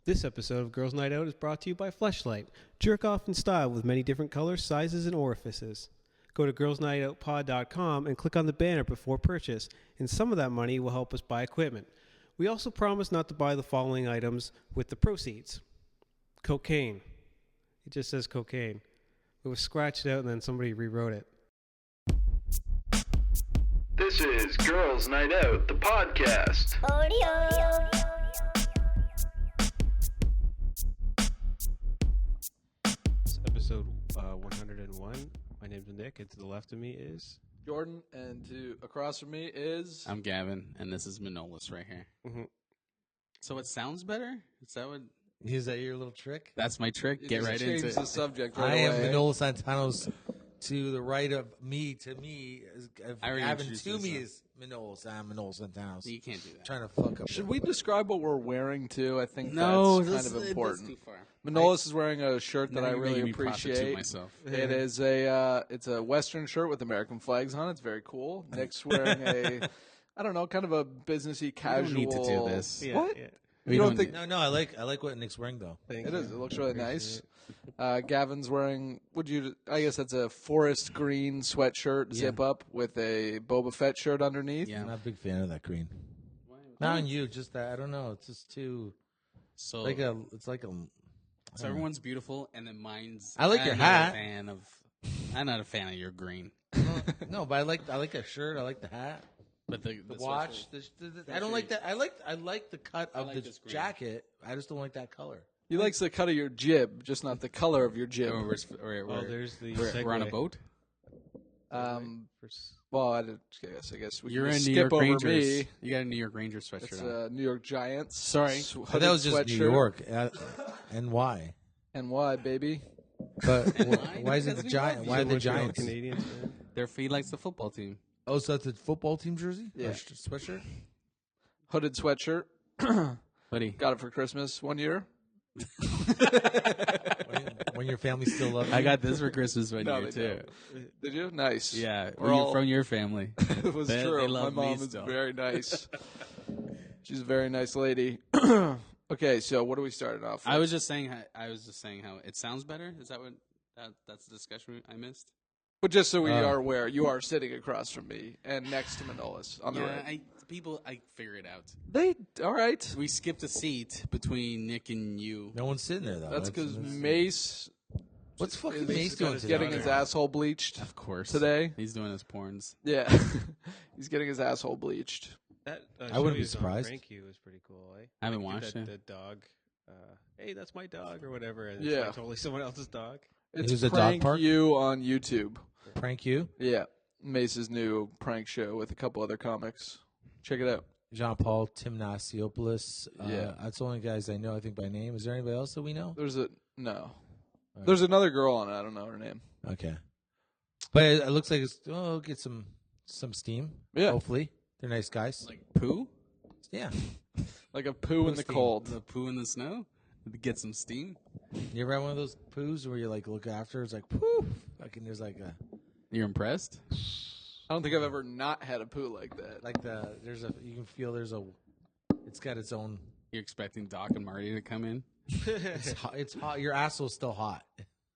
This episode of Girls Night Out is brought to you by Fleshlight. Jerk off in style with many different colors, sizes, and orifices. Go to girlsnightoutpod.com and click on the banner before purchase, and some of that money will help us buy equipment. We also promise not to buy the following items with the proceeds. Cocaine. It just says cocaine. It was scratched out and then somebody rewrote it. This is Girls Night Out, the podcast. Audio. It's episode 101. My name's Nick, and to the left of me is... Jordan, and across from me is... I'm Gavin, and this is Manolis right here. Mm-hmm. So it sounds better? Is that what... Is that your little trick? That's my trick. You Get just right changed into the it. subject I right am away. Manolis Zontanos. To the right of me, to me, I already Gavin introduced to me myself. is Manolis. I'm Manolis Zontanos. You can't do that. Trying to fuck up. Should we describe what we're wearing, too? I think No, that's kind of That's important. too far. Manolis is wearing a shirt that Now I you're really making me prostitute appreciate. myself. It is it's a Western shirt with American flags on it. It's very cool. Nick's wearing I don't know, kind of a businessy casual. We don't need to do this. Yeah, What? yeah. You don't think No, I like what Nick's wearing though. Thank it you. is? It looks really nice. Appreciate Gavin's wearing. I guess that's a forest green sweatshirt, zip up with a Boba Fett shirt underneath. Yeah. I'm not a big fan of that green. Not on you, just that. I don't know. It's just too So, It's like a. so everyone's beautiful, and then mine's... I like your I'm hat. I'm not a fan of your green. No, but I like that shirt. I like the hat. But the Watch. I don't like that. I like the cut of like the this green. jacket. I just don't like that color. He likes the cut of your jib, just not the color of your jib. Oh, there's the we're on a segue. boat? Well, I guess we You're can in just New skip York over Rangers. me. You got a New York Rangers It's sweatshirt on. New York Giants. Sorry. But that was just sweatshirt. New York. And why? And why, baby? But And why is it Because the we Giant? love Why He's are a the Montreal Giants? Canadians fan. He likes the football team. Oh, so that's a football team jersey? Yeah. Or sweatshirt? Hooded sweatshirt. Buddy. Got it for Christmas one year. When your family still loves you? I got this for Christmas one No, year, they too. Did you? Nice. Yeah. We're all- From your family. It was They true. My love me mom is still. very nice. She's a very nice lady. Okay, so what are we starting off with? I was just saying how it sounds better. Is that what that's the discussion I missed? But just so we are aware, you are sitting across from me and next to Manolis on the Yeah, right. I figure it out. All right. We skipped a seat between Nick and you. No one's sitting there, though. That's because Mayce What's fucking is Mayce doing today? getting his asshole bleached Of course. today. He's doing his porns. Yeah. He's getting his asshole bleached. That, I wouldn't show be he's on surprised. PrankYou was pretty cool, eh? I haven't Like, watched the it. dog. Hey, that's my dog, or whatever. And Yeah. it's like totally someone else's dog. It's Is it a dog park? PrankYou on YouTube. PrankYou? Yeah. Mace's new prank show with a couple other comics. Check it out. Jean-Paul Timnasiopoulos. Yeah. That's the only guys I know, I think, by name. Is there anybody else that we know? No. There's another girl on it. I don't know her name. Okay. But it looks like it'll get some steam. Yeah. Hopefully. They're nice guys. Like poo? Yeah. Like a poo in the Steam. cold. The poo in the snow? To get some steam? You ever had one of those poos where you like look after? It's like poof. Like, and there's like a You're impressed? I don't think I've ever not had a poo like that. you can feel it's got its own. You're expecting Doc and Marty to come in? It's hot. It's hot. Your asshole's still hot.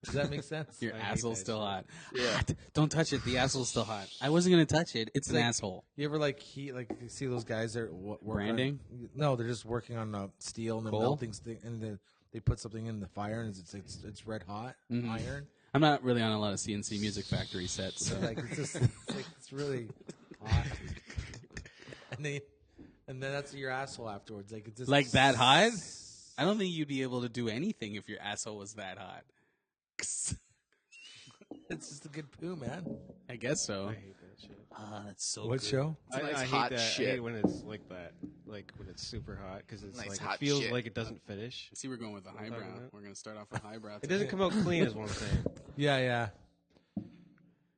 Does that make sense? Your I hate asshole's that still shit. hot. Yeah. Hot. Don't touch it. The asshole's still hot. I wasn't going to touch it. It's an Like- asshole. You ever you see those guys that work Branding? No, they're just working on steel and they're Coal? melting and they put something in the fire and it's red hot iron. I'm not really on a lot of CNC Music Factory sets. So. Like it's really hot. And then that's your asshole afterwards. Like it's just Like that hot? I don't think you'd be able to do anything if your asshole was that hot. It's just a good poo, man. I guess so. I hate that shit. That's so What good. show? It's a nice I hot hate that. shit. I hate when it's like that. Like when it's super hot because it's Nice like hot it feels shit. like it doesn't finish. See, we're going with the highbrow. about? We're going to start off with highbrow. It doesn't come out clean, is what I'm saying. Yeah.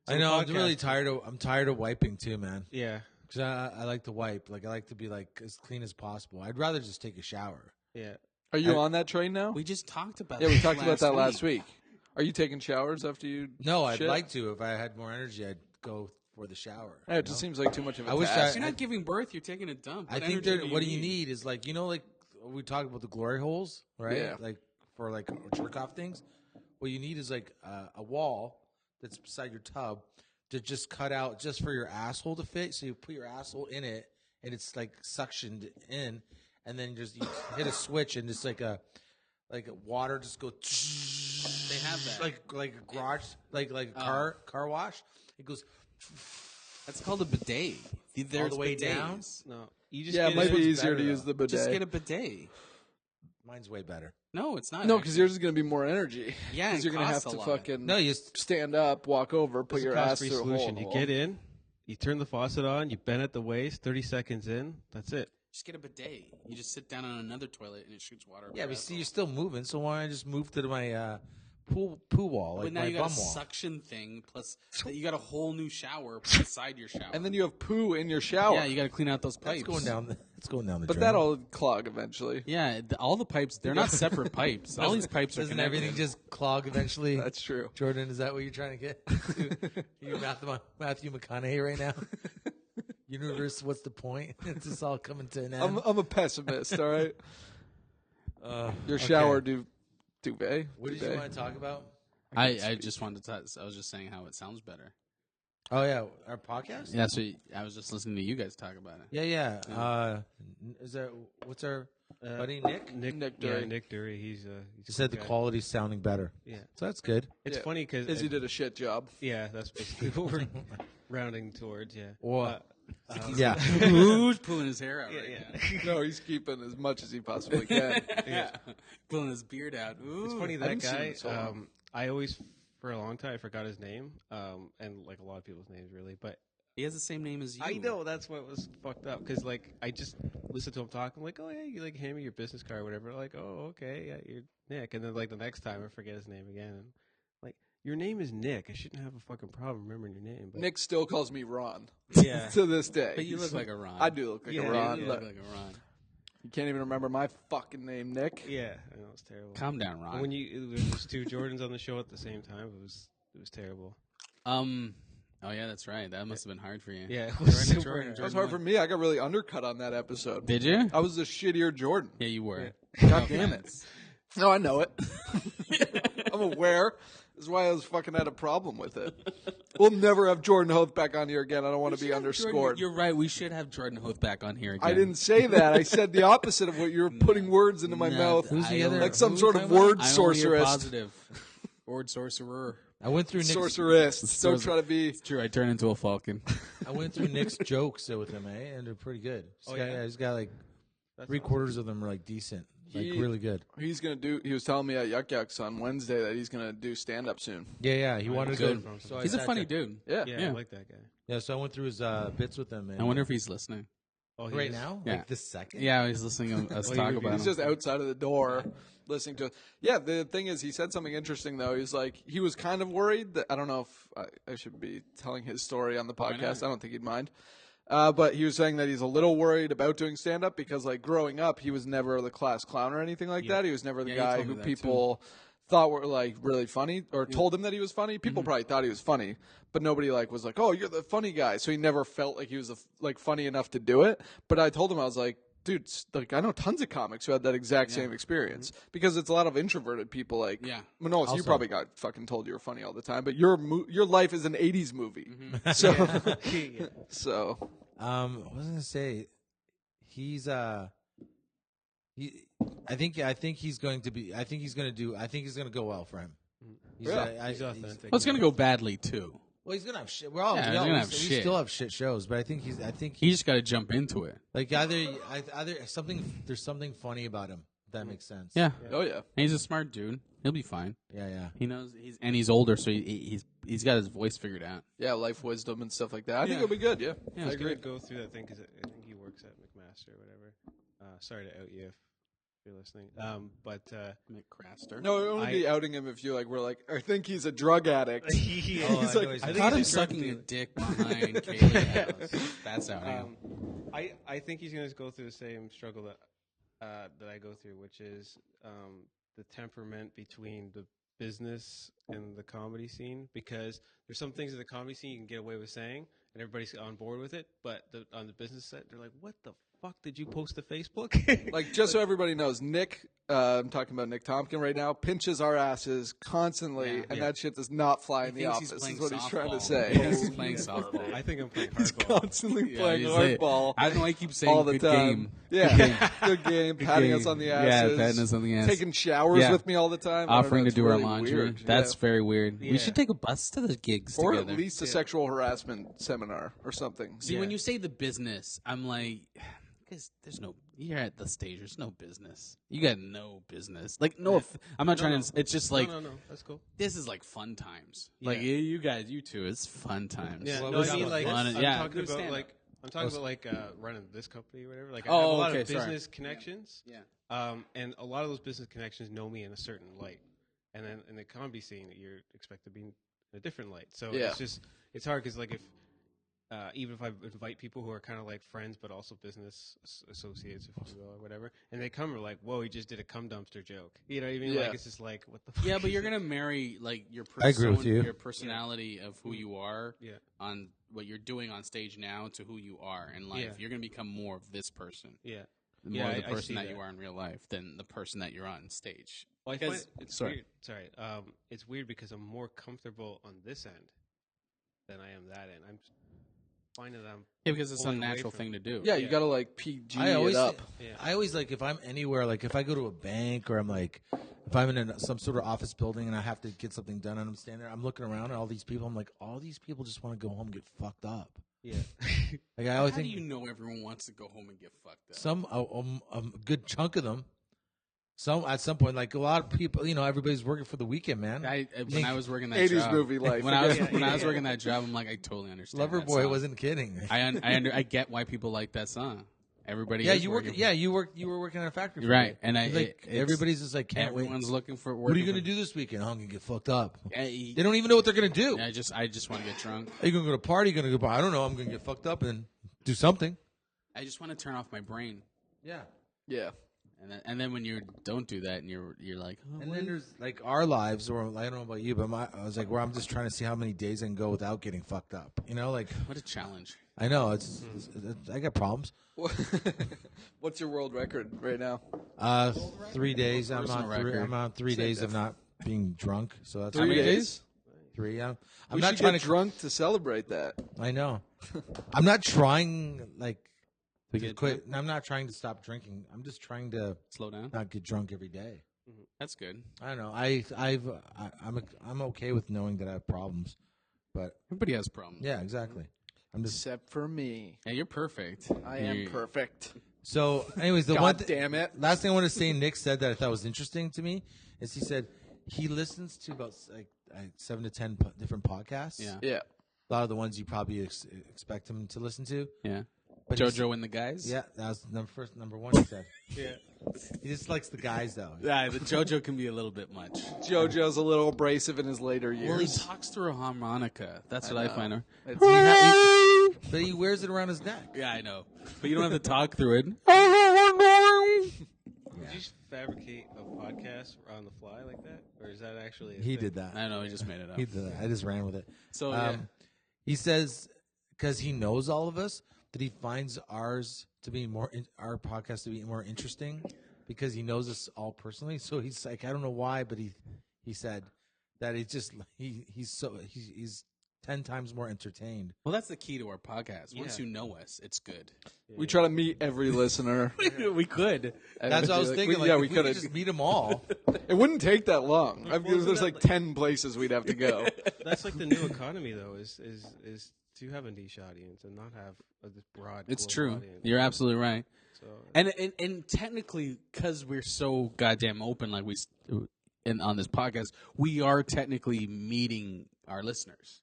I So know. the I'm really podcast- I'm tired of wiping too, man. Yeah, Because I like to wipe. Like I like to be like as clean as possible. I'd rather just take a shower. yeah. Are you on that train now? We just talked about Yeah, we this talked about that last week. week. Are you taking showers after you? No, I'd shit? like to. If I had more energy, I'd go for the shower. Hey, it just seems like too much of a I wish task. You're not giving birth. You're taking a dump. I think energy what do you need is like like we talk about the glory holes, right? Yeah. Like for like jerk off things. What you need is like a wall that's beside your tub to just cut out just for your asshole to fit. So you put your asshole in it, and it's like suctioned in, and then you hit a switch, and just like a water just go. They have that. Like a garage, like a car wash. It goes That's called a bidet. There's the way bidets. down? No, you just Yeah, it get might be one's easier better, to use though. the bidet. Just get a bidet. Mine's way better. No, it's not. No, because actually. yours is going to be more energy. Yeah, because it you're going to have costs to a lot. fucking No, you just stand up, walk over, put It's a your ass cost-free through a solution. hole. You get in, you turn the faucet on, you bend at the waist. 30 seconds in, that's it. Just get a bidet. You just sit down on another toilet and it shoots water. up yeah, your but see, asshole. you're still moving. So why don't I just move to my pool wall, like But now my you got bum a wall? suction thing. Plus, you got a whole new shower beside your shower. And then you have poo in your shower. yeah, you got to clean out those pipes. It's going down. It's going down the but drain. that'll clog eventually. Yeah, all the pipes—they're not separate pipes. All these pipes are Doesn't connected. everything just clog eventually? That's true. Jordan, is that what you're trying to get? You Matthew McConaughey right now? Universe, what's the point? It's just all coming to an end. I'm a pessimist, all right? Your okay. shower duvet. What did you Duvet. want to talk about? I just wanted to. I was just saying how it sounds better. Oh yeah, our podcast. Yeah, so I was just listening to you guys talk about it. Yeah. Is that what's our buddy Nick? Nick Yeah, Dury. Nick Dury. He's He said the cool guy. quality's sounding better. Yeah, So that's good. it's Yeah. funny because Izzy did a shit job. yeah, that's basically what we're rounding towards. Yeah. Well, Uh, yeah. Who's pulling his hair out right yeah. No, he's keeping as much as he possibly can. now? Yeah, pulling his beard out. Ooh. It's funny I that haven't seen guy. him in so long. I always, for a long time, I forgot his name, and like a lot of people's names, really. But He has the same name as you. I know that's what was fucked up because like I just listened to him talk. I'm like, oh yeah, you like hand me your business card or whatever. Like, oh okay, yeah, you're Nick. And then like the next time I forget his name again. And like, your name is Nick. I shouldn't have a fucking problem remembering your name. But Nick still calls me Ron yeah, to this day. But you look like a Ron. I do look like Yeah, a you Ron. You but look like a Ron. you can't even remember my fucking name, Nick. yeah, I know it's terrible. Calm down, Ron. When there was just two Jordans on the show at the same time, it was terrible. Oh yeah, that's right. That must have been hard for you. Yeah, it Jordan, was super Jordan, hard. That was hard for me. I got really undercut on that episode. Did you? I was the shittier Jordan. Yeah, you were. God damn it. No, I know it. I'm aware. That's why I was fucking had a problem with it. We'll never have Jordan Hoth back on here again. I don't want to be underscored. You're right. We should have Jordan Hoth back on here again. I didn't say that. I said the opposite of what you were putting words into my mouth. Who's the other- Like some who sort we of talking word about? I'm sorceress. only positive. Word sorcerer. I went through Nick's, Sorceress. Don't try to be. It's true. I turned into a falcon. I went through Nick's jokes with him, and they're pretty good. Oh, yeah? He's got like That's 3/4 of them are like decent, like He- really good. He's gonna do. He was telling me at Yuck Yucks on Wednesday that he's gonna do stand up soon. Yeah. He wanted to go. good. So I He's a sat funny there- dude. Yeah. Yeah, Yeah. I like that guy. Yeah, so I went through his bits with him. And I wonder if he's listening. Oh, he right is? now, Yeah. like this second. Yeah, he's listening to us Well, talk he- about He's him. just outside of the door listening to it. Yeah, the thing is, he said something interesting, though. He's like, he was kind of worried that, I don't know if I should be telling his story on the Why podcast. not? I don't think he'd mind. But he was saying that he's a little worried about doing stand up because, like, growing up, he was never the class clown or anything like that. He was never the Yeah, he guy told me who that, people thought were, like, really funny or told him that he was funny. People Mm-hmm. probably thought he was funny, but nobody, like, was like, oh, you're the funny guy. So he never felt like he was, like, funny enough to do it. But I told him, I was like, dude, like I know tons of comics who had that exact same experience because it's a lot of introverted people. Like, Yeah. Manolis, you Also- probably got fucking told you were funny all the time, but your life is an '80s movie. Mm-hmm. So, Yeah. so What was I gonna say? He's I think he's going to be. I think he's going to do. I think he's going to go well for him. He's, Yeah. He's authentic. Well, it's gonna go badly too. Well, he's gonna have shit. We're all, Yeah, we he's all gonna we have we shit. still have shit shows, but I think He just got to jump into it. like either something. There's something funny about him. If that makes sense. Yeah, oh yeah, and he's a smart dude. He'll be fine. Yeah. He knows he's older, so he's got his voice figured out. yeah, life wisdom and stuff like that. I think Yeah. it'll be good. Yeah, Yeah, I it's I'm gonna agree. go through that thing because I think he works at McMaster or whatever. Sorry to out you if you're listening. But Mick Craster. No, it would only be outing him if you like were like, I think he's a drug addict. Oh, He's I know like, he's- I think caught him he's a drug sucking a dealer. dick behind Kaylee's house. That's out him. I think he's going to go through the same struggle that I go through, which is the temperament between the business and the comedy scene. Because there's some things in the comedy scene you can get away with saying, and everybody's on board with it. But on the business set, they're like, "What the fuck did you post to Facebook? Like, just so everybody knows, Nick, I'm talking about Nick Tomkin right now, pinches our asses constantly, and that shit does not fly in the office, is what he's trying to say. He thinks he's playing softball. I think I'm playing He's hardball. constantly Yeah, playing he's hardball. I don't know why I keep saying all the good time. game. Yeah, good game, patting game. us on the Yeah, asses. patting us on the ass. Taking showers Yeah. with me all the time. I don't Offering know, to it's do our really laundry. weird. That's Yeah. very weird. Yeah. We should take a bus to the gigs Or together. at least a sexual harassment seminar or something. See, Yeah. when you say the business, I'm like, because there's no. You're at the stage. There's no business. You got no business. Like, no. I'm not trying to. It's just like no, that's cool. this is like fun times. Like Yeah. you guys, you two, it's fun times. Yeah, Well, no, we I got mean one. like Fun, I'm yeah, talking good about stand-up. like I'm talking about like running this company or whatever. Like I Oh, have a lot okay, of sorry. business connections. Yeah. And a lot of those business connections know me in a certain light, and then in the comedy scene, you're expected to be in a different light. So Yeah. it's hard because like if even if I invite people who are kind of like friends but also business associates, if you will, or whatever, and they come, we're like, whoa, he just did a cum dumpster joke. You know what I mean? Yeah. Like it's just like what the fuck Yeah, but is you're that? gonna marry like your I agree with you. your personality of who you are Yeah. on what you're doing on stage now to who you are in life. Yeah. You're gonna become more of this person, Yeah. more Yeah, of the I see person that that. you are in real life than the person that you're on stage. Well, I Because- find it's sorry. weird. Sorry, it's weird because I'm more comfortable on this end than I am that end. I'm finding that I'm Yeah, because it's a pulling away natural from- thing to do. Yeah, you gotta like PG I always, it up. Yeah. I always like if I'm anywhere, like if I go to a bank or I'm like, if I'm in some sort of office building and I have to get something done and I'm standing there, I'm looking around at all these people. I'm like, all these people just want to go home and get fucked up. Yeah. Like I How always do think you know everyone wants to go home and get fucked up? some a good chunk of them. Some at some point, like a lot of people, everybody's working for the weekend, man. When I was working that 80s job, movie life. When I was Yeah. working that job, I'm like, I totally understand. that Loverboy song. wasn't kidding. I get why people like that song. Everybody. Yeah, is you work. working Yeah, you were working at a factory, for Right, it. and Like, everybody's just like, can't wait. Everyone's looking for. What are you gonna do this weekend? I'm gonna get fucked up. I They don't even know what they're gonna do. just want to get drunk. Are you gonna go to a party? Gonna go? I don't know. I'm gonna get fucked up and do something. I just want to turn off my brain. Yeah. Yeah. And then when you don't do that, and you're like, oh, And what then is- there's like our lives, or I don't know about you, but I was like, where I'm just trying to see how many days I can go without getting fucked up. Like what a challenge. I know it's I got problems. What's your world record right now? 3 days. Personal record. I'm on 3 days of not being drunk. So that's 3 days? 3. I'm We not should trying get to. drunk to celebrate that. I know. I'm not trying to get quit. I'm not trying to stop drinking. I'm just trying to Slow down. not get drunk every day. That's good. I don't know. I'm okay with knowing that I have problems, but Everybody has problems. yeah, exactly. I'm just Except for me. Yeah, you're perfect. I am You- perfect. so. Anyways, the one God damn it. last thing I want to say, Nick said that I thought was interesting to me is he said he listens to about 7 to 10 different podcasts. Yeah. Yeah. A lot of the ones you probably expect him to listen to. Yeah. But he's- JoJo and the guys. Yeah, that was number one. He said Yeah. he just likes the guys though. Yeah, the JoJo can be a little bit much. JoJo's a little abrasive in his later Well, he years. talks through a harmonica. That's what I know. find. But he wears it around his neck. Yeah, I know. But you don't have to talk through it. Did you just fabricate a podcast on the fly like that, or is that actually? He did that. I know. He just made it up. He did that. I just ran with it. So yeah. He says because he knows all of us that he finds our podcast to be more interesting because he knows us all personally. So he's like, I don't know why, but he said that he's 10 times more entertained. Well, that's the key to our podcast. Once Yeah. you know us, it's good. We try to meet every listener. we could. That's what I was thinking. yeah, if we could could have. just meet them all. It wouldn't take that long. Well, There's that like like- 10 places we'd have to go. That's like the new economy, though, is to have a niche audience and not have this broad. It's global true. Audience. You're absolutely right. So, And technically, because we're so goddamn open, like and on this podcast, we are technically meeting our listeners.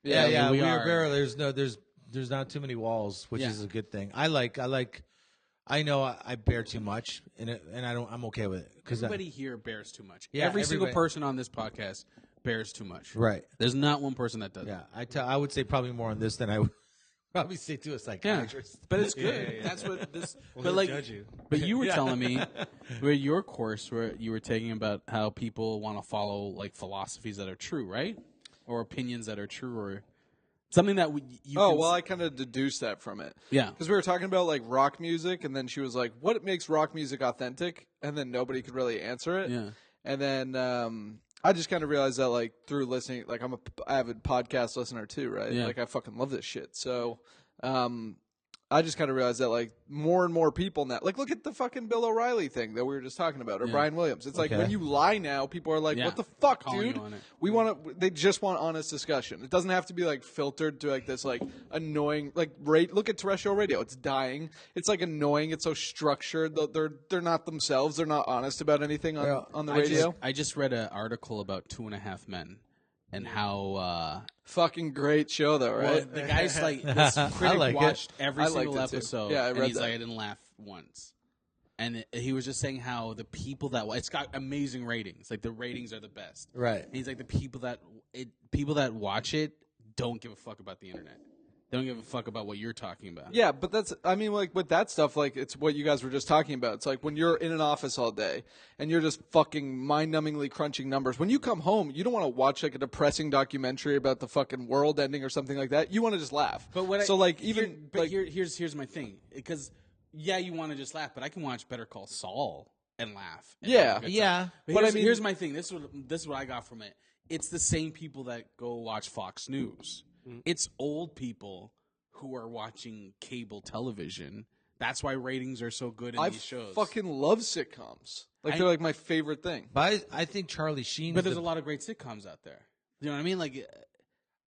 Yeah, we we are. are. There's not too many walls, which Yeah. is a good thing. I know I bear too much, and I'm okay with it because Everybody here bears too much. Yeah, Every single everybody. person on this podcast bears too much. right. There's not one person that doesn't. Yeah, I would say probably more on this than I would probably say to a Yeah, psychiatrist. but it's good. Yeah, yeah. That's what this. well, but he'll like, judge you. but you were telling me, where your course, where you were taking about how people want to follow like philosophies that are true, right, or opinions that are true, or Something that you. Oh can well, I kind of deduced that from it. Yeah. Because we were talking about like rock music, and then she was like, "What makes rock music authentic?" And then nobody could really answer it. Yeah. And then I just kind of realized that like through listening, like I'm a avid podcast listener too, right? Yeah. Like I fucking love this shit. So I just kind of realized that like more and more people now, like look at the fucking Bill O'Reilly thing that we were just talking about, or Brian Williams. It's like when you lie now, people are like, Yeah. "What the fuck, Calling dude?" you on it. We want to. They just want honest discussion. It doesn't have to be like filtered to like this like annoying like look at terrestrial radio. It's dying. It's like annoying. It's so structured. They're not themselves. They're not honest about anything on the radio. I just read an article about 2.5 Men and how Fucking great show though, right? well, the guy's like this critic like it. watched every I liked single it, too. episode. Yeah, I and read he's that. like, I didn't laugh once. And he was just saying how the people that it's got amazing ratings. Like the ratings are the best. Right. And he's like the people that watch it don't give a fuck about the internet. They don't give a fuck about what you're talking about. Yeah, but that's, I mean, like with that stuff, like it's what you guys were just talking about. It's like when you're in an office all day and you're just fucking mind-numbingly crunching numbers. When you come home, you don't want to watch like a depressing documentary about the fucking world ending or something like that. You want to just laugh. But what so I, like here, even but like, here's my thing, because yeah, you want to just laugh, but I can watch Better Call Saul and laugh. And Yeah. have a good time. Yeah. But I mean- here's my thing. This is what I got from it. It's the same people that go watch Fox News. It's old people who are watching cable television. That's why ratings are so good in I these shows. fucking love sitcoms. Like they're like my favorite thing. But I think Charlie Sheen. but is there's the- a lot of great sitcoms out there. You know what I mean? Like,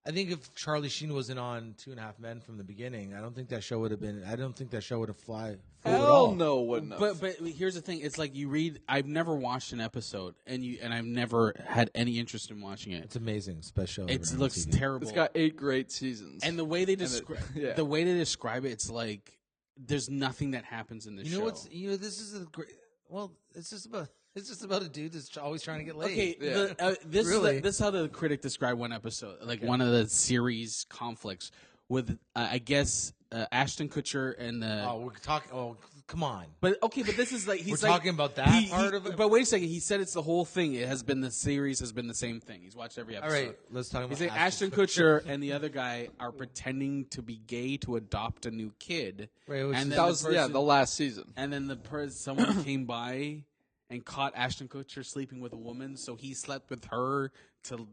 I think if Charlie Sheen wasn't on 2.5 Men from the beginning, I don't think that show would have been. I don't think that show would have flew at Hell all. no, wouldn't have. but here's the thing. It's like you read. I've never watched an episode, and I've never had any interest in watching it. It's amazing. It's the best show. It ever on looks TV. terrible. It's got 8 great seasons. And the way they it- describe yeah. the way they describe it, it's like there's nothing that happens in this You know show. what's? You know, this is a great. Well, it's just about a dude that's always trying to get laid. Okay, Yeah. this Really? this is how the critic described one episode, like one of the series conflicts with I guess Ashton Kutcher and the. Oh, we're talking. Oh, come on. But okay, but this is like he's We're like, talking about that part of it? But wait a second, he said it's the whole thing. It has been the series has been the same thing. He's watched every All episode. right, let's talk about. He's saying Ashton Kutcher and the other guy are pretending to be gay to adopt a new kid. Right, which and is- then that was person, the last season. And then someone came by and caught Ashton Kutcher sleeping with a woman, so he slept with her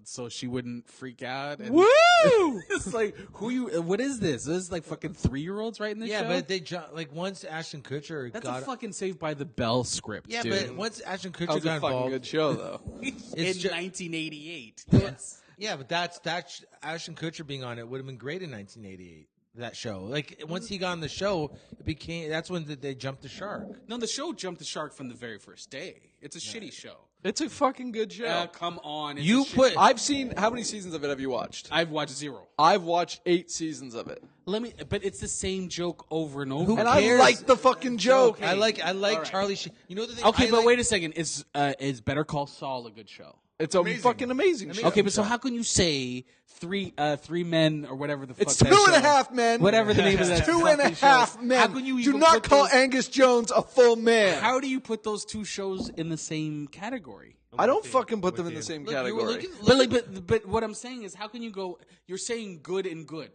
so she wouldn't freak out. And Woo! it's like what is this? This is like fucking 3-year-olds writing this Yeah, show? but they like once Ashton Kutcher That's got. a fucking Saved by the Bell script, yeah, dude. but once Ashton That Kutcher was a got fucking involved, good show though. in it's ju- 1988. yeah, but that's Ashton Kutcher being on it would have been great in 1988. That show, like once he got on the show, it became that's when they jumped the shark. No, the show jumped the shark from the very first day. It's a shitty show. It's a fucking good show. Come on. It's You a shit put- show. I've seen how many seasons of it have you watched? I've watched 0. I've watched 8 seasons of it, But it's the same joke over and over. Who and cares? I like the fucking joke. I like All right. Charlie Sheen. You know the thing. Okay, I but like- wait a second. Is Better Call Saul a good show? It's a fucking amazing show. Okay, but so how can you say three men or whatever the fuck It's that 2.5 show- men. Whatever the name of that It's fucking 2.5 show. men. How can you do even not put call those- Angus Jones a full man? How do you put those two shows in the same category? I don't fucking put them in the same Look, you were category. looking- But what I'm saying is, how can you go? You're saying good and good.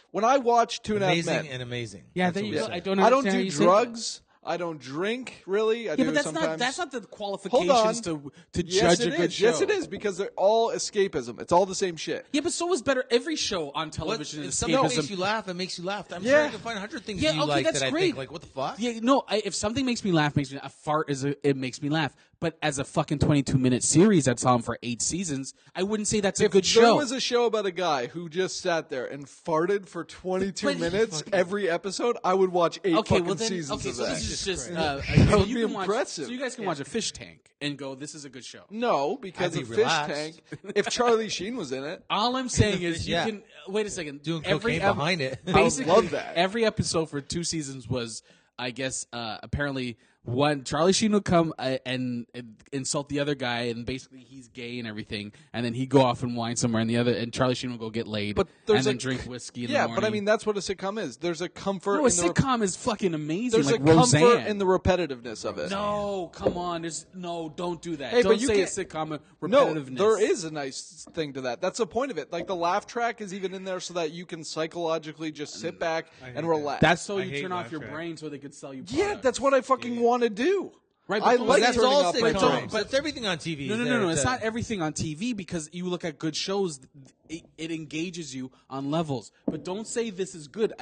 When I watch 2.5 amazing men, and amazing. Yeah, That's there what you we go. said. I don't. I don't understand how do you say that. drugs. I don't drink, really. I Yeah, do but that's sometimes. not the Hold on. qualifications to Yes, judge it a good is. show. Yes, it is, because they're all escapism. It's all the same shit. Yeah, but so is better. Every show on What, television if is something makes escapism. you laugh, it makes you laugh. I'm Yeah. sure I can find 100 things Yeah, you okay, like that's that I great. think like, what the fuck? Yeah, no. If something makes me laugh, a fart it makes me laugh. But as a fucking 22-minute series that's on for 8 seasons, I wouldn't say that's a If good there show. was a show about a guy who just sat there and farted for 22 But- minutes every episode, I would watch 8 Okay, fucking well then, seasons okay, of so that. this is just That so would you be can watch- impressive. so you guys can watch a Fish Tank and go, "This is a good show." No, because I'd of be Fish relaxed. Tank. If Charlie Sheen was in it, All I'm saying is, you Yeah. can wait a second. Doing every cocaine behind it. I would Basically, love that. every episode for 2 seasons was, I guess, apparently When Charlie Sheen would come and insult the other guy, and basically he's gay and everything, and then he'd go off and whine somewhere, and Charlie Sheen would go get laid, But and there's then drink whiskey. In the morning. but I mean that's what a sitcom is. There's a comfort. No, a sitcom is fucking amazing. There's like a comfort Roseanne. in the repetitiveness of it. No, come on. Don't do that. Hey, Don't but you say a can't- sitcom No, repetitiveness. there is a nice thing to that. That's the point of it. Like the laugh track is even in there so that you can psychologically just sit back and relax. That's so I you hate turn off laugh your track. brain so they could sell you. yeah, products. that's what I fucking want to do. Right, I but like that's turning all off my sitcoms. brain. But it's everything on TV. No. It's not everything on TV because you look at good shows, it engages you on levels. But don't say this is good.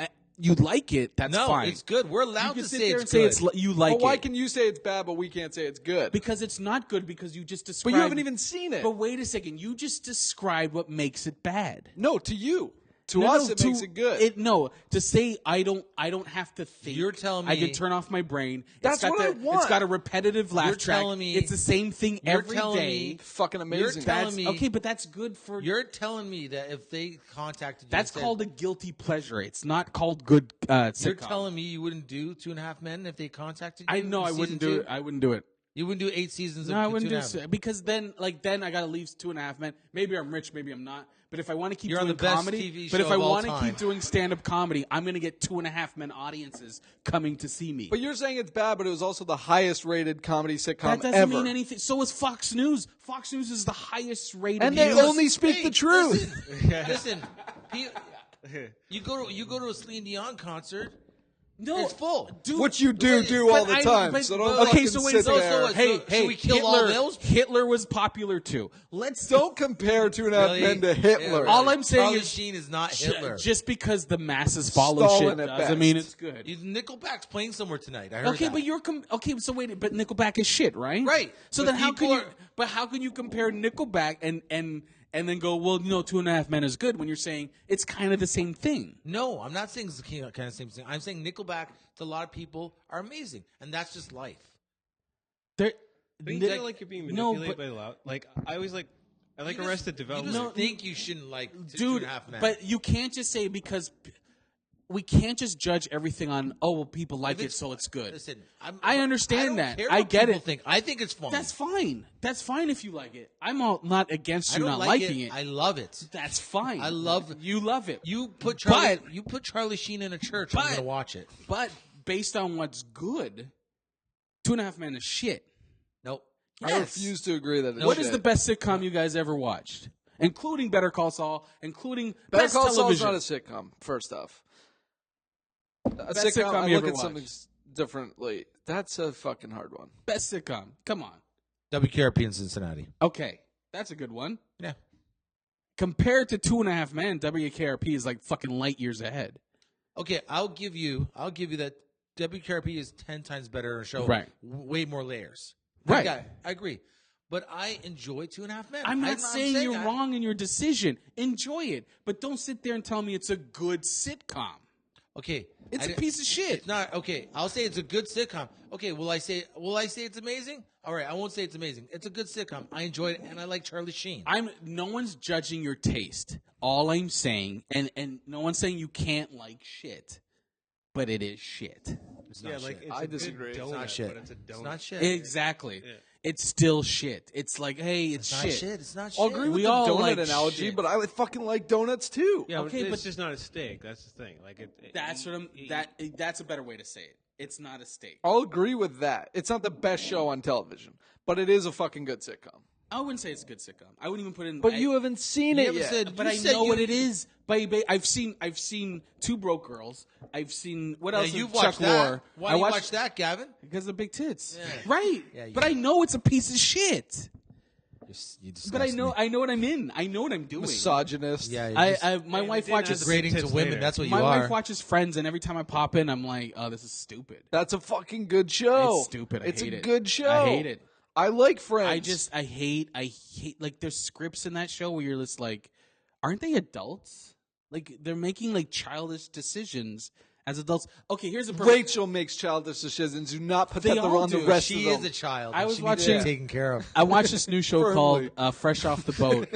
You like it. That's No, fine. it's good. We're You allowed can to sit say there it's and good. say you like But why it can you say it's bad, but we can't say it's good? because it's not good because you just But described. you haven't even seen it. But wait a second, you just described what makes it bad. No, to you. To No, us, no, it makes it good. No, to say I don't have to think. You're telling I me- can turn off my brain. That's It's got what I the- want. It's got a repetitive laugh You're track. telling me- it's the same thing You're every telling day. me- fucking amazing. telling That's me- okay, but that's good for. You're telling me that if they contacted you, That's and said, called a guilty pleasure. It's not called good sitcom. You're telling me you wouldn't do 2.5 Men if they contacted you? I know I in wouldn't season do two? it. I wouldn't do it. You wouldn't do 8 seasons No, of I wouldn't 2.5 do Men. it because then I got to leave 2.5 Men. Maybe I'm rich, maybe I'm not. But if I want to keep You're on doing the best comedy, TV but if show I of all want to time. keep doing stand-up comedy, I'm going to get 2.5 Men audiences coming to see me. But you're saying it's bad, but it was also the highest rated comedy sitcom That doesn't ever. mean anything. So is Fox News. Fox News is the highest rated. And they news. only speak the truth. Listen, you go to a Celine Dion concert. No, It's full. dude. Which you do all the time. So don't okay, fucking so wait, sit so, there. hey, So hey, should we kill all those? Hitler was popular too. Let's Don't compare 2.5 Men to Hitler. All I'm saying Charlie is- Sheen is not Hitler. Just because the masses follow Stalin shit at doesn't best. mean it's good. Nickelback's playing somewhere tonight. I heard Okay, that. but okay. So wait, but Nickelback is shit, right? Right. So But then how can people you? But how can you compare Nickelback and then go, well, 2.5 Men is good when you're saying it's kind of the same thing. No, I'm not saying it's the kind of the same thing. I'm saying Nickelback to a lot of people are amazing, and that's just life. There, But you Nick- feel like you're being no, manipulated but- by loud. Like I always like. I like You just- Arrested Development. You just think you shouldn't like dude, 2.5 Men. but you can't just say because we can't just judge everything on well people like If it it's- so it's good. Listen, I understand I don't that. care I what get people it. Think. I think it's fun. That's fine. That's fine if you like it. I'm not against I you don't not like liking it. I love it. That's fine. I love you love it. You put Charlie Sheen in a church. I'm But- gonna watch it. But based on what's good, 2.5 Men is shit. Nope. I refuse to agree that it's What shit. is the best sitcom you guys ever watched? Including Better Call Saul, including Better best Call Saul's television. not a sitcom, first off. A Best sitcom, sitcom I you look ever at something differently. That's a fucking hard one. Best sitcom. Come on. WKRP in Cincinnati. Okay. That's a good one. Yeah. Compared to 2.5 Men, WKRP is like fucking light years ahead. Okay, I'll give you that WKRP is 10 times better a show. Right. Way more layers. Right. I agree. But I enjoy 2.5 Men. I'm not saying you're that. wrong in your decision. Enjoy it. But don't sit there and tell me it's a good sitcom. Okay. It's a piece of shit. It's not okay. I'll say it's a good sitcom. Okay, will I say it's amazing? All right, I won't say it's amazing. It's a good sitcom. I enjoyed it and I like Charlie Sheen. No one's judging your taste. All I'm saying, and no one's saying you can't like shit, but it is shit. It's Yeah, not like shit. it's I a good disagree. It's donut, not shit. but it's a donut. It's not shit. Exactly. Yeah. It's still shit. It's like, hey, it's, It's not shit. It's not shit. I'll agree with We the all donut like analogy, shit. but I fucking like donuts too. Yeah, Okay, okay, but- it's just not a steak. That's the thing. Like That's what I'm. That's a better way to say it. It's not a steak. I'll agree with that. It's not the best show on television, but it is a fucking good sitcom. I wouldn't say it's a good sitcom. I wouldn't even put it in. But you haven't seen You it haven't yet. said- But you I said know you- what it is. Baby, I've seen Two Broke Girls. I've seen what Yeah, else? you Chuck watched that. Lorre. Why I do you watched watch that, Gavin? because of big tits. Yeah. Right. Yeah, you but I do. know it's a piece of shit. You But I know what I'm in. I know what I'm doing. Misogynist. Yeah, My wife didn't watches have grading to Tits women. later. That's what you my are. wife watches Friends, and every time I pop in, I'm like, oh, this is stupid. That's a fucking good show. It's stupid. I It's hate a it. good show. I hate it. I like Friends. I hate like there's scripts in that show where you're just like, aren't they adults? Like they're making like childish decisions as adults. Okay, here's a perfect. Rachel makes childish decisions. Do not put They that all on the do. rest She of is them. a child. I and was she needs to watching- be taken care of. I watched this new show Firmly. called Fresh Off the Boat,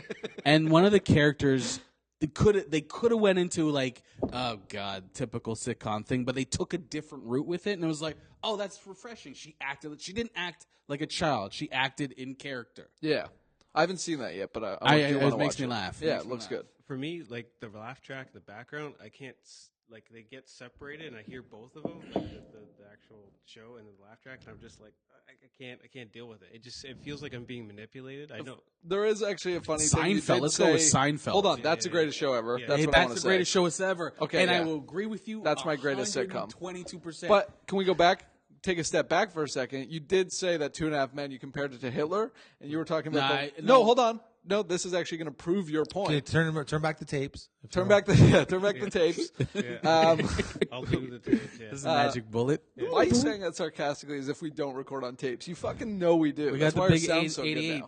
and one of the characters they could have went into like, oh god, typical sitcom thing, but they took a different route with it, and it was like, oh, that's refreshing. She didn't act like a child. She acted in character. Yeah, I haven't seen that yet, but I do want to watch makes me laugh. Yeah, Makes it me looks laugh. good. For me, like the laugh track in the background, I can't like they get separated, and I hear both of them, like the actual show and the laugh track, and I'm just like, I can't deal with it. It feels like I'm being manipulated. I know. There is actually a funny thing. You Seinfeld. did Let's say, go with Seinfeld. Hold on, that's the greatest show ever. Yeah. That's Hey, what I want that's to the say. greatest show ever. Okay, and I yeah. will agree with you. That's my greatest sitcom. 22%. But can we go back? Take a step back for a second. You did say that 2.5 Men, you compared it to Hitler, and you were talking about no. hold on. No, this is actually going to prove your point. Okay, turn back the tapes. Turn back the tapes. I'll do the tape. Yeah. This is a magic bullet. Why are you saying that sarcastically as if we don't record on tapes? You fucking know we do. We That's got why the our big sound's so 88, good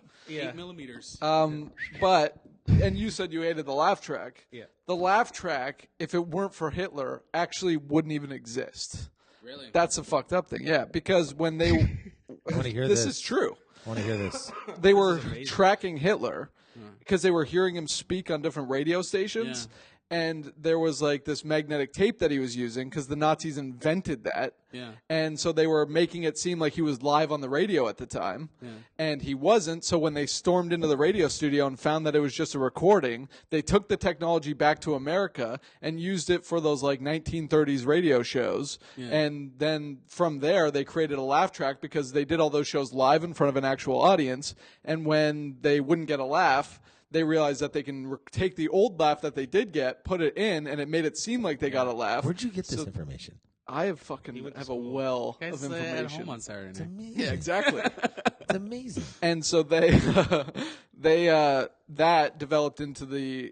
now. 8 millimeters. But and you said you hated the laugh track. Yeah. The laugh track, if it weren't for Hitler, actually wouldn't even exist. Really? That's a fucked up thing. Yeah, because when they I want to hear this this. is true. I want to hear this. They were tracking Hitler because they were hearing him speak on different radio stations. And there was like this magnetic tape that he was using because the Nazis invented that. Yeah. And so they were making it seem like he was live on the radio at the time. Yeah. And he wasn't. So when they stormed into the radio studio and found that it was just a recording, they took the technology back to America and used it for those like 1930s radio shows. Yeah. And then from there, they created a laugh track because they did all those shows live in front of an actual audience. And when they wouldn't get a laugh, they realized that they can take the old laugh that they did get, put it in, and it made it seem like they got a laugh. Where'd you get this information? I have have a well Guys, of at information. home on Saturday It's night. amazing. Yeah, exactly. It's amazing. And so they that developed into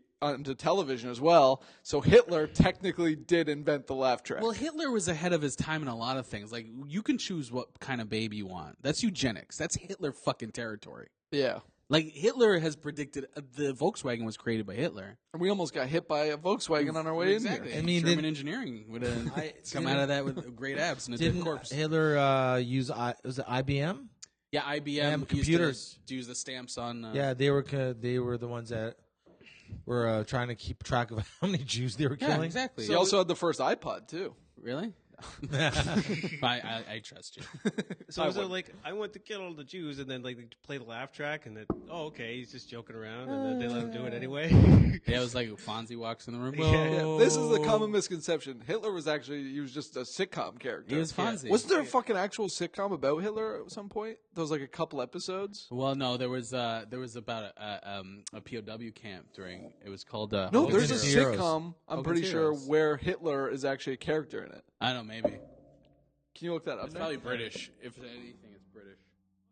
television as well. So Hitler technically did invent the laugh track. Well, Hitler was ahead of his time in a lot of things. Like, you can choose what kind of baby you want. That's eugenics. That's Hitler fucking territory. yeah. Like, Hitler has predicted the Volkswagen was created by Hitler. And we almost got hit by a Volkswagen on our way Exactly. in here. I mean, German engineering would have come out of that with great abs and a dead Didn't corpse. Hitler use was it IBM? Yeah, IBM used computers. to use the stamps on. Yeah, they were the ones that were trying to keep track of how many Jews they were yeah, killing. exactly. He also had the first iPod too. Really? I trust you. So was it like, I want to kill all the Jews, and then like they play the laugh track, and then okay, he's just joking around, and then they let him do it anyway. Yeah, it was like Fonzie walks in the room. Yeah, this is the common misconception. Hitler was just a sitcom character. He was Fonzie. Wasn't there a fucking actual sitcom about Hitler at some point? There was like a couple episodes. Well, no, there was about a POW camp during. It was called. No, Hogan's there's a Heroes. sitcom. I'm Hogan's pretty sure Heroes. where Hitler is actually a character in it. I don't know, maybe Can you look that up? it's Nick? probably British. If anything, it's British.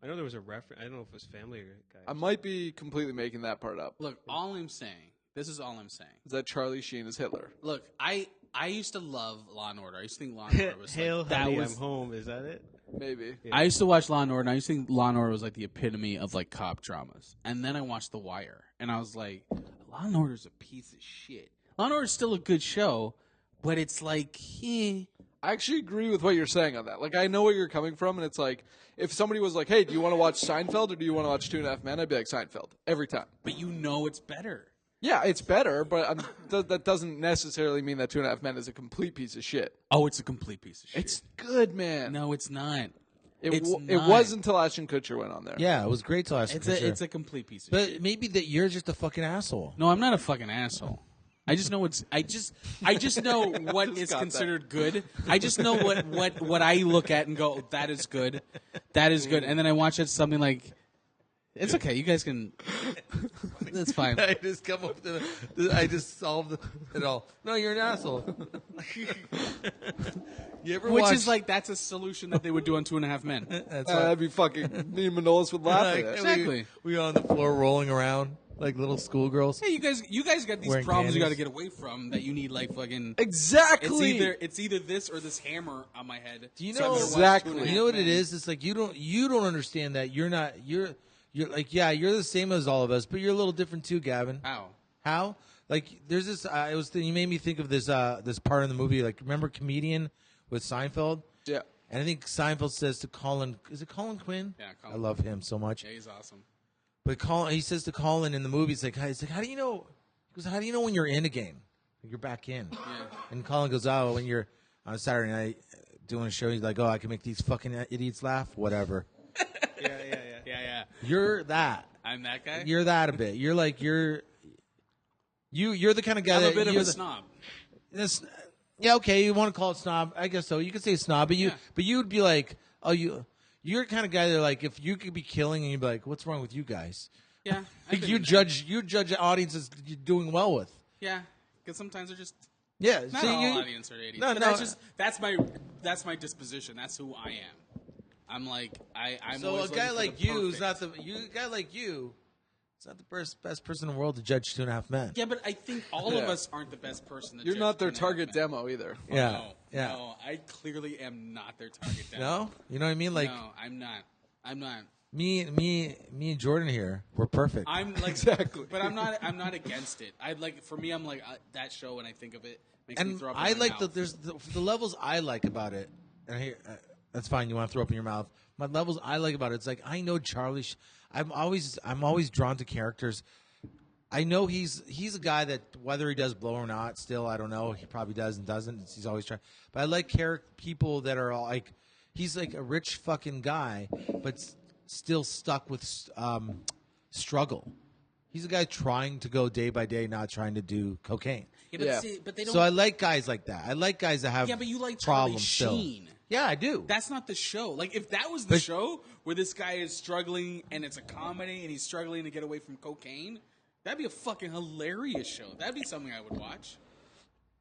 I know there was a reference. I don't know if it was Family or Guy. I might be completely making that part up. Look, all I'm saying. This is all I'm saying. Is that Charlie Sheen is Hitler? Look, I used to love Law and Order. I used to think Law and Order was Hail, like, that honey, was. I'm home. Is that it? Maybe. Yeah. I used to watch Law and Order, and I used to think Law and Order was like the epitome of like cop dramas. And then I watched The Wire, and I was like, Law and Order is a piece of shit. Law and Order is still a good show, but it's like, I actually agree with what you're saying on that. Like, I know where you're coming from, and it's like, if somebody was like, hey, do you want to watch Seinfeld or do you want to watch 2.5 Men? I'd be like, Seinfeld. Every time. but you know it's better. Yeah, it's better, but that doesn't necessarily mean that 2.5 Men is a complete piece of shit. Oh, it's a complete piece of shit. It's good, man. No, it's not. It not. was until Ashton Kutcher went on there. Yeah, it was great till last. It's a complete piece of shit. But maybe that you're just a fucking asshole. No, I'm not a fucking asshole. I just know I just know what is got that. considered good. I just know what I look at and go, that is good. That is good. And then I watch it something like, it's okay. You guys can. That's fine. I just come up to I just solved it all. No, you're an asshole. You ever Which watch, is like, that's a solution that they would do on 2.5 Men. That's That'd be fucking, me and Manolis would laugh at that. Exactly. We on the floor rolling around like little schoolgirls. Hey, you guys got these Wearing problems you got to panties. get away from that you need like fucking. Exactly. It's either this or this hammer on my head. Do you So I know better watch Exactly. 2.5 You know what it Men. is? It's like you don't understand that you're like, yeah, you're the same as all of us, but you're a little different too, Gavin. How? How? Like, there's this. You made me think of this part in the movie. Like, remember Comedian with Seinfeld? Yeah. And I think Seinfeld says to Colin, is it Colin Quinn? Yeah, Colin. I love him so much. Yeah, he's awesome. But he says to Colin in the movie, he's like, how do you know? He goes, how do you know when you're in a game? You're back in. Yeah. And Colin goes, oh, when you're on Saturday night doing a show, he's like, oh, I can make these fucking idiots laugh. Whatever. Yeah. You're that. I'm that guy. You're that a bit. You're like you're the kind of guy I'm that a bit of you're a the, snob. This, yeah, okay, you want to call it snob? I guess so. You could say snob, but you'd be like, oh, you're the kind of guy that like if you could be killing and you'd be like, what's wrong with you guys? Yeah, Like, you judge the audiences you're doing well with. Yeah, because sometimes they're just Yeah, not see, all audience are idiots. No, but no. that's my disposition. That's who I am. I'm like I'm So always a guy looking for like the you is not perfect. a guy like you. It's not the best person in the world to judge 2.5 Men. Yeah, but I think all of us aren't the best person. To You're judge not their 2.5 target Men. demo either. Yeah, No, yeah. no, I clearly am not their target demo. No, you know what I mean? Like No, I'm not. me and Jordan here, we're perfect. I'm like Exactly. but I'm not against it. I like for me, I'm like that show when I think of it makes me And throw up. I in my like mouth. there's the levels I like about it. And here, that's fine. You want to throw up in your mouth. My levels I like about it. It's like I know Charlie. I'm always drawn to characters. I know he's a guy that whether he does blow or not, still I don't know. He probably does and doesn't. He's always trying. But I like people that are all like he's like a rich fucking guy, but still stuck with struggle. He's a guy trying to go day by day, not trying to do cocaine. Yeah, but, Yeah. see, but they don't. So I like guys like that. I like guys that have yeah, but you like Charlie problems still. Sheen. Yeah, I do. That's not the show. Like if that was the show where this guy is struggling and it's a comedy and he's struggling to get away from cocaine, that'd be a fucking hilarious show. That'd be something I would watch.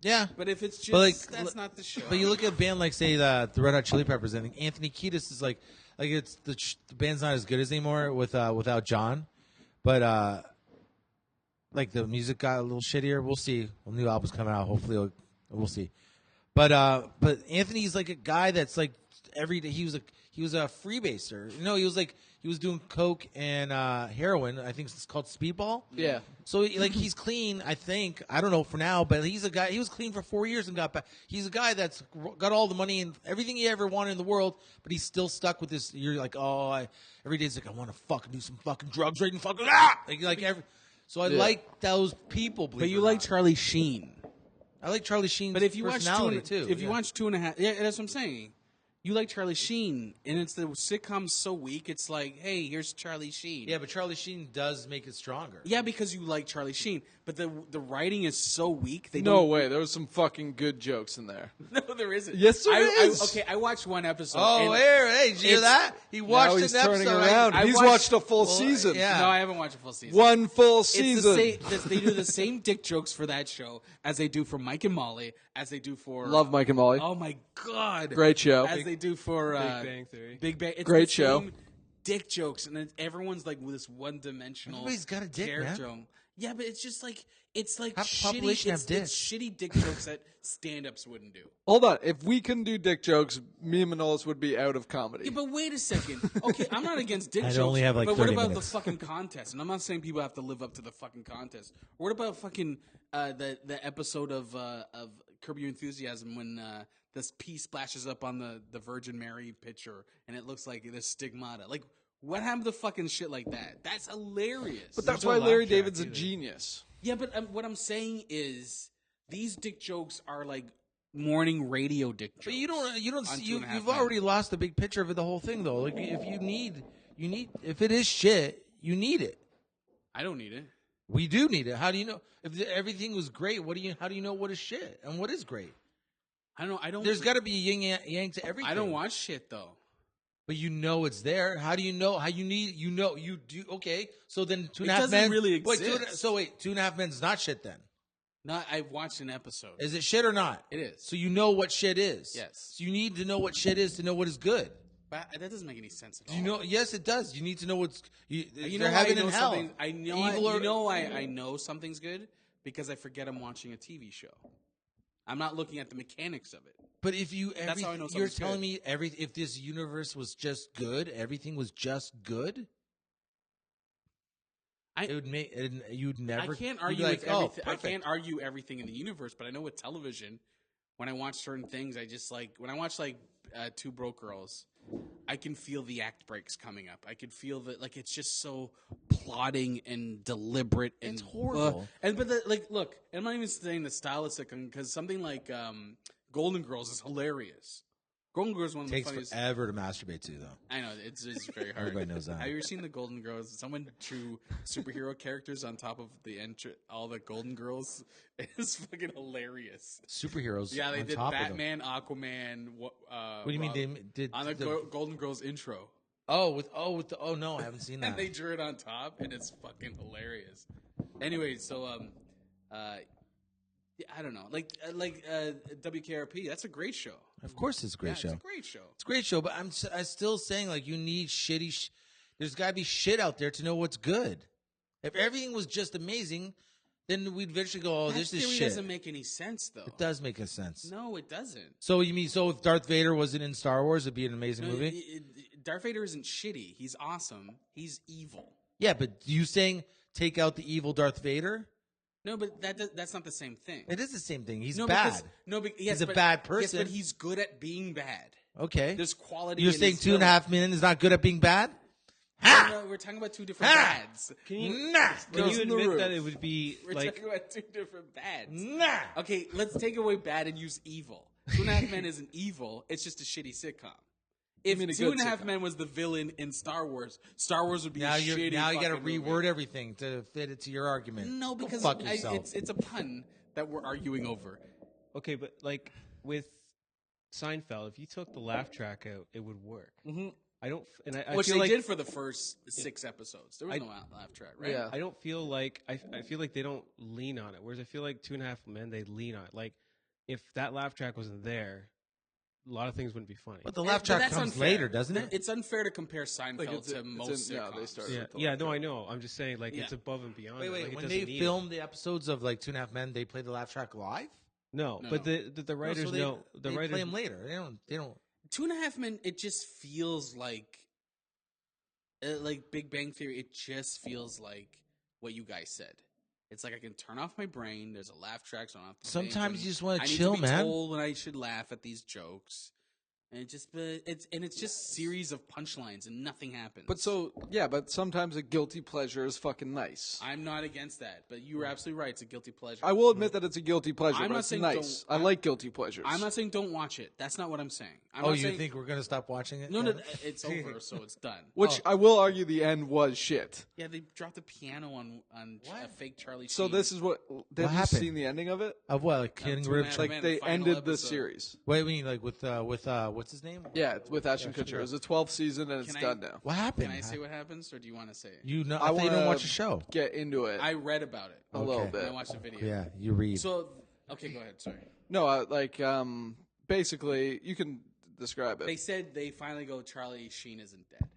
Yeah, But if it's just But, like, that's not the show. but you look at a band like say the Red Hot Chili Peppers. I think Anthony Kiedis is like it's the band's not as good as anymore without John, but like the music got a little shittier. We'll see when new albums come out. Hopefully, we'll see. But Anthony's like a guy that's like every day he was a freebaser. You know, he was doing coke and heroin. I think it's called speedball. Yeah. So he's clean. I think I don't know for now, but he's a guy. He was clean for 4 years and got back. He's a guy that's got all the money and everything he ever wanted in the world, but he's still stuck with this. You're like, every day it's like I want to fucking do some fucking drugs right and fucking every. So I like those people. but you like Charlie Sheen. I like Charlie Sheen's But if you watch personality too. if you watch 2.5, yeah, that's what I'm saying. You like Charlie Sheen, and it's the sitcom's so weak. It's like, hey, here's Charlie Sheen. yeah, but Charlie Sheen does make it stronger. Yeah, because you like Charlie Sheen, but the writing is so weak. They No don't, way. There was some fucking good jokes in there. No, there isn't. Yes, there is. Okay, I watched one episode. Oh, and hey, did you hear that? He watched Now he's an turning episode. around. I He's watched- watched a full season. yeah. No, I haven't watched a full season. One full It's season. the same. They do the same dick jokes for that show as they do for Mike and Molly, as they do for Love Mike and Molly. Oh my god, Great show. As they do for Big Bang Theory. Big Bang. It's Great the show. same dick jokes, and then everyone's like with this one-dimensional. Everybody's got a dick, character. man. Yeah, but it's just like Half the shitty. population have It's dicks. shitty dick jokes that stand-ups wouldn't do. Hold on. If we couldn't do dick jokes, me and Manolis would be out of comedy. Yeah, but wait a second. Okay, I'm not against dick I'd jokes. only have, like, but what 30 about minutes. the fucking contest? And I'm not saying people have to live up to the fucking contest. What about fucking the episode of Curb Your Enthusiasm when this pee splashes up on the Virgin Mary picture and it looks like this stigmata? Like, what happened to fucking shit like that? That's hilarious. But that's no why laugh Larry track David's a either. genius. Yeah, but what I'm saying is these dick jokes are like morning radio dick jokes. But you don't on see, 2.5 you've Men. already lost the big picture of the whole thing though. Like if you need if it is shit, you need it. I don't need it. We do need it. How do you know if everything was great? How do you know what is shit and what is great? I don't know. I don't. There's got to be a yin yang to everything. I don't watch shit though. But you know it's there. How do you know? How you need? You know you do. Okay, so then Two and a It Half doesn't Men really Wait, exist. so wait, Two and a Half Men's not shit then. No, I've watched an episode. Is it shit or not? It is. So you know what shit is. Yes. So you need to know what shit is to know what is good. But that doesn't make any sense at all. You know? Yes, it does. You need to know what's. You they're know heaven I know and hell. something. I know. Evil I know something's good because I forget I'm watching a TV show. I'm not looking at the mechanics of it. But if you, That's how I know you're something's telling good. me if this universe was just good, everything was just good. It would make you'd never. I can't you'd be argue like, with oh, everything. I perfect. can't argue everything in the universe, but I know with television, when I watch certain things, I just like when I watch like Two Broke Girls, I can feel the act breaks coming up. I can feel that, like, it's just so plotting and deliberate. And, It's horrible. Look, I'm not even saying the style is sick, because something like Golden Girls is hilarious. Golden Girls is one of the Takes funniest. forever to masturbate to, though. I know it's very hard. Everybody knows that. Have you ever seen the Golden Girls? Someone drew superhero characters on top of all the Golden Girls. It's fucking hilarious. Superheroes. Yeah, they on did top of them. Batman, Aquaman. What do you mean they did on the Golden Girls intro? Oh no, I haven't seen that. And they drew it on top, and it's fucking hilarious. Anyway, so I don't know, like WKRP. That's a great show. Of course, it's a great show. It's a great show. It's a great show, but I'm still saying, like, you need shitty. There's got to be shit out there to know what's good. If everything was just amazing, then we'd eventually go, "Oh, this is theory shit." doesn't make any sense, though. It does make a sense. No, it doesn't. So you mean if Darth Vader wasn't in Star Wars, it'd be an amazing movie? Darth Vader isn't shitty. He's awesome. He's evil. Yeah, but you saying take out the evil Darth Vader? No, but that's not the same thing. It is the same thing. He's No, bad. He's a bad person. Yes, but he's good at being bad. Okay. There's quality. You're in saying his 2.5 Men is not good at being bad? No, we're talking about two different Ha! bads. Can you Goes in the admit roof. that it would be We're like talking about two different bads. Nah. Okay, let's take away bad and use evil. 2.5 Men isn't evil. It's just a shitty sitcom. If mean a Two good and a Half sitcom. Men was the villain in Star Wars would be Now a you shitty. got to fucking reword movie. everything to fit it to your argument. No, Go because fuck yourself. it's a pun that we're arguing over. okay, but like with Seinfeld, if you took the laugh track out, it would work. Mm-hmm. I don't, and I Which feel they like did for the first 6 episodes. There was no laugh track, right? Yeah. I don't feel like I feel like they don't lean on it. Whereas I feel like 2.5 Men they lean on it. Like if that laugh track wasn't there, a lot of things wouldn't be funny. But the laugh But track that's comes unfair. later, doesn't it? It's unfair to compare Seinfeld Like it's to a- most it's a- no, sitcoms. they started- Yeah, with the yeah, laugh no, track. I know. I'm just saying, like, Yeah. it's above and beyond. Wait, Like, it when doesn't they need filmed the episodes of like 2.5 Men, they played the laugh track live. no, No. but the writers so they, know. The they writers play them later. They don't. 2.5 Men, it just feels like Big Bang Theory. It just feels like what you guys said. It's like I can turn off my brain. There's a laugh track, so I don't have to. Sometimes think. you just want I to need chill, to be man. told when I should laugh at these jokes, and it's just series of punchlines and nothing happens. But sometimes a guilty pleasure is fucking nice. I'm not against that, but you were absolutely right. It's a guilty pleasure. I will admit that it's a guilty pleasure, I'm but not it's saying nice. don't- I like guilty pleasures. I'm not saying don't watch it. That's not what I'm saying. I'm Oh, not you saying, think we're gonna stop watching it? No, then? it's over, so it's done. Which I will argue the end was shit. Yeah, they dropped the piano on a fake Charlie So Sheen. this is what have you happened? seen the ending of it? Of what? Like King 2.5 Ribs? Men. Like, Like they final ended the episode. series. wait, I mean, like with what's his name? Yeah, with Ashton Kutcher. It was the 12th season and it's Can I- done now. What happened? Can I say what happens, or do you want to say it? You know, I I thought you don't wanna watch the show. Get into it I read about it. a little Okay. And I bit. watched the video. Yeah, you read. So, okay, go ahead. Sorry. No, basically you can describe They it. said they finally go, Charlie Sheen isn't dead,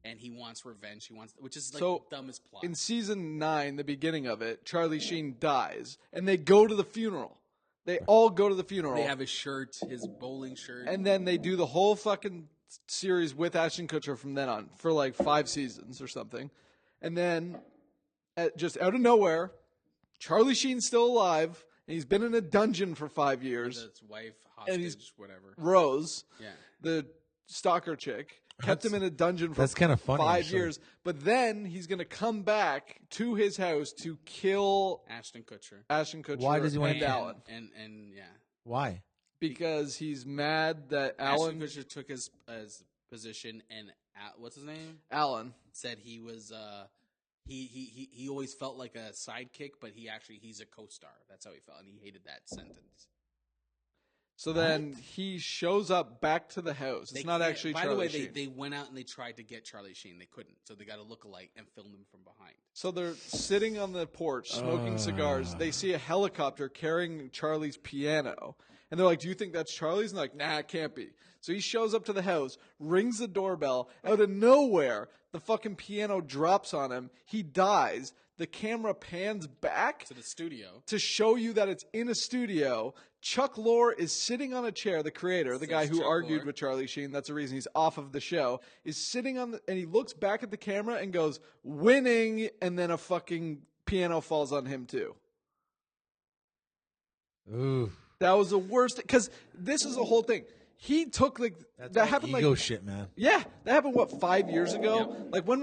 and he wants revenge. which is like So, the dumbest plot. In season 9, the beginning of it, Charlie Sheen dies, and they go to the funeral. They all go to the funeral. They have his shirt, his bowling shirt. And then they do the whole fucking series with Ashton Kutcher from then on for like 5 seasons or something. And then, just out of nowhere, Charlie Sheen's still alive, and he's been in a dungeon for 5 years. his wife, And he's- hostage, whatever. Rose, Yeah. the stalker chick, kept him in a dungeon for that's kinda funny, 5 actually. years. But then he's going to come back to his house to kill Ashton Kutcher. Ashton Kutcher Why does he wanna and kill- Alan. And yeah. Why? Because he's mad that Ashton Alan Kutcher took his position, and what's his name? Alan Said he was he always felt like a sidekick, but he's a co-star. That's how he felt, and he hated that sentence. So then he shows up back to the house. They It's not can't- actually By Charlie the way, Sheen. they went out and they tried to get Charlie Sheen. They couldn't, so they got a look-alike and filmed him from behind. So they're sitting on the porch smoking cigars. They see a helicopter carrying Charlie's piano. And they're like, "Do you think that's Charlie's?" And they're like, "Nah, it can't be." So he shows up to the house, rings the doorbell. Out of nowhere, the fucking piano drops on him. He dies. The camera pans back To the studio. to show you that it's in a studio. Chuck Lorre is sitting on a chair, the creator, the guy who Chuck argued Lorre. with Charlie Sheen, that's the reason he's off of the show, is sitting on and he looks back at the camera and goes, "Winning," and then a fucking piano falls on him too. Ooh. That was the worst, because this is the whole thing. He took That's that all happened ego shit, man. Yeah, that happened 5 years ago? Like when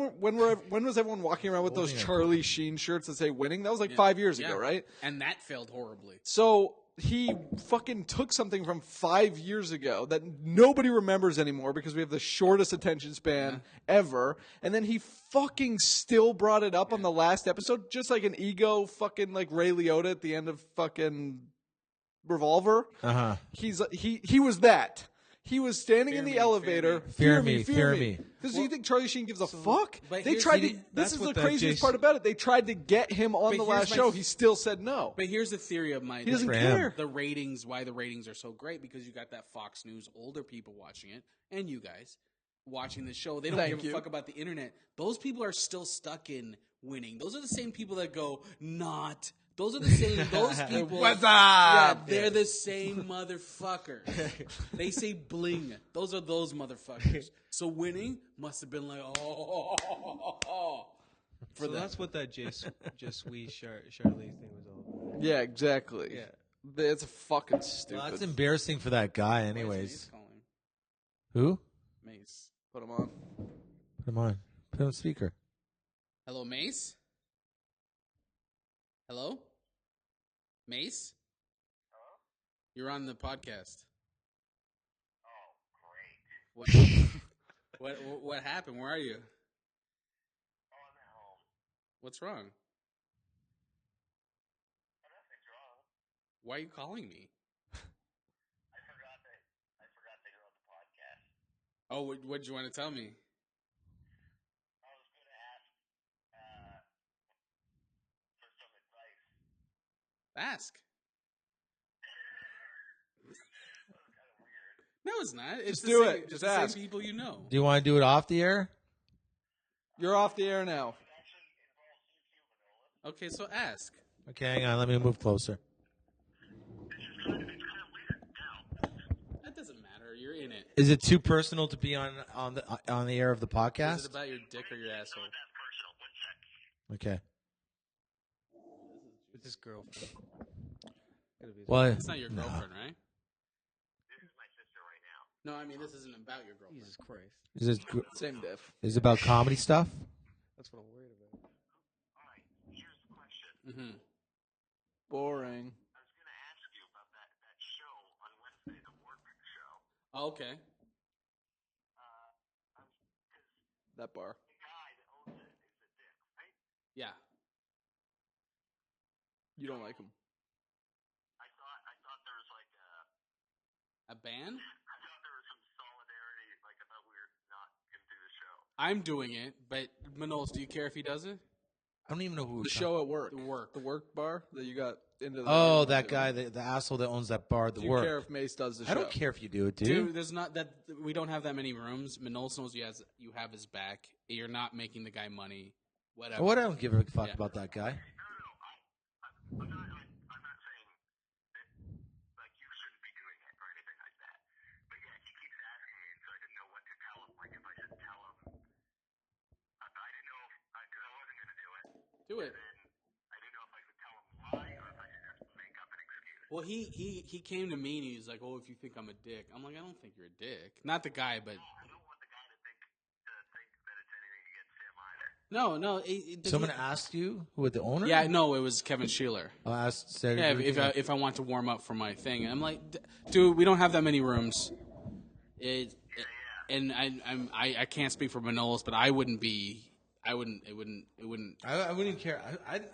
was everyone walking around with those Charlie Sheen shirts that say winning? That was 5 years ago, right? And that failed horribly. So he fucking took something from 5 years ago that nobody remembers anymore because we have the shortest attention span ever, and then he fucking still brought it up on the last episode, just like an ego fucking like Ray Liotta at the end of fucking Revolver. He was that. He was standing in the elevator. Fear me. Because you think Charlie Sheen gives a fuck? but They here's tried the- to. This that's is what the that craziest Jason- part about it. They tried to get him on But the here's last my- show. He still said no. But here's the theory of my. He doesn't for him. care. The ratings, why the ratings are so great, because you got that Fox News older people watching it, and you guys watching the show. They don't Thank give you. a fuck about the internet. Those people are still stuck in winning. Those are the same people that go not. Those are the same. Those people. What's Yeah, up? they're the same motherfuckers. They say bling. Those are those motherfuckers. So winning must have been like So that's what that Just We Charlie thing was all about. Yeah, exactly. Yeah. It's fucking stupid. Well, that's embarrassing for that guy, Mace anyways. calling. Who? Mace. Put him on. Put him on. Put him on speaker. Hello, Mace. Hello, Mace. Hello. You're on the podcast. Oh, great. What happened? Where are you? Oh, I'm at home. What's wrong? Nothing's wrong. Why are you calling me? I forgot that you're on the podcast. Oh, what did you want to tell me? I was going to ask for some advice. Ask. No, it's not. It's Just the do same, it. it's Just the ask. same people you know. Do you want to do it off the air? You're off the air now. It actually involves you, Manolis. Okay, so ask. Okay, hang on. Let me move closer. It's kind of weird now. That doesn't matter. You're in it. Is it too personal to be on the air of the Is podcast? it about your dick or your asshole? That's personal. 1 sec. Okay. With his girlfriend. It'll be- Well, It's not your no. girlfriend, right? This is my sister right now. No, I mean this isn't about your girlfriend. Jesus Christ. Same diff. Is it about comedy stuff? That's what I'm worried about. All right, here's the question. Mm-hmm. Boring. I was going to ask you about that show on Wednesday, the Warwick show. Oh, okay. That bar. The guy that owns it is a dick, right? Yeah. You don't like him. I thought there was like A ban? I thought there was some solidarity. Like I thought we were not going to do the show. I'm doing it, but Manolis, do you care if he does it? I don't even know who. The show at work. The work. The work bar that you got into. Oh, that guy, the asshole that owns that bar. The Do you work. care if Mace does the show? I don't care if you do it, dude. Dude, there's not that we don't have that many rooms. Manolis knows you have his back. You're not making the guy money. Whatever. What? I don't give a fuck Yeah. about that guy. I'm not saying that like you shouldn't be doing it or anything like that. But yeah, he keeps asking me, so I didn't know what to tell him. Like if I should tell him, I didn't know because I wasn't going to do it. Do it. And I didn't know if I should tell him why or if I should just make up an excuse. Well, he came to me and he's like, "Oh, if you think I'm a dick," I'm like, "I don't think you're a dick." Not the guy, but I don't want the guy to think that it's anything against him either. no. Someone asked you who the owner? Yeah, no, it was Kevin Scherer. I asked Sarah. Yeah, if I want to warm up for my thing, I'm like, dude, we don't have that many rooms. And I can't speak for Manolis, but I wouldn't. It wouldn't. I wouldn't even care.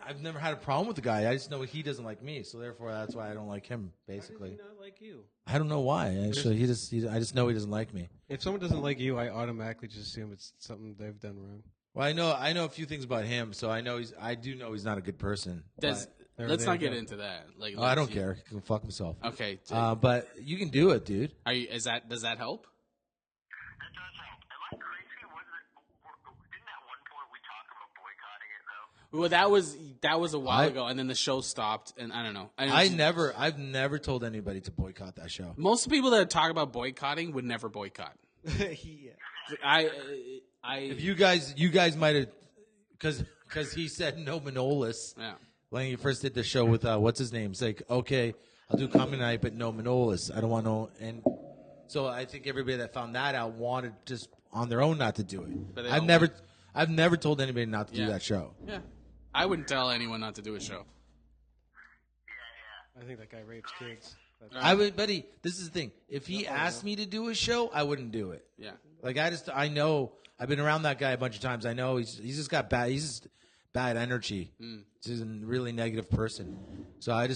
I've never had a problem with the guy. I just know he doesn't like me, so therefore that's why I don't like him. Basically, Why does he not like you? I don't know why. Actually, I just know he doesn't like me. If someone doesn't like you, I automatically just assume it's something they've done wrong. Well, I know a few things about him, so I do know he's not a good person. Let's there not you get go. into that. Like, I don't care. He can fuck himself. Okay, But you can do it, dude. does that help? That does help. Am I crazy? Didn't at one point we talk about boycotting it though? Well, that was a while ago, and then the show stopped, and I don't know. I've never told anybody to boycott that show. Most of the people that talk about boycotting would never boycott. Yeah. If you guys might have, because he said no Manolis Yeah. when he first did the show with what's his name. It's like, okay, I'll do comedy night, but no Manolis. I don't want no. And So I think everybody that found that out wanted just on their own not to do it. But they I've don't never told anybody not to do Yeah. that show. Yeah. I wouldn't tell anyone not to do a show. I think that guy rapes kids. I would, buddy. This is the thing. If he asked me to do a show, I wouldn't do it. Yeah. Like I know. I've been around that guy a bunch of times. I know he's just got bad. He's just bad energy. He's a really negative person. So I'm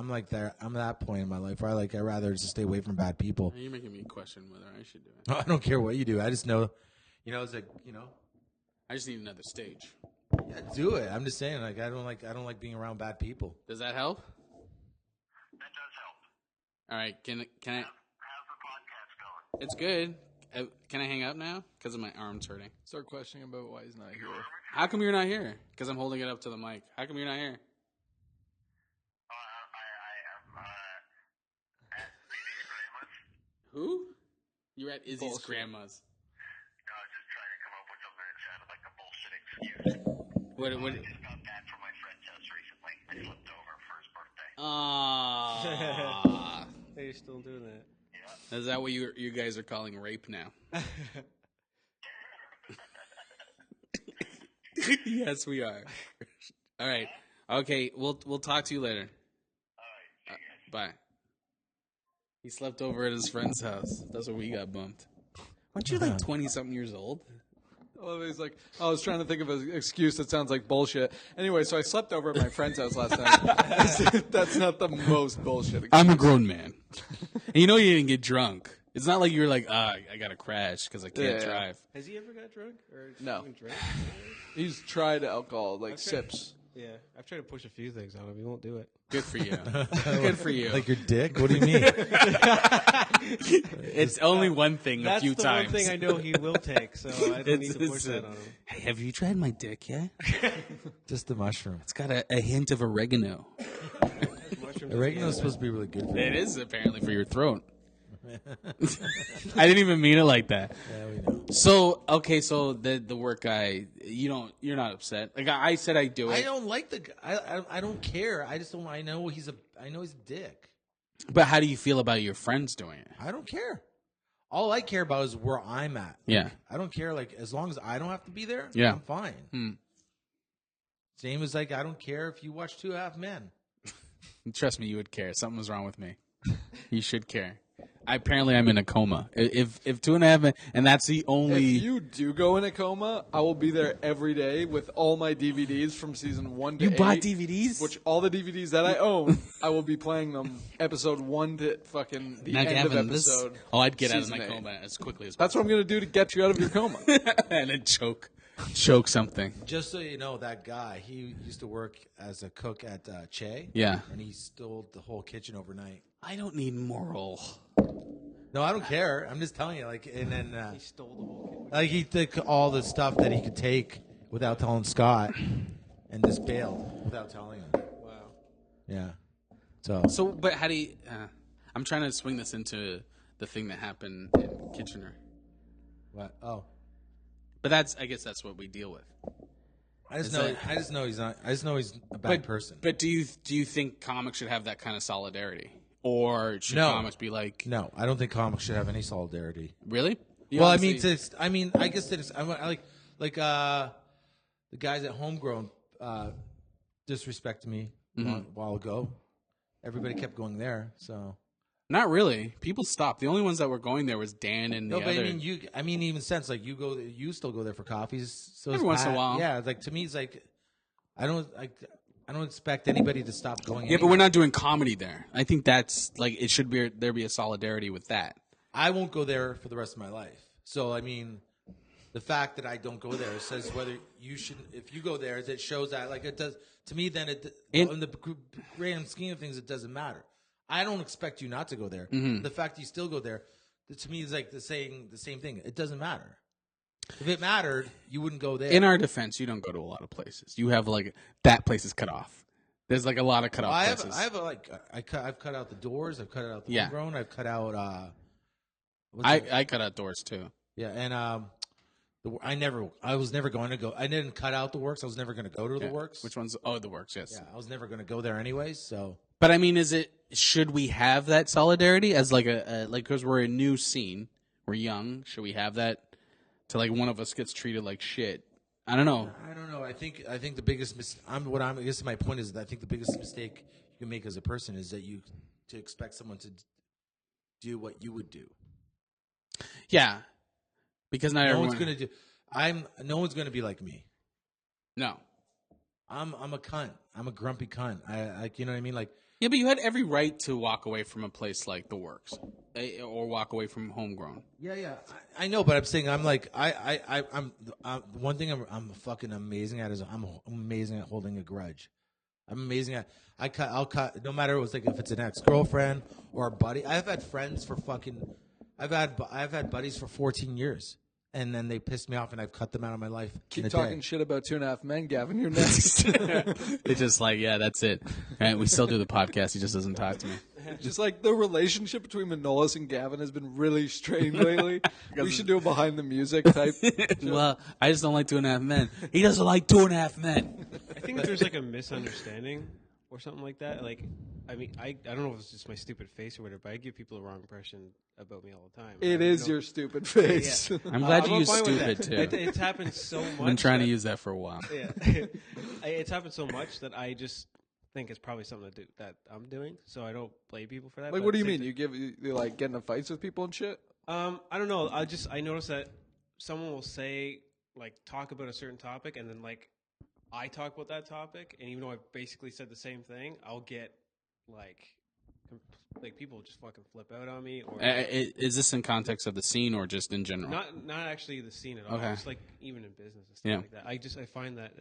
like that. I'm at that point in my life where I'd rather just stay away from bad people. You're making me question whether I should do it. I don't care what you do. I just know, it's like I just need another stage. yeah, do it. I'm just saying, I don't like being around bad people. Does that help? That does help. All right. Can I? How's the podcast going? It's good. Can I hang up now? Because my arm's hurting. Start questioning about why he's not here. How come you're not here? Because I'm holding it up to the mic. How come you're not here? I am at Izzy's grandma's. Who? You're at Izzy's Bullshit. grandma's. No, I was just trying to come up with something that sounded like a bullshit excuse. What? I just got back from my friend's house recently. I flipped over for his birthday. Ah. Hey, you're still doing that. Is that what you guys are calling rape now? Yes, we are. All right. Okay, we'll talk to you later. Bye. He slept over at his friend's house. That's where we got bumped. Aren't you like 20-something years old? Well, he's like, I was trying to think of an excuse that sounds like bullshit. Anyway, so I slept over at my friend's house last night. That's not the most bullshit excuse. I'm a grown man. And you know you didn't get drunk. It's not like you were like, I got to crash because I can't Yeah. drive. Has he ever got drunk? Or No. even drank? He's tried alcohol, like sips. Yeah, I've tried to push a few things on him. He won't do it. Good for you. Good for you. Like your dick? What do you mean? It's only one thing a few That's the times. one thing I know he will take, so I don't need to push that on him. Hey, have you tried my dick yet? Just the mushroom. It's got a hint of oregano. Oregano's supposed to be really good for you. It is apparently for your throat. I didn't even mean it like that. Yeah, we know. So the work guy, you're not upset. Like I said, I do it. I don't like the guy. I don't care. I just don't. I know he's a dick. But how do you feel about your friends doing it? I don't care. All I care about is where I'm at. Yeah. I don't care. Like as long as I don't have to be there. Yeah. I'm fine. Same as I don't care if you watch 2.5 Men. Trust me, you would care. Something was wrong with me. You should care. Apparently, I'm in a coma. If 2.5 Men, and that's the only. If you do go in a coma, I will be there every day with all my DVDs from season 1 to You 8. bought DVDs? Which all the DVDs that I own, I will be playing them episode 1 to fucking the Now, end Gavin, of episode. I'd get out of season my 8. coma as quickly as That's what I'm going to do to get you out of your coma. and then choke something. Just so you know, that guy, he used to work as a cook at Che. Yeah. And he stole the whole kitchen overnight. I don't need moral. No, I don't care. I'm just telling you. And then He stole the whole kid. he took all the stuff that he could take without telling Scott, and just bailed without telling him. Wow. Yeah. So, but how do you? I'm trying to swing this into the thing that happened in Kitchener. What? Oh. But I guess that's what we deal with. I just Is know. that- I just know he's not. I just know he's a bad person. But do you think comics should have that kind of solidarity, or should No. comics be like, No, I don't think comics should have any solidarity. really? You Well, honestly- I guess that it's. I like the guys at Homegrown disrespected me a while ago. Everybody kept going there, so. not really. People stopped. The only ones that were going there was Dan and No, the but other. I mean, even since like you still go there for coffees. So Every it's once in a Pat. while. Yeah, like to me, it's like I don't expect anybody to stop going. Yeah, but we're not doing comedy there. I think that's like it should be there be a solidarity with that. I won't go there for the rest of my life. So I mean, the fact that I don't go there says whether you should. If you go there, it shows that like it does to me. Then in the grand scheme of things, it doesn't matter. I don't expect you not to go there. The fact you still go there, to me, is like the same thing. It doesn't matter. If it mattered, you wouldn't go there. In our defense, you don't go to a lot of places. You have like that place is cut off. There's like a lot of cut off places. I've cut out the doors. I've cut out the Yeah. homegrown. I've cut out. I cut out doors too. Yeah, and I was never going to go. I didn't cut out the works. I was never going to go to the works. Which ones? Oh, the works. Yes. Yeah, I was never going to go there anyways. So But I mean, should we have that solidarity as like because we're a new scene, we're young, should we have that to like one of us gets treated like shit? I don't know. I don't know. I think the biggest I guess my point is that I think the biggest mistake you can make as a person is that to expect someone to do what you would do. Yeah, because not No everyone. one's gonna do. No one's gonna be like me. No. I'm a cunt. I'm a grumpy cunt. I you know what I mean? Like, Yeah, but you had every right to walk away from a place like The Works, or walk away from Homegrown. yeah. I know, but I'm saying I'm like I'm one thing I'm fucking amazing at is I'm amazing at holding a grudge. I'm amazing at I'll cut no matter if it's an ex-girlfriend or a buddy. I've had friends for fucking I've had buddies for 14 years. And then they pissed me off, and I've cut them out of my life. Keep talking shit about 2.5 Men, Gavin. You're next. It's just like, yeah, that's it. Right, we still do the podcast. He just doesn't talk to me. Just like the relationship between Manolis and Gavin has been really strained lately. We should do a behind the music type. Well, I just don't like 2.5 Men. He doesn't like 2.5 Men. I think there's like a misunderstanding or something like that. Like, I mean, I don't know if it's just my stupid face or whatever, but I give people the wrong impression about me all the time. It is your stupid face. Yeah. I'm glad you I'm use fine with stupid, that. too. It's happened so much. I've been trying to use that for a while. Yeah. It's happened so much that I just think it's probably something that I'm doing, so I don't blame people for that. Like, but what do you at the mean? same You like getting in fights with people and shit? I don't know. I noticed that someone will say like talk about a certain topic, and then like I talk about that topic, and even though I've basically said the same thing, I'll get like people just fucking flip out on me. Or Is this in context of the scene or just in general? not actually the scene at all. Okay. Just like even in business and stuff like that. I find that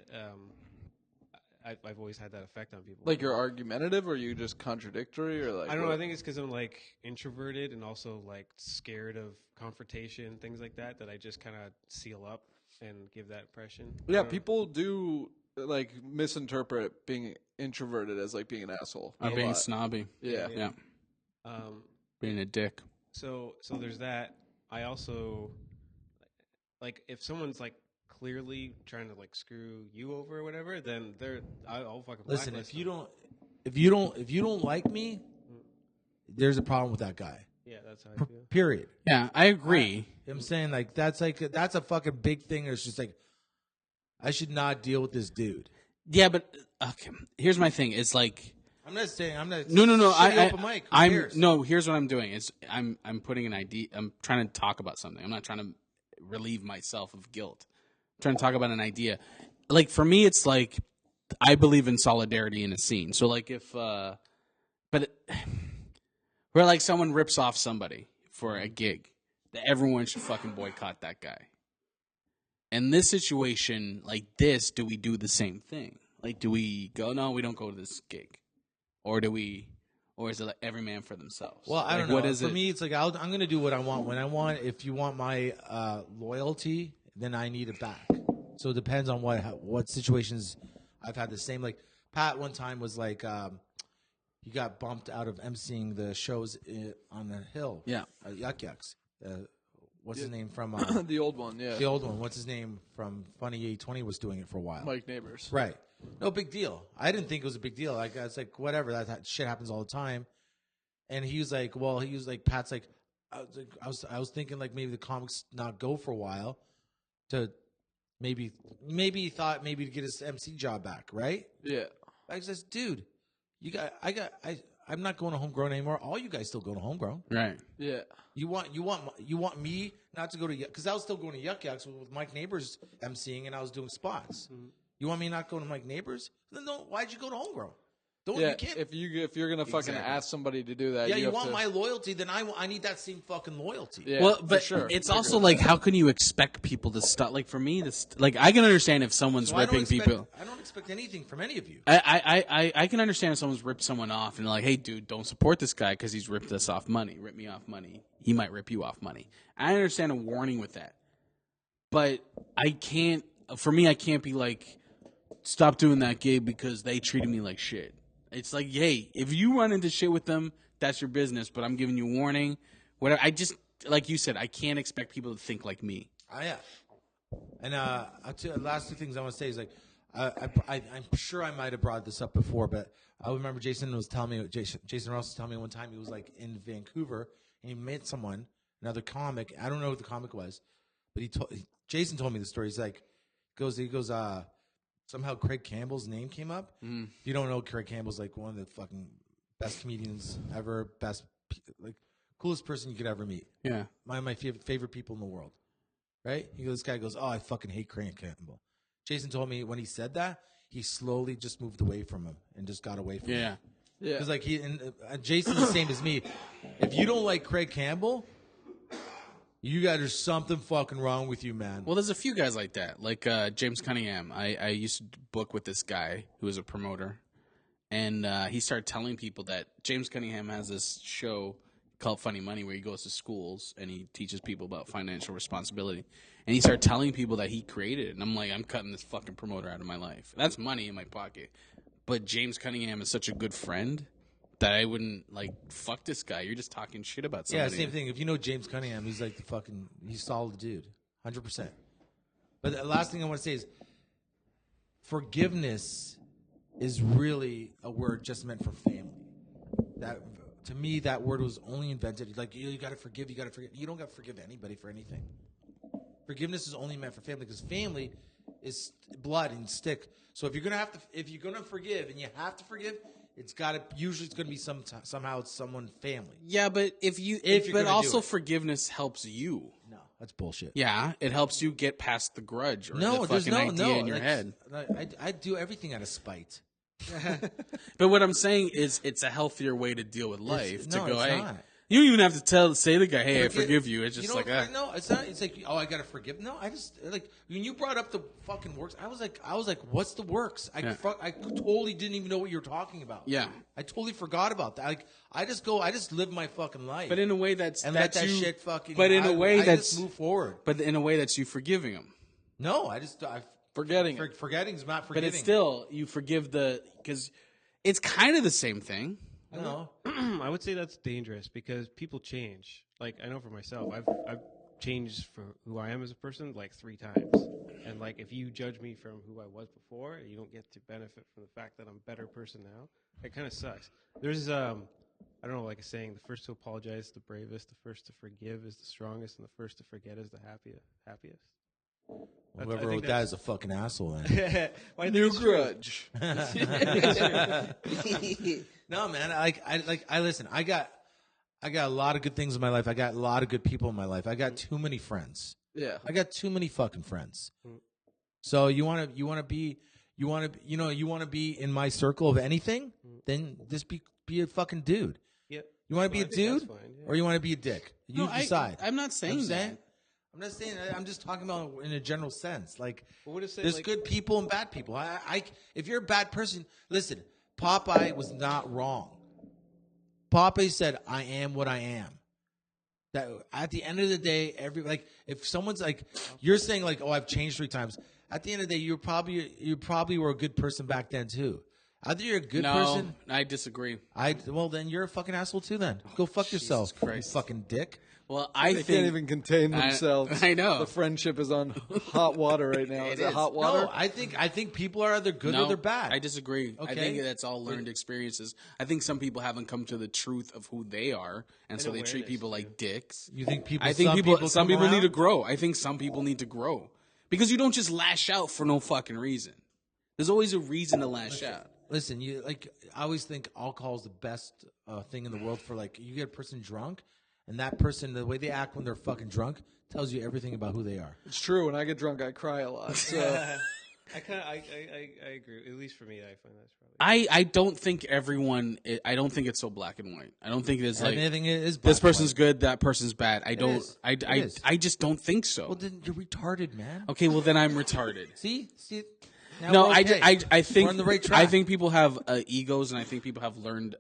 I've always had that effect on people. Like you're argumentative, or you just contradictory, or like I don't know. what? I think it's because I'm like introverted and also like scared of confrontation, things like that. That I just kind of seal up and give that impression. I Yeah, don't know. people do like misinterpret being introverted as like being an asshole. Or A being lot. snobby. Yeah. Yeah. Being a dick. So there's that. I also like if someone's like clearly trying to like screw you over or whatever, then I'll fucking listen. blacklist If you don't like me, there's a problem with that guy. Yeah, that's how I feel. Period. Yeah, I agree. I'm saying like that's a fucking big thing. It's just like I should not deal with this dude. Yeah, but okay. Here's my thing. It's like I'm not saying I'm not. no. Shitty open mic. Who cares? No. Here's what I'm doing. I'm putting an idea. I'm trying to talk about something. I'm not trying to relieve myself of guilt. I'm trying to talk about an idea. Like for me, it's like I believe in solidarity in a scene. So like if, where like someone rips off somebody for a gig, that everyone should fucking boycott that guy. In this situation like this, do we do the same thing? Like, do we go? No, we don't go to this gig, or do we? Or is it like every man for themselves? Well, I Like, don't know. What is for it? me, it's like I'm going to do what I want when I want. If you want my loyalty, then I need it back. So it depends on what situations I've had the same. Like Pat one time was like he got bumped out of emceeing the shows on the hill. Yeah. Yuck Yucks. What's his name from The old one, yeah. the old one? What's his name from Funny 820 was doing it for a while. Mike Neighbors. Right. No big deal. I didn't think it was a big deal. Like I was like, whatever. That shit happens all the time. And he was like, Pat's like, I was thinking like maybe the comics not go for a while, to maybe he thought maybe to get his MC job back, right? Yeah. I says, dude, I'm not going to Homegrown anymore. All you guys still go to Homegrown. Right. Yeah. You want me not to go to because I was still going to Yuck Yucks with Mike Neighbors emceeing and I was doing spots. Mm-hmm. You want me not going to Mike Neighbors? Then why'd you go to Homegrown? Yeah, you can't. if you're gonna fucking Exactly. ask somebody to do that, Yeah, you have want to, my loyalty, then I need that same fucking loyalty. Yeah, Well, for but sure. it's I also agree with like, how can you expect people to stop? Like for me, like I can understand if someone's So I don't ripping expect- people. I don't expect anything from any of you. I can understand if someone's ripped someone off and like, hey, dude, don't support this guy because he's ripped us off money. Rip me off money. He might rip you off money. I understand a warning with that, but I can't. For me, I can't be like, stop doing that gig because they treated me like shit. It's like, hey, if you run into shit with them, that's your business. But I'm giving you a warning. Whatever. I just, like you said, I can't expect people to think like me. Yeah. And last two things I want to say is like, I'm sure I might have brought this up before, but I remember Jason Ross was telling me one time he was like in Vancouver and he met someone, another comic. I don't know what the comic was, but Jason told me the story. He's like, he goes, somehow Craig Campbell's name came up. If you don't know, Craig Campbell's like one of the fucking best comedians ever, coolest person you could ever meet. Yeah. My favorite people in the world. Right? This guy goes, oh, I fucking hate Craig Campbell. Jason told me when he said that, he slowly just moved away from him and just got away from him. Yeah. Yeah. Because like Jason's the same as me. If you don't like Craig Campbell, there's something fucking wrong with you, man. Well, there's a few guys like that, like James Cunningham. I used to book with this guy who was a promoter, and he started telling people that James Cunningham has this show called Funny Money where he goes to schools and he teaches people about financial responsibility. And he started telling people that he created it. And I'm like, I'm cutting this fucking promoter out of my life. That's money in my pocket. But James Cunningham is such a good friend that I wouldn't, like, fuck this guy. You're just talking shit about somebody. Yeah, same thing. If you know James Cunningham, he's like he's solid dude. 100%. But the last thing I want to say is forgiveness is really a word just meant for family. To me, that word was only invented. Like, you got to forgive, you got to forgive. You don't got to forgive anybody for anything. Forgiveness is only meant for family because family is blood and stick. So if you're gonna forgive and you have to forgive, it's gonna be somehow it's someone family. Yeah, but but also forgiveness helps you. No, that's bullshit. Yeah, it helps you get past the grudge or No, the there's fucking no idea in your head. I do everything out of spite. But what I'm saying is it's a healthier way to deal with life. It's hey, not. you don't even have to say to the guy, hey, I forgive you. It's just like that. No, it's not. It's like, oh, I gotta forgive. No, I just like when you brought up the fucking works. I was like, what's the works? I totally didn't even know what you were talking about. Yeah, I totally forgot about that. Like, I just live my fucking life. But in a way let that shit fucking. But in a way I just move forward. But in a way that's you forgiving him. No, Forgetting forgetting's not forgiving. But it's still you forgive because it's kind of the same thing. No. I would say that's dangerous because people change. Like, I know for myself, I've changed for who I am as a person like 3 times. And like, if you judge me from who I was before, you don't get to benefit from the fact that I'm a better person now. It kind of sucks. There's I don't know, like a saying: the first to apologize is the bravest, the first to forgive is the strongest, and the first to forget is the happiest. Whoever wrote that is a fucking asshole. Then. New grudge. No, man. I listen. I got a lot of good things in my life. I got a lot of good people in my life. I got too many friends. Yeah. I got too many fucking friends. So you want to be in my circle of anything, then just be a fucking dude. Yep. You want to be a dude, fine, yeah. or you want to be a dick? You decide. I'm not saying that. I'm not saying. I'm just talking about in a general sense. Like, Well, what is it, there's like- good people and bad people. If you're a bad person, listen. Popeye was not wrong. Popeye said, "I am what I am." That at the end of the day, if someone's like, you're saying like, "Oh, I've changed 3 times." At the end of the day, you probably were a good person back then too. Either you're a good person. I disagree. Well, then you're a fucking asshole too. Then go fuck yourself, you Christ. fucking dick. Well, They can't even contain themselves. I know. The friendship is on hot water right now. Is it hot water? No, I think people are either good or they're bad. I disagree. I Okay. think that's all learned experiences. I think some people haven't come to the truth of who they are, and so they treat awareness, people like dicks. You think people? I think some people come need to around? grow. I think some people need to grow because you don't just lash out for no fucking reason. There's always a reason to lash out. Listen, I always think alcohol is the best thing in the world for you get a person drunk, and that person, the way they act when they're fucking drunk, tells you everything about who they are. It's true. When I get drunk, I cry a lot. So I agree. At least for me, I find that's probably. I don't think I don't think it's so black and white. I don't think there's like Anything is black this and person's white. good, that person's bad. I don't. is. I It is. I just don't think so. Well, then you're retarded, man. Okay, well then I'm retarded. See. Now No, we're okay. I think We're on the right track. I think people have egos, and I think people have learned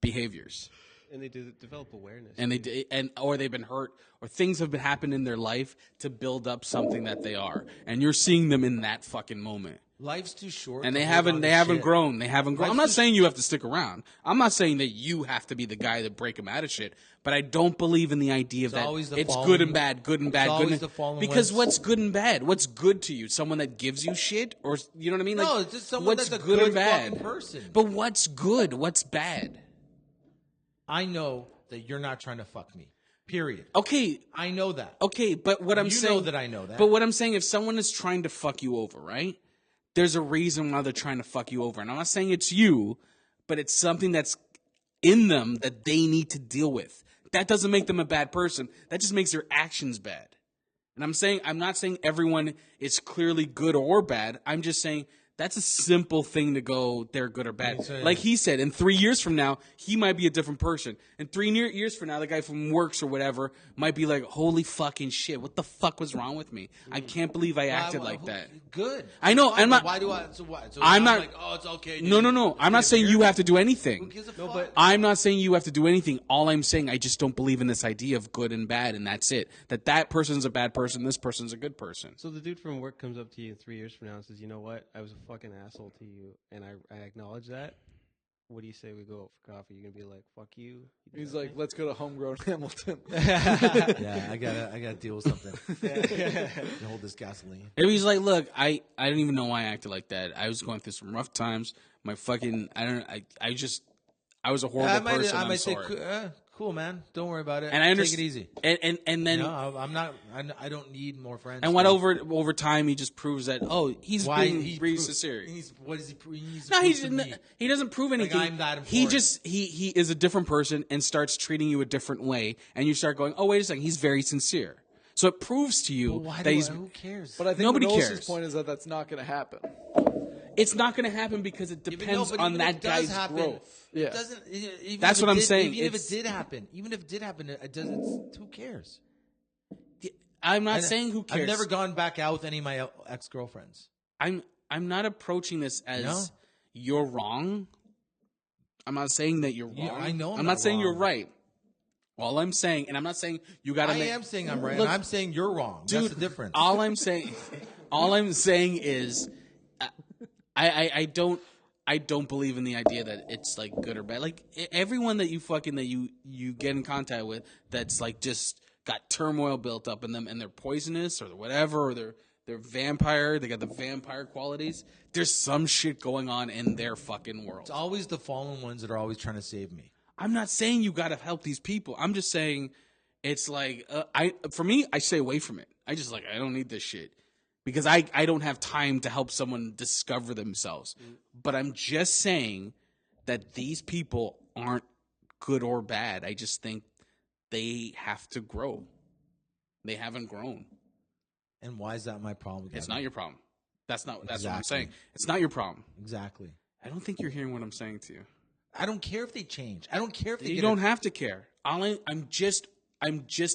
behaviors, And they develop awareness. and or they've been hurt, or things have been happening in their life to build up something that they are, and you're seeing them in that fucking moment. Life's too short. And to they hold on haven't to grown. shit. They haven't grown. I'm not saying you have to stick around. I'm not saying that you have to be the guy that break them out of shit. But I don't believe in the idea of that always the it's fallen- good and bad, good and bad, it's good always and the fallen because ones. what's good and bad? What's good to you? Someone that gives you shit, or you know what I mean? No, Like, it's just someone what's that's a good good and bad fucking person. But what's good? What's bad? I know that you're not trying to fuck me. Period. Okay, I know that. okay, but what I'm You saying, know that I know that. But what I'm saying, if someone is trying to fuck you over, right? There's a reason why they're trying to fuck you over, and I'm not saying it's you, but it's something that's in them that they need to deal with. That doesn't make them a bad person. That just makes their actions bad. And I'm not saying everyone is clearly good or bad. I'm just saying that's a simple thing to go, they're good or bad. Like he said, in 3 years from now, he might be a different person. In 3 years from now, the guy from Works or whatever might be like, holy fucking shit, what the fuck was wrong with me? I can't believe I acted like that. Good. I know, Fine, I'm but not- Why do I? So what? So I'm not- like, oh, it's okay. No, dude. no. I'm not It's saying you weird. have to do anything. Who gives a fuck? I'm not saying you have to do anything. All I'm saying, I just don't believe in this idea of good and bad, and that's it. That person's a bad person, this person's a good person. So the dude from work comes up to you 3 years from now and says, "You know what? I was a fucking asshole to you, and I acknowledge that." What do you say we go out for coffee? You're gonna be like, "Fuck you." He's like, let's go to homegrown Hamilton. Yeah, I gotta deal with something. Hold this gasoline. If he's like, look, I don't even know why I acted like that. I was going through some rough times. My fucking, I was a horrible person. I I'm might say, sorry. cool, man. Don't worry about it. And I understand. Take it easy. And then, No, I'm not. I don't need more friends. and what over time, he just proves that, he's being really sincere. What does he prove? No, he doesn't prove anything. I'm that he important. just he is a different person and starts treating you a different way, and you start going, oh wait a second, he's very sincere. So it proves to you that he's. Who cares? But I think Nobody Manolis' cares. point is that that's not going to happen. It's not going to happen because it depends on that guy's growth. Yeah. It doesn't. Even That's if it what I'm did- saying. Even if It's- it did happen, it doesn't. Who cares? I'm not saying who cares. I've never gone back out with any of my ex-girlfriends. I'm not approaching this as No. you're wrong. I'm not saying that you're wrong. Yeah, I know I'm I'm not not saying you're wrong. right. All I'm saying, and I'm not saying you got to I make. am saying I'm right. Look, and I'm saying you're wrong. dude, That's the difference. All I'm saying is, I don't believe in the idea that it's like good or bad. Like everyone that you get in contact with that's like just got turmoil built up in them and they're poisonous or whatever, or they're vampire, they got the vampire qualities. There's some shit going on in their fucking world. It's always the fallen ones that are always trying to save me. I'm not saying you got to help these people. I'm just saying it's like for me, I stay away from it. I just I don't need this shit because I don't have time to help someone discover themselves. But I'm just saying that these people aren't good or bad. I just think they have to grow. They haven't grown. And why is that my problem? It's Gavin? not your problem. That's what I'm Exactly. saying. It's not your problem. Exactly. I don't think you're hearing what I'm saying to you. I don't care if they change. I don't care if they You get don't have to care. I'm just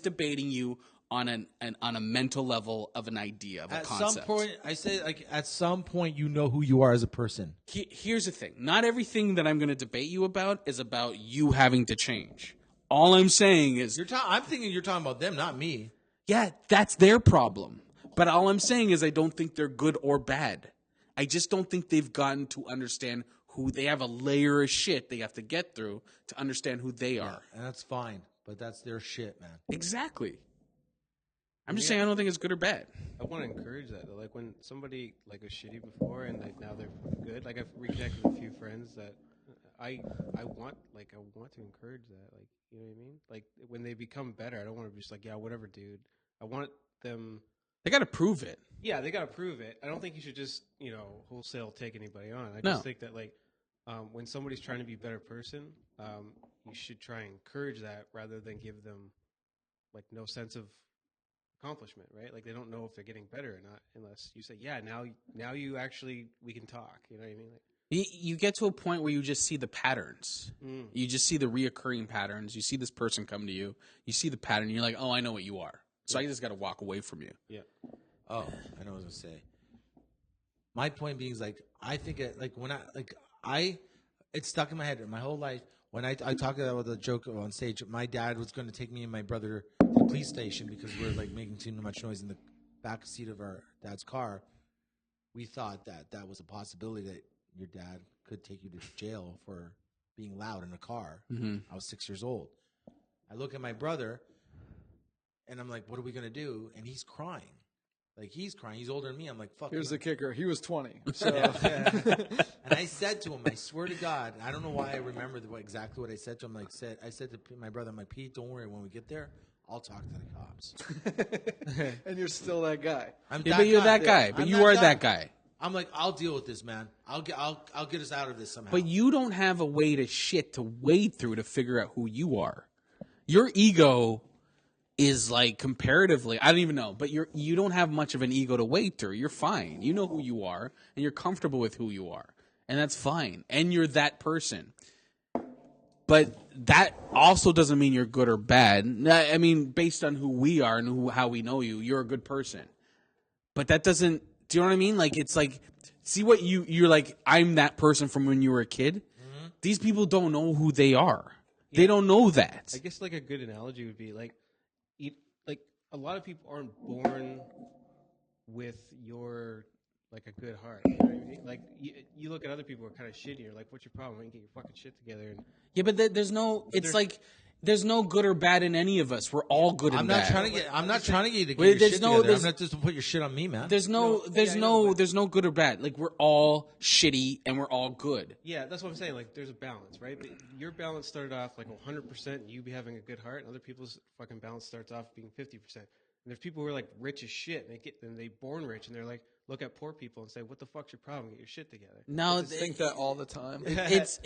debating you on a mental level of an idea of a At concept. some point, I say at some point you know who you are as a person. Here's the thing: not everything that I'm going to debate you about is about you having to change. All I'm saying is, I'm thinking you're talking about them, not me. yeah, that's their problem. But all I'm saying is, I don't think they're good or bad. I just don't think they've gotten to understand who they have. A layer of shit they have to get through to understand who they are. And that's fine, but that's their shit, man. Exactly. I'm just saying I don't think it's good or bad. I want to encourage that though. Like when somebody was shitty before and now they're good. Like I've reconnected with a few friends that I want to encourage that. Like, you know what I mean? Like when they become better, I don't want to be just yeah, whatever, dude. I want them. They got to prove it. Yeah, they got to prove it. I don't think you should just wholesale take anybody on. I No. just think that when somebody's trying to be a better person, you should try and encourage that rather than give them no sense of accomplishment, right? Like they don't know if they're getting better or not unless you say, yeah, now you actually, we can talk. You know what I mean? You get to a point where you just see the patterns. You just see the reoccurring patterns. You see this person come to you. You see the pattern. You're like, oh, I know what you are. So I just got to walk away from you. Yeah. Oh, I know what I was gonna say. My point being is I think it's stuck in my head my whole life. When I talk about the joke on stage, my dad was going to take me and my brother to the police station because we were making too much noise in the back seat of our dad's car. we thought that was a possibility that your dad could take you to jail for being loud in a car. Mm-hmm. I was 6 years old. I look at my brother, and I'm like, what are we going to do? And he's crying. Like, he's crying. He's older than me. I'm like, fuck. Here's the kicker. He was 20. So. And I said to him, I swear to God, I don't know why I remember exactly what I said to him. I said to my brother, I'm like, Pete, don't worry. When we get there, I'll talk to the cops. And you're still that guy. But you're that guy. But you are that guy. I'm like, I'll deal with this, man. I'll get us out of this somehow. But you don't have a way to wade through to figure out who you are. Your ego is like comparatively, I don't even know, but you don't have much of an ego to wade through. You're fine. You know who you are, and you're comfortable with who you are, and that's fine. And you're that person. But that also doesn't mean you're good or bad. I mean, based on who we are and how we know you, you're a good person. But that doesn't. Do you know what I mean? Like, it's like, see what you're like, I'm that person from when you were a kid. Mm-hmm. These people don't know who they are. Yeah. They don't know that. I guess like a good analogy would be like a lot of people aren't born with like a good heart. You know what I mean? Like you look at other people who are kind of shitty. You're like, what's your problem? Why don't you get your fucking shit together? And yeah, but there's no. It's like. There's no good or bad in any of us. We're all good and bad. I'm not trying to get you to get your shit together. I'm not just to put your shit on me, man. There's no good or bad. Like, we're all shitty and we're all good. Yeah, that's what I'm saying. Like, there's a balance, right? But your balance started off like 100%, and you be having a good heart, and other people's fucking balance starts off being 50%. And there's people who are like rich as shit, and they born rich, and they're like, look at poor people and say, what the fuck's your problem? Get your shit together. No, I think that all the time. It's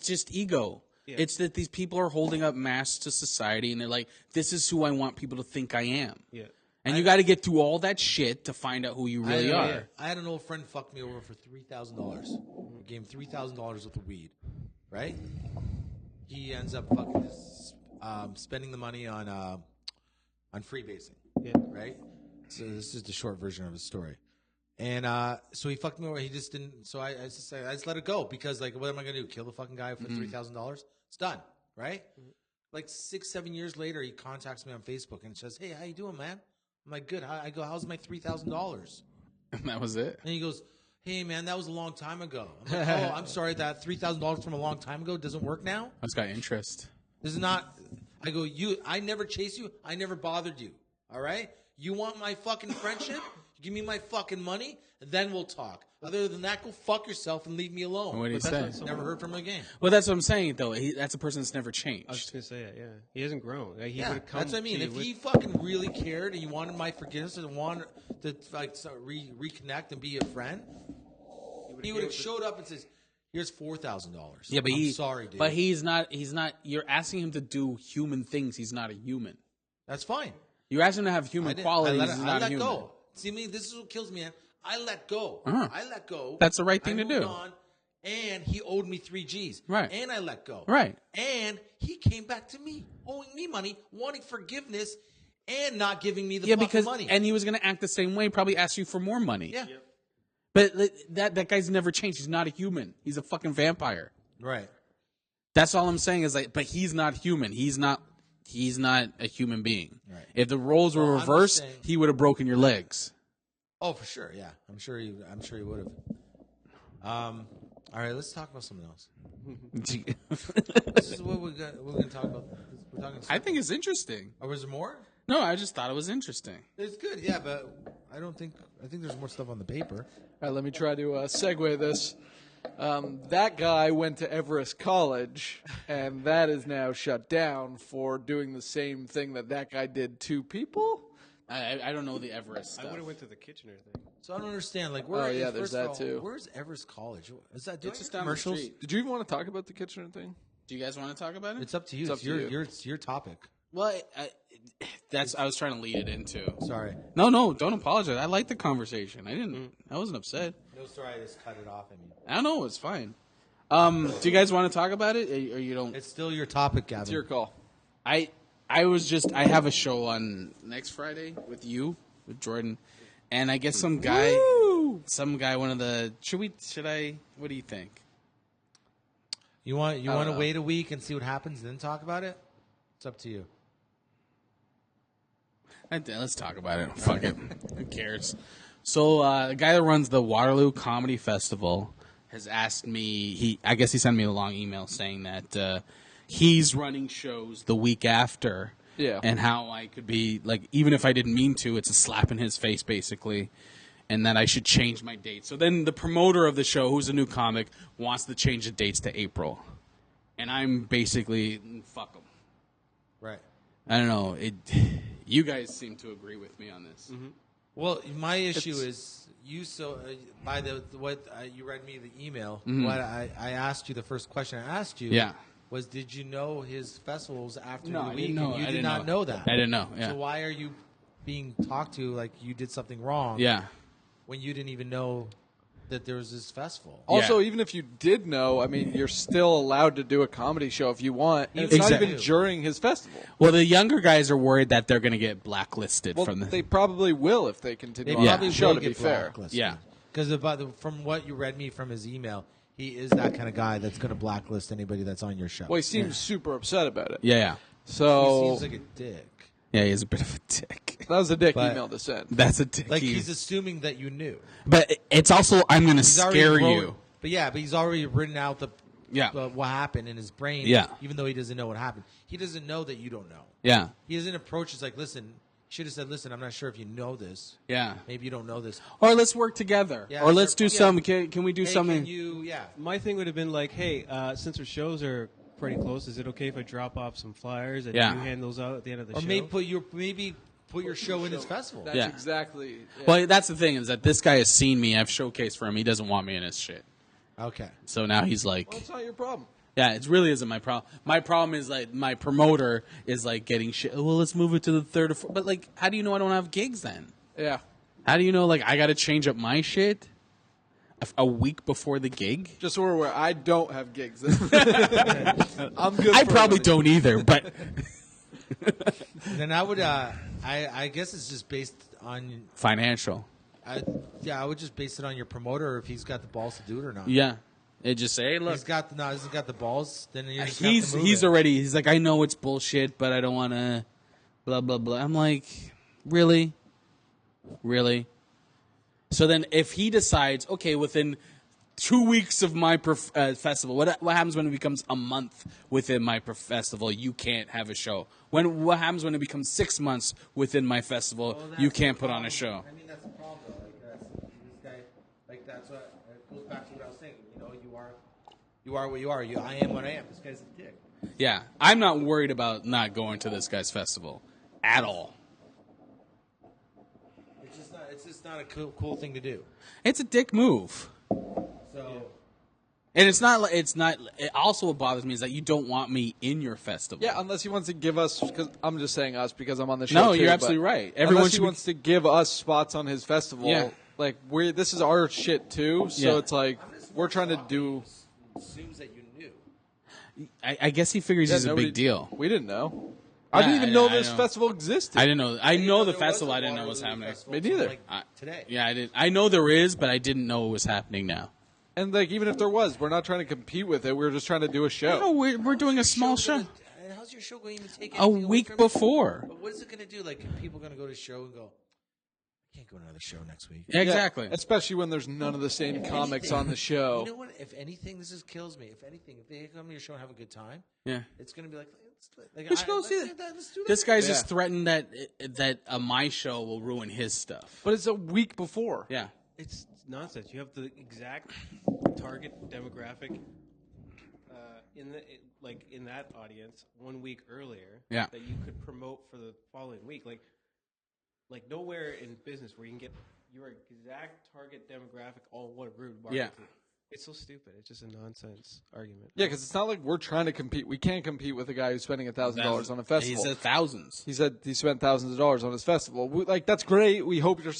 just ego. Yeah. It's that these people are holding up masks to society, and they're like, this is who I want people to think I am. Yeah. And you got to get through all that shit to find out who you really are. Yeah. I had an old friend fuck me over for $3,000. I gave him $3,000 worth of weed, right? He ends up fucking spending the money on freebasing, right? So this is the short version of his story. And so he fucked me over. He just didn't. So I just let it go because, like, what am I gonna do? Kill the fucking guy for $3,000? It's done, right? Like 6-7 years later, he contacts me on Facebook and says, "Hey, how you doing, man?" I'm like, "Good." I go, "How's my $3,000?" And that was it. And he goes, "Hey, man, that was a long time ago." I'm like, "Oh, I'm sorry. That $3,000 from a long time ago doesn't work now." That's got interest. This is not. I go, I never chased you. I never bothered you. All right. You want my fucking friendship? Give me my fucking money, and then we'll talk. Other than that, go fuck yourself and leave me alone. What did he say? Never heard from him again. Well, that's what I'm saying, though. That's a person that's never changed. I was just going to say that, yeah. He hasn't grown. Like, That's what I mean. If he fucking really cared and he wanted my forgiveness and wanted to like reconnect and be a friend, he would have showed up and says, "Here's $4,000." Yeah, but I'm sorry, dude. But he's not. You're asking him to do human things. He's not a human. That's fine. You're asking him to have human qualities. He's not I let human. go. See me? This is what kills me, man. I let go. Uh-huh. I let go. That's the right thing to do. On, and he owed me 3 G's. Right. And I let go. Right. And he came back to me, owing me money, wanting forgiveness, and not giving me the fucking money. And he was going to act the same way, probably ask you for more money. Yeah. Yep. But that guy's never changed. He's not a human. He's a fucking vampire. Right. That's all I'm saying is like, but he's not human. He's not a human being. Right. If the roles were reversed, he would have broken your legs. Oh, for sure. Yeah. I'm sure he would have. All right, let's talk about something else. This is what we're going to talk about. We're talking. I think it's interesting. Oh, was there more? No, I just thought it was interesting. It's good, yeah, but I think there's more stuff on the paper. All right, let me try to segue this. That guy went to Everest College, and that is now shut down for doing the same thing that guy did to people. I don't know the Everest stuff. I would have went to the Kitchener thing. So I don't understand. Like, there's that too. Where's Everest College? Is that It's just down the commercials? street. Did you even want to talk about the Kitchener thing? Do you guys want to talk about it? It's up to you. It's your topic. Well, I was trying to lead it into. Sorry. No, don't apologize. I like the conversation. I wasn't upset. No, sorry. I just cut it off. I don't know. It's fine. Do you guys want to talk about it, or you don't? It's still your topic, Gavin. It's your call. I have a show on next Friday with Jordan, and I guess some guy, one of the should I? What do you think? You want to wait a week and see what happens, and then talk about it? It's up to you. Let's talk about it. Fuck it. Who cares? So the guy that runs the Waterloo Comedy Festival has asked me. I guess he sent me a long email saying that he's running shows the week after. Yeah. And how I could be like, even if I didn't mean to, it's a slap in his face basically, and that I should change my date. So then the promoter of the show, who's a new comic, wants to change the dates to April, and I'm basically fuck him. Right. I don't know. You guys seem to agree with me on this. Mm-hmm. Well, my issue is you. So by what you read me the email, what I asked you, the first question I asked you, was did you know his festivals after the week? No, and you I did not know that. I didn't know. Yeah. So why are you being talked to like you did something wrong? Yeah. When you didn't even know that there was this festival. Also, even if you did know, I mean, you're still allowed to do a comedy show if you want. And it's not Exactly. even during his festival. Well, the younger guys are worried that they're going to get blacklisted Well, from the. they probably will if they continue They on probably the show, will to be get fair. blacklisted. Yeah. Because from what you read me from his email, he is that kind of guy that's going to blacklist anybody that's on your show. Well, he seems super upset about it. Yeah. He So seems like a dick. Yeah, he's a bit of a dick. that was a dick But- email to send. That's a dick. Like he's assuming that you knew. But it's also, I'm going to He's already scare wrote- you. But he's already written out Yeah. what happened in his brain. Yeah. Even though he doesn't know what happened, he doesn't know that you don't know. Yeah. He doesn't approach it like, listen. Should have said, listen. I'm not sure if you know this. Yeah. Maybe you don't know this. Or let's work together. Yeah, or let's sure. do Yeah. something. Can we do Hey, something? Can you? Yeah. My thing would have been like, hey, since our shows are pretty close, is it okay if I drop off some flyers and Yeah. you hand those out at the end of the Or show? maybe put your show in his festival. That's Yeah. exactly. Yeah. Well, that's the thing is that this guy has seen me. I've showcased for him. He doesn't want me in his shit. Okay. So now he's like, Well, it's not your problem. yeah, it really isn't my problem. My problem is like my promoter is like getting shit. Well, let's move it to the third or fourth. But like, how do you know I don't have gigs then? Yeah. How do you know like I got to change up my shit a week before the gig? Just so we're aware, I don't have gigs. I'm good. I for probably everything. don't either. But Then I would. I guess it's just based on. financial. I would just base it on your promoter if he's got the balls to do it or not. Yeah, it just say, hey, look. He's got the balls. Then you just He's have to move he's it. already he's like, I know it's bullshit, but I don't want to blah blah blah. I'm like, really? So then if he decides, okay, within 2 weeks of my festival, what happens when it becomes a month within my festival? You can't have a show. What happens when it becomes 6 months within my festival? You can't put on a show. I mean, that's the problem, though. Like, this guy, like, that's what it goes back to what I was saying. You know, you are what you are. I am what I am. This guy's a dick. Yeah, I'm not worried about not going to this guy's festival at all. It's just not a cool thing to do. It's a dick move. So And it's not. It also what bothers me is that you don't want me in your festival. Yeah, unless he wants to give us. Because I'm just saying us because I'm on the show. No, too, you're but absolutely right. Everyone unless he should be- wants to give us spots on his festival. Yeah. Like this is our shit too. So Yeah. it's like we're trying to do. assumes that you knew. I guess he figures he's a big deal. We didn't know. I didn't even know I this know. festival existed. I didn't know. I know the There was festival. a I didn't know was Waterloo happening. festival Me till, neither. like, today. Yeah, I did. I know there is, but I didn't know it was happening now. And like even if there was, we're not trying to compete with it. We're just trying to do a show. No, we're doing a small show. How's your show going to even take A anything away week from it? before. But what is it going to do? Like, are people going to go to the show and go, I can't go to another show next week. Yeah, Exactly. especially when there's none of the same comics on the show. You know what? If anything, this kills me. If anything, if they come to your show and have a good time, Yeah. it's going to be like We should go see that. Let's do that. This guy's Yeah. just threatened that my show will ruin his stuff. But it's a week before. Yeah. It's nonsense. You have the exact target demographic in that audience 1 week earlier. Yeah. That you could promote for the following week. Like nowhere in business where you can get your exact target demographic all in one room. Yeah. It's so stupid. It's just a nonsense argument. Yeah, because it's not like we're trying to compete. We can't compete with a guy who's spending $1,000 on a festival. He said thousands. He said he spent thousands of dollars on his festival. That's great. We hope your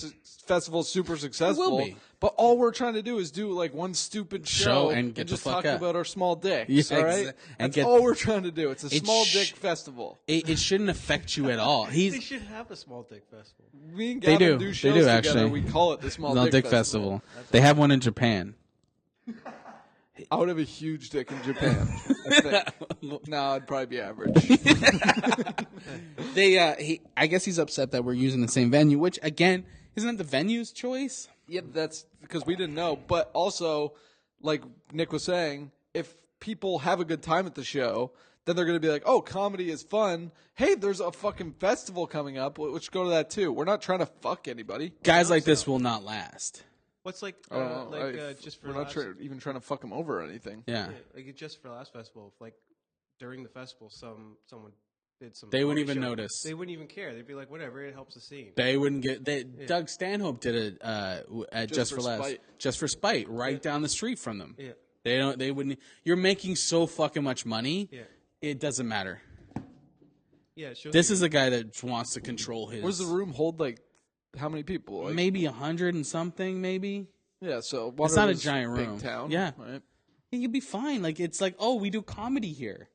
festival's super successful. will be. But all we're trying to do is do like one stupid Show show and get the just fuck talk out. about our small dicks. Yeah, all right, and that's get- all we're trying to do. It's a It small sh- dick festival. It shouldn't affect you at all. They He's should have a small dick festival. Me and They Gavin do. shows They do, together. actually. We call it the small no dick, dick festival. They have one in Japan. I would have a huge dick in Japan. I think. No, I'd probably be average. I guess he's upset that we're using the same venue, which again Isn't that the venue's choice? Yeah, that's because we didn't know. But also, like Nick was saying, if people have a good time at the show, then they're going to be like, oh, comedy is fun. Hey, there's a fucking festival coming up. Let's go to that too. We're not trying to fuck anybody. Guys like this will not last. What's like just for we're not even trying to fuck them over or anything. Yeah. like just for last festival, if like during the festival someone did some They wouldn't comedy even show, notice. They wouldn't even care. They'd be like, whatever, it helps the scene. They wouldn't get. Doug Stanhope did it at Just for Laughs. Spite. Just for Spite, right down the street from them. Yeah. They don't. They wouldn't. You're making so fucking much money. Yeah. It doesn't matter. Yeah, it shows This you- is a guy that wants to control his. Where's the room hold like how many people? Like, Maybe 100 and something. Maybe yeah, so it's not a Waterloo's giant big room. town. Yeah. Right. You'd be fine. Like it's like, oh, we do comedy here.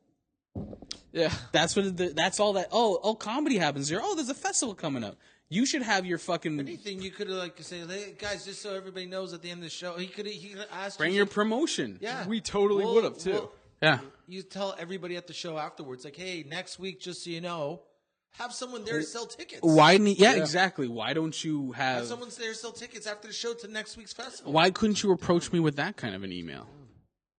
Yeah. That's what. That's all that. Oh, comedy happens here. Oh, there's a festival coming up. You should have your fucking. Anything you could have like say, hey, guys, just so everybody knows at the end of the show, he could ask. Bring you your some- promotion. Yeah, We totally would have, too. Yeah. You tell everybody at the show afterwards, like, hey, next week, just so you know, have someone there to sell tickets. Why? Yeah, exactly. Why don't you Have have? someone there to sell tickets after the show to next week's festival. Why couldn't you approach me with that kind of an email,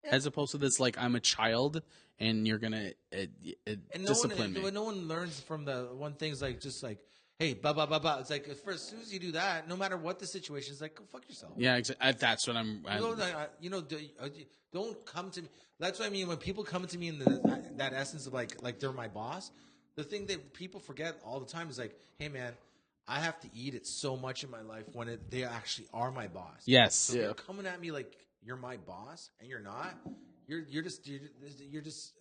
as opposed to this like I'm a child and you're gonna And discipline me? no one learns from the one thing's like just like, hey, blah blah blah blah. It's like as soon as you do that, no matter what the situation is, like go fuck yourself. Yeah, that's what I'm. Don't come to me. That's what I mean when people come to me in that essence of like they're my boss. The thing that people forget all the time is like, hey man, I have to eat it so much in my life when they actually are my boss. Yes. So you're coming at me like you're my boss and you're not. You're just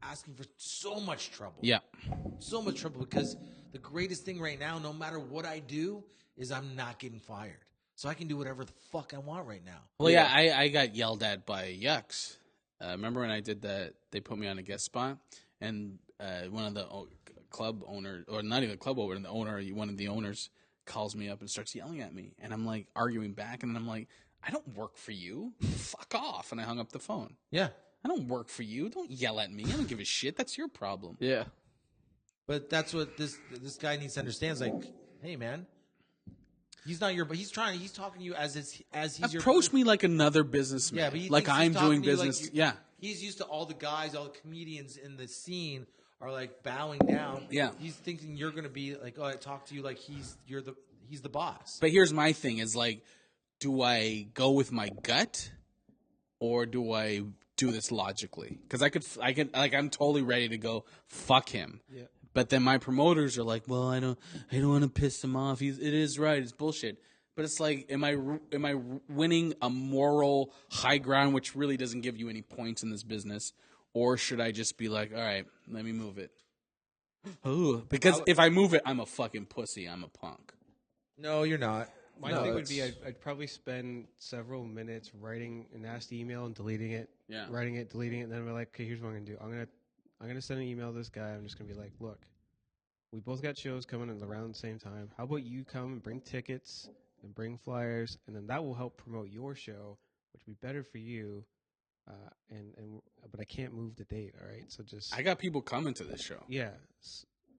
asking for so much trouble. Yeah. So much trouble because the greatest thing right now, no matter what I do, is I'm not getting fired. So I can do whatever the fuck I want right now. Well, yeah, I got yelled at by Yucks. Remember when I did that? They put me on a guest spot, and one of the club owners, or not even club owner, one of the owners calls me up and starts yelling at me, and I'm like arguing back, and then I'm like, I don't work for you. Fuck off, and I hung up the phone. Yeah. I don't work for you. Don't yell at me. I don't give a shit. That's your problem. Yeah. But that's what this guy needs to understand. Is like, hey man, he's not your, but he's talking to you as he's your. Approach me like another businessman. Yeah, but he like thinks he's I'm talking doing to you like business. you- yeah. He's used to all the guys, all the comedians in the scene are like bowing down. Yeah. He's thinking you're gonna be like, oh, I talk to you like he's the boss. But here's my thing: is like, do I go with my gut, or do I do this logically? Because I can, like, I'm totally ready to go fuck him. Yeah. But then my promoters are like, well, I don't want to piss him off. It is right. It's bullshit. But it's like, am I winning a moral high ground, which really doesn't give you any points in this business, or should I just be like, all right, let me move it? Oh, because if I move it, I'm a fucking pussy. I'm a punk. No, you're not. My thing would be I'd probably spend several minutes writing a nasty email and deleting it. Yeah. Writing it, deleting it, and then we're like, okay, here's what I'm gonna do. I'm gonna send an email to this guy. I'm just gonna be like, look, we both got shows coming in around the same time. How about you come and bring tickets and bring flyers, and then that will help promote your show, which will be better for you. But I can't move the date. All right, so just I got people coming to this show. yeah,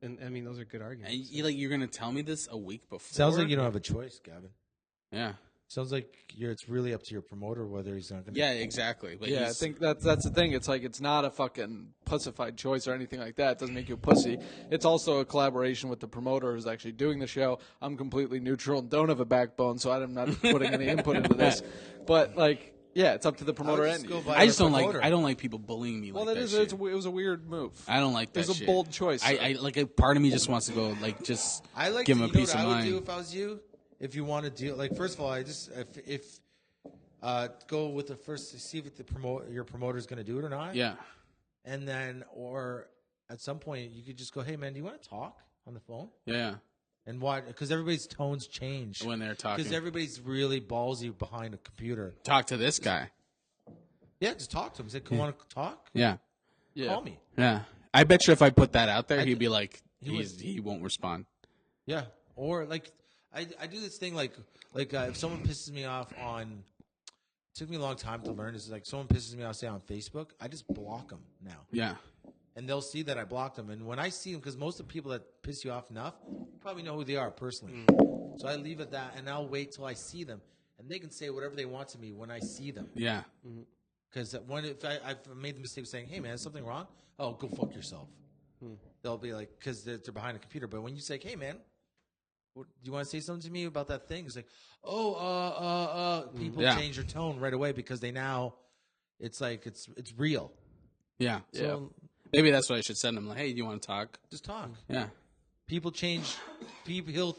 and I mean those are good And arguments. you're gonna tell me this a week before? Sounds like you don't have a choice, Gavin. Yeah. Sounds like it's really up to your promoter whether he's not going to. Yeah, exactly. But Yeah, I he's- think that's the thing. It's like it's not a fucking pussified choice or anything like that. It doesn't make you a pussy. It's also a collaboration with the promoter who's actually doing the show. I'm completely neutral and don't have a backbone, so I'm not putting any input into this. But like, yeah, it's up to the promoter and you. I just don't like people bullying me Well, like that that. is shit. it was a weird move. I don't like that. It was a shit. bold choice. I like a part of me just wants to go like just I like give to, him a you know piece what of I would mind. do if I was you. If you want to deal, like first of all, I just if go with the first, see if your promoter's going to do it or not. Yeah. And then, or at some point, you could just go, hey man, do you want to talk on the phone? Yeah. And why? Because everybody's tones change When they're talking. Because everybody's really ballsy behind a computer. Talk to this guy. Yeah, just talk to him. Say, "Can want to talk? Yeah. Yeah. Call me." Yeah. I bet you if I put that out there, he'd be like, he he won't respond. Yeah, or like I do this thing like if someone pisses me off on. It took me a long time to learn. Is like someone pisses me off, say on Facebook, I just block them now, Yeah. and they'll see that I blocked them. And when I see them, because most of the people that piss you off enough, you probably know who they are personally. So I leave it that, and I'll wait till I see them, and they can say whatever they want to me when I see them. Yeah. Because if I've made the mistake of saying, "Hey man, is something wrong?" Oh, go fuck yourself. They'll be like, because they're behind a computer. But when you say, "Hey man, do you want to say something to me about that thing?" It's like, people change their tone right away because they now, it's like it's real. Yeah. So Maybe that's what I should send him. Like, hey, do you want to talk? just talk. Yeah. People change. He'll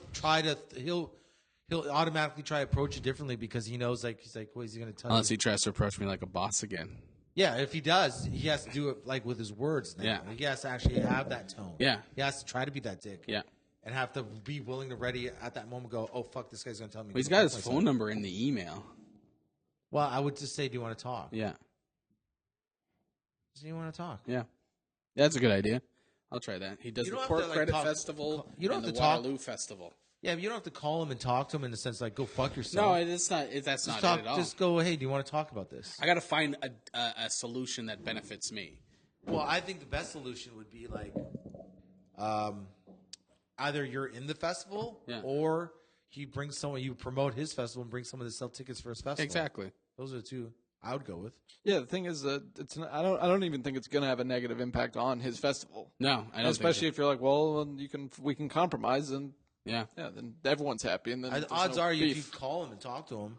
automatically try to approach it differently because he knows, like, he's like, what is he going to tell Unless you? he tries to approach me like a boss again. Yeah, if he does, he has to do it like with his words now. Yeah. He has to actually have that tone. Yeah. He has to try to be that dick. Yeah. And have to be willing to ready at that moment go, oh, fuck, this guy's going to tell me. Well, he's got his phone number in the email. Well, I would just say, do you want to talk? Yeah. Do you want to talk? Yeah. That's a good idea. I'll try that. He does You the don't have Port to, like, Credit talk- Festival you don't and have the to talk- Waterloo Festival. Yeah, but you don't have to call him and talk to him in the sense like, go fuck yourself. No, it's not. That's just not it at all. Just go, hey, do you want to talk about this? I got to find a solution that benefits me. Well, I think the best solution would be like, either you're in the festival or he brings someone, you promote his festival and bring someone to sell tickets for his festival. Exactly. Those are the two I would go with. Yeah, the thing is that it's not, I don't even think it's going to have a negative impact on his festival. No, I don't. Especially if you're like, well, we can compromise, and yeah, then everyone's happy, and then there's Odds no are, beef. if you call him and talk to him,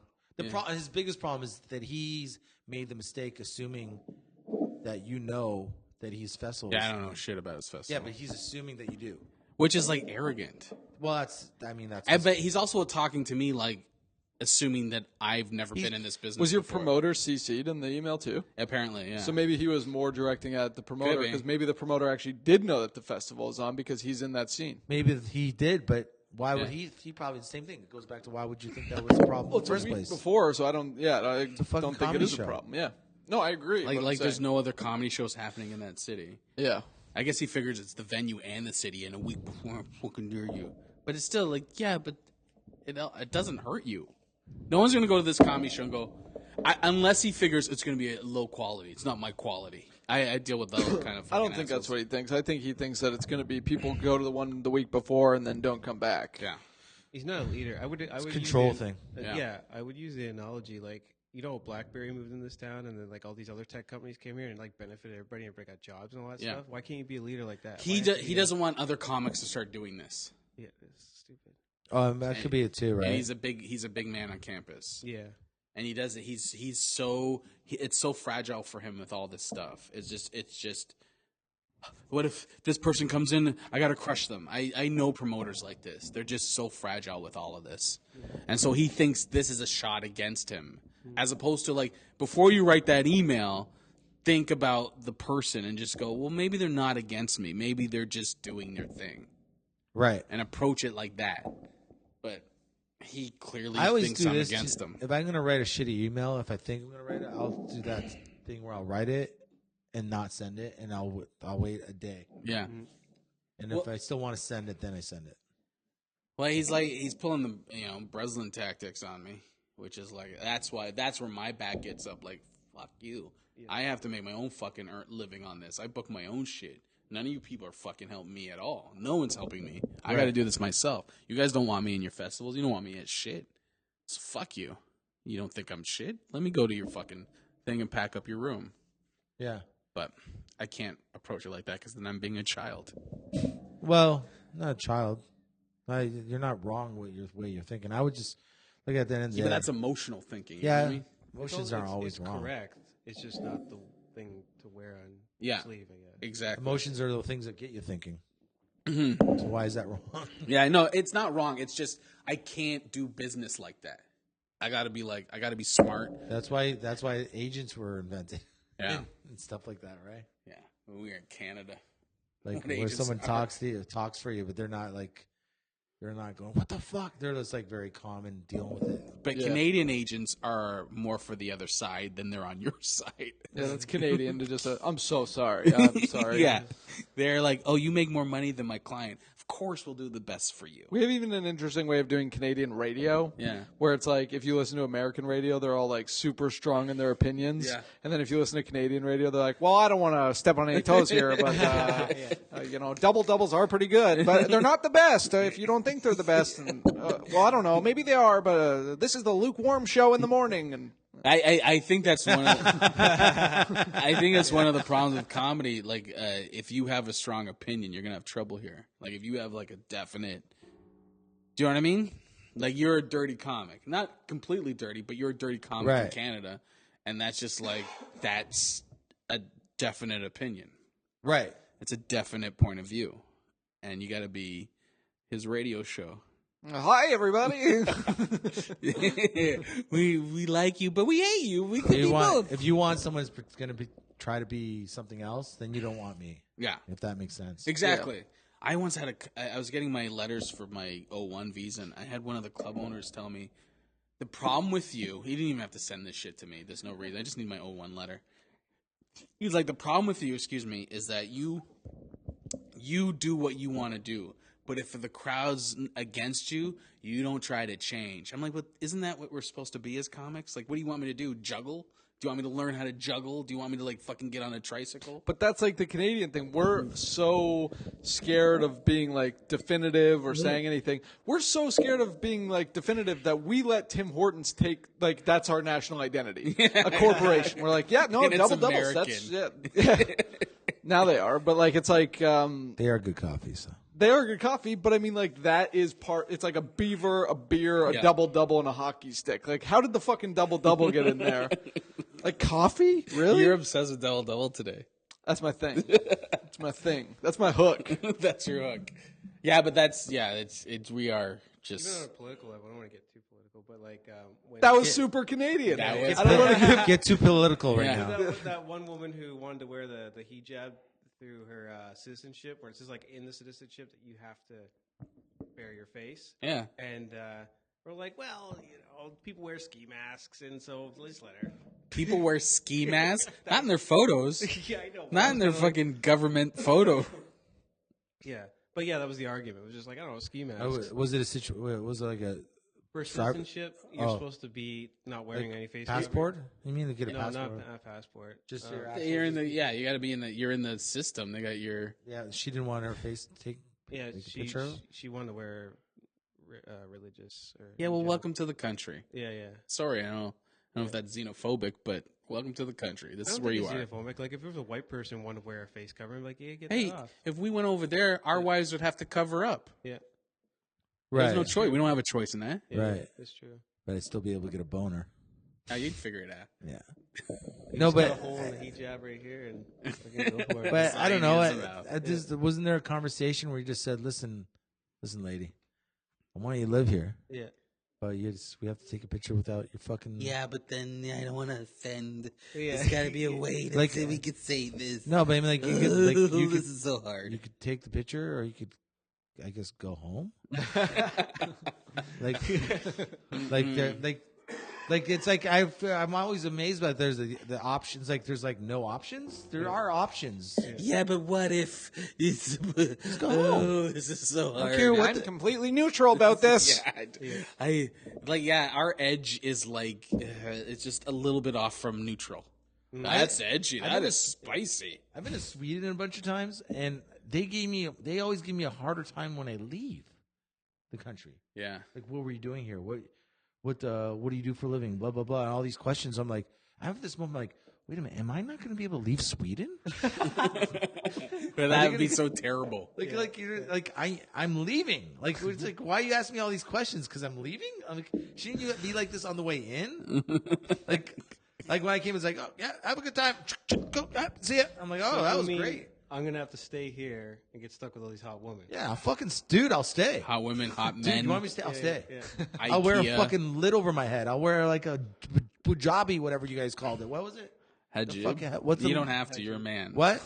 his biggest problem is that he's made the mistake assuming that you know that he's festival. Yeah, I don't know shit about his festival. Yeah, but he's assuming that you do. Which is like arrogant. Well, that's. But he's also talking to me like assuming that I've never been in this business. Was your before. promoter CC'd in the email too? Apparently, yeah. So maybe he was more directing at the promoter Could be. because maybe the promoter actually did know that the festival is on because he's in that scene. Maybe he did, but why would he? He probably the same thing. It goes back to why would you think that was a problem in the first place? Before, so I don't. Yeah, I a fucking don't think it comedy is show. a problem. Yeah, no, I agree. Like there's no other comedy shows happening in that city. Yeah. I guess he figures it's the venue and the city, and a week before I'm fucking near you. But it's still like, yeah, but it doesn't hurt you. No one's gonna go to this comedy show and go, unless he figures it's gonna be a low quality. It's not my quality. I deal with those kind of. I don't think that's what he thinks. I think he thinks that it's going to be people go to the one the week before and then don't come back. Yeah. He's not a leader. I would control use thing. Yeah, I would use the analogy like, you know, BlackBerry moved in this town, and then like all these other tech companies came here and like benefited everybody and got jobs and all that stuff. Why can't you be a leader like that? He doesn't want other comics to start doing this. Yeah, it's stupid. That could be it too, right? And he's a big man on campus. Yeah, and he does it. He's so it's so fragile for him with all this stuff. It's just. What if this person comes in? I got to crush them. I know promoters like this. They're just so fragile with all of this. And so he thinks this is a shot against him. As opposed to, like, before you write that email, think about the person and just go, well, maybe they're not against me. Maybe they're just doing their thing. Right. And approach it like that. But he clearly I always thinks do I'm this. against them. If I'm going to write a shitty email, if I think I'm going to write it, I'll do that thing where I'll write it and not send it, and I'll wait a day. Yeah. And if I still want to send it, then I send it. Well, he's pulling the Breslin tactics on me, which is like that's where my back gets up. Like, fuck you. Yeah. I have to make my own fucking living on this. I book my own shit. None of you people are fucking helping me at all. No one's helping me. I got to do this myself. You guys don't want me in your festivals. You don't want me at shit. So fuck you. You don't think I'm shit? Let me go to your fucking thing and pack up your room. Yeah. But I can't approach it like that because then I'm being a child. Well, not a child. You're not wrong with your way you're thinking. I would just look at the end of the day. But that's emotional thinking. Yeah. You know what I mean? Emotions aren't always wrong. Correct. It's just not the thing to wear on sleeve, I guess. Exactly. Emotions are the things that get you thinking. Mm-hmm. So why is that wrong? Yeah, no, it's not wrong. It's just I can't do business like that. I gotta be smart. That's why agents were invented. Yeah. And stuff like that, right? Yeah. When we were in Canada. Like When where agents someone are- talks for you, but they're not going, what the fuck? They're just like very calm and dealing with it. But Canadian agents are more for the other side than they're on your side. Yeah, that's Canadian to just I'm so sorry. I'm sorry. Yeah. They're like, oh, you make more money than my client. Of of course we'll do the best for you. We have even an interesting way of doing Canadian radio. Yeah. Where it's like, if you listen to American radio, they're all like super strong in their opinions. Yeah. And then if you listen to Canadian radio, they're like, well, I don't want to step on any toes here, but, double doubles are pretty good. But they're not the best if you don't think they're the best. And, well, I don't know. Maybe they are, but this is the lukewarm show in the morning. And I think that's one of I think that's one of the problems with comedy. Like, if you have a strong opinion, you're gonna have trouble here. Like, if you have like a definite, do you know what I mean? Like, you're a dirty comic, not completely dirty, but you're a dirty comic in Right. Canada, and that's just like that's a definite opinion. Right. It's a definite point of view, and you got to be his radio show. hi, everybody. we like you, but we hate you. We could be both. If you want someone that's going to try to be something else, then you don't want me. Yeah, If that makes sense. exactly. I once had I was getting my letters for my O1 visa, and I had one of the club owners tell me, the problem with you, he didn't even have to send this shit to me. There's no reason. I just need my O1 letter. He's like, the problem with you, is that you do what you want to do. But if the crowd's against you, you don't try to change. I'm like, but isn't that what we're supposed to be as comics? Like, what do you want me to do? Juggle? Do you want me to learn how to juggle? Do you want me to, like, fucking get on a tricycle? But that's like the Canadian thing. We're so scared of being like definitive or saying anything. We're so scared of being like definitive that we let Tim Hortons take like that's our national identity. A corporation. We're like, yeah, no, And it's double doubles. That's yeah. Now they are, but like it's like They are good coffees. So. they are good coffee, but I mean like that is part. It's like a beaver, a beer, a Yeah. double double, and a hockey stick. Like how did the fucking double double get in there? Like coffee, really? You're obsessed with double today. That's my thing. That's my thing. That's my hook. That's your hook. Yeah, but it's we are Even on just a political level, I don't want to get too political, but like when That was super Canadian. That was- I don't want to Get too political right Yeah. now. that one woman who wanted to wear the hijab through her citizenship, where it says like in the citizenship that you have to bare your face, yeah. and we're like, well, people wear ski masks, and so let's let her. People wear ski masks, not in their photos, Yeah, I know. not in their fucking government photo. Yeah, but yeah, that was the argument. It was just like I don't know, ski masks. Was it a situation? Was it like a For Driver- citizenship, you're Oh. supposed to be not wearing any face passport? You mean to get a covering. No, passport? not a passport. Just your You're in the you got to be in the you're in the system. They got your Yeah, she didn't want her face to take. Yeah, Take a picture of? she wanted to wear religious. Or yeah. Well, hijab. welcome to the country. Yeah, yeah. Sorry, I don't know if that's xenophobic, but welcome to the country. This I is don't where think you it's are. xenophobic. Like if it was a white person who wanted to wear a face covering, like yeah, get Hey, that off. if we went over there, our wives would have to cover up. Yeah, There's no choice. We don't have a choice in that. yeah, Right. That's true. But I'd still be able to get a boner. Now you'd figure it out. Yeah. You No, just got but a hole in the hijab right here, and fucking go for it. but I don't know. ideas about- Wasn't there a conversation where you just said, "Listen, lady, I want you to live here, yeah. but we have to take a picture without your fucking." Yeah, but then I don't want to offend. Yeah. There's got to be a way to Like- say we could say this. No, but I mean, like you could, This is so hard. you could take the picture, or you could, I guess, go home. like, like it's like I'm always amazed by there's the options. Like there's like no options. There are options. Yeah, but what if it's go home. Oh, this is so hard. care what I'm completely neutral about this. Yeah, our edge is like it's just a little bit off from neutral. That's edgy. That is spicy. I've been to Sweden a bunch of times, and they always give me a harder time when I leave the country. Yeah. Like, what were you doing here? What do you do for a living? Blah blah blah. And all these questions. I'm like, I have this moment like, wait a minute, am I not going to be able to leave Sweden? But that would be so terrible. I'm leaving. Like it's like, why you asking me all these questions? Because I'm leaving. I'm like, shouldn't you be like this on the way in? like when I came, it's like, oh yeah, have a good time. Go, see ya. I'm like, oh, So that you was mean great. I'm gonna have to stay here and get stuck with all these hot women. Yeah, dude, I'll stay. Hot women, hot men. Dude, you want me to stay? I'll stay. Yeah. I'll wear a IKEA. fucking lid over my head. I'll wear like a pujabi, whatever you guys called it. What was it? Hajib. fuck- what's you the- don't have to. You're a man. What?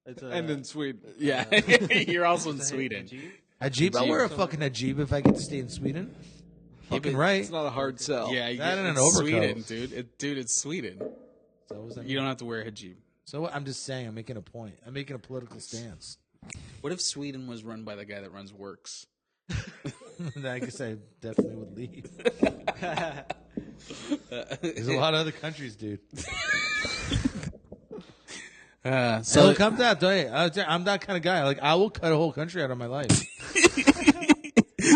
It's And in Sweden. Yeah, you're also in Sweden. Ajib. I'll wear a fucking Ajib if I get to stay in Sweden. Fucking but right. It's not a hard sell. Yeah, That and an it's overcoat. Sweden, dude. Dude, it's Sweden. So, You don't have to wear a hijab. so I'm just saying, I'm making a point. I'm making a political stance. What if Sweden was run by the guy that runs Works? Then I guess I definitely would leave. There's a lot of other countries, dude. So So it comes out, don't you? I'm that kind of guy. Like, I will cut a whole country out of my life.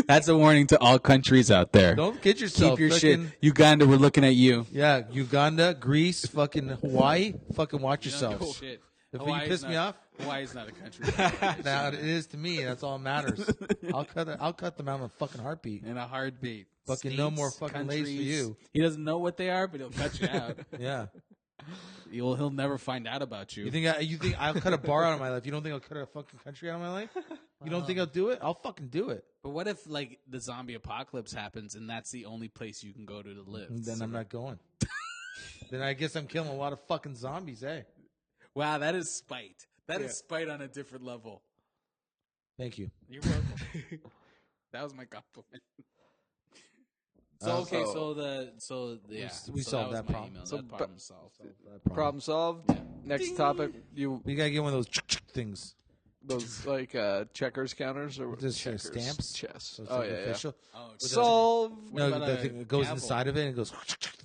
that's a warning to all countries out there. Don't kid yourself. Keep your Fucking- shit. Uganda, we're looking at you. Yeah, Uganda, Greece, fucking Hawaii. Fucking watch yourselves. Oh, shit. If you Hawaii's piss me not- off, Hawaii's not a country. now it is to me. That's all that matters. I'll cut them out in a fucking heartbeat. In a heartbeat. Fucking no more fucking lays for countries. you. He doesn't know what they are, but he'll cut you out. Yeah. He'll never find out about you. You think I'll cut a bar out of my life? You don't think I'll cut a fucking country out of my life? You don't think I'll do it? I'll fucking do it. But what if like the zombie apocalypse happens and that's the only place you can go to live? Then I'm not going. Then I guess I'm killing a lot of fucking zombies, eh? Wow, that is spite. That is spite on a different level. Thank you. You're welcome. That was my compliment. So We so solved was that my problem. email. So that problem solved. Problem solved. Next topic. We gotta get one of those things. Those like checkers counters or Just checkers stamps? chess. So it's Oh like yeah, official. Oh, yeah. Solve. What No, about the a thing that goes gavel? inside of it and it goes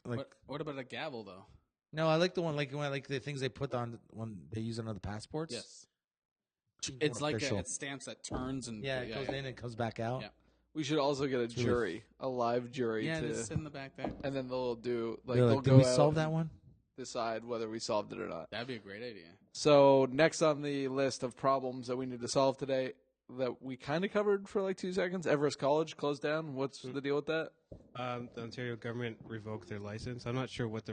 like. What about a gavel though? No, I like the one like the things they put on when they use it on the passports. Yes. Seems It's more like official. it stamps that turns and Yeah, it goes in and it comes back out. Yeah. We should also get a jury, a live jury, Yeah, to, just sit in the back there. and then they'll do like They're they'll like, go did we out solve that and one? decide whether we solved it or not. That'd be a great idea. So next on the list of problems that we need to solve today, that we kind of covered for like 2 seconds. Everest College closed down. What's the deal with that? The Ontario government revoked their license. I'm not sure what